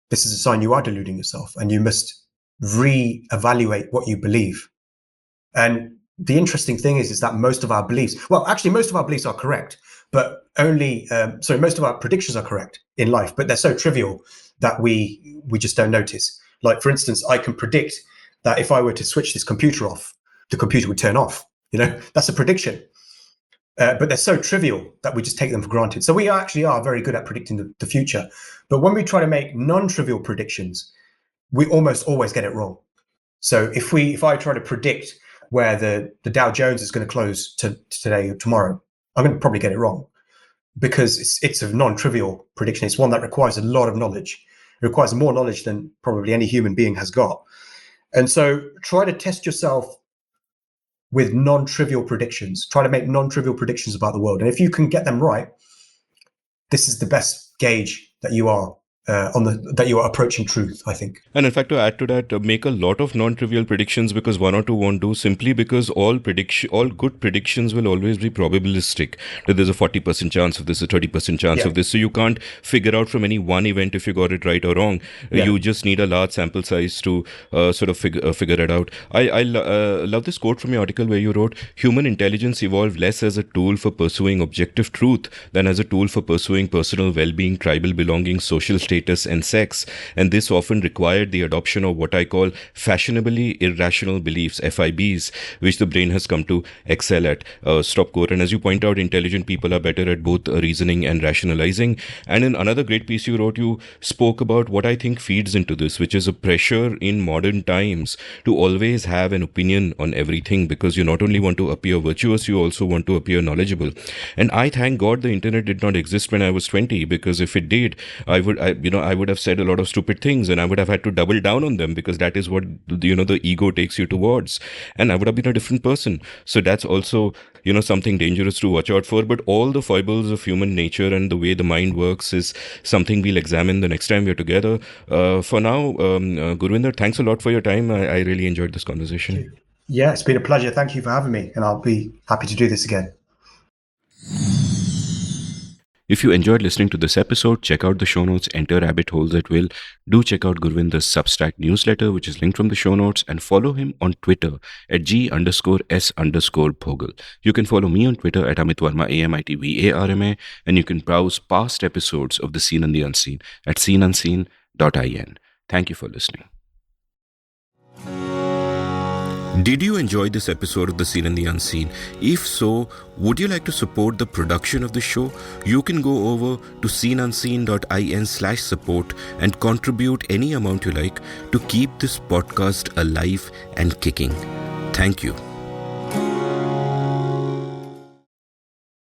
this is a sign you are deluding yourself, and you must re-evaluate what you believe. And the interesting thing is that most of our beliefs are correct, but most of our predictions are correct in life, but they're so trivial that we just don't notice. Like, for instance, I can predict that if I were to switch this computer off, the computer would turn off. That's a prediction. But they're so trivial that we just take them for granted. So we actually are very good at predicting the future. But when we try to make non-trivial predictions, we almost always get it wrong. So if I try to predict where the Dow Jones is going to close today or tomorrow, I'm going to probably get it wrong, because it's a non-trivial prediction. It's one that requires a lot of knowledge. It requires more knowledge than probably any human being has got. And so try to test yourself with non-trivial predictions. Try to make non-trivial predictions about the world. And if you can get them right, this is the best gauge that you are that you are approaching truth, I think. And in fact, to add to that, make a lot of non-trivial predictions, because one or two won't do, simply because all good predictions will always be probabilistic. That there's a 40% chance of this, a 30% chance of this. So you can't figure out from any one event if you got it right or wrong. You just need a large sample size to sort of figure it out. I love this quote from your article where you wrote, "Human intelligence evolved less as a tool for pursuing objective truth than as a tool for pursuing personal well-being, tribal belonging, social status, and sex. And this often required the adoption of what I call fashionably irrational beliefs, FIBs, which the brain has come to excel at." Stop quote. And as you point out, intelligent people are better at both reasoning and rationalizing. And in another great piece you wrote, you spoke about what I think feeds into this, which is a pressure in modern times to always have an opinion on everything, because you not only want to appear virtuous, you also want to appear knowledgeable. And I thank God the internet did not exist when I was 20, because if it did, I would have said a lot of stupid things, and I would have had to double down on them, because that is what the ego takes you towards, and I would have been a different person. So that's also something dangerous to watch out for. But all the foibles of human nature and the way the mind works is something we'll examine the next time we're together. For now, Gurwinder, thanks a lot for your time. I really enjoyed this conversation. Yeah, it's been a pleasure. Thank you for having me, and I'll be happy to do this again. If you enjoyed listening to this episode, check out the show notes, enter rabbit holes at will. Do check out Gurwinder's Substack newsletter, which is linked from the show notes, and follow him on Twitter at G_S_Bhogal. You can follow me on Twitter at Amit Varma, AMITVARMA, and you can browse past episodes of The Seen and the Unseen at seenunseen.in. Thank you for listening. Did you enjoy this episode of The Seen and the Unseen? If so, would you like to support the production of the show? You can go over to seenunseen.in/support and contribute any amount you like to keep this podcast alive and kicking. Thank you.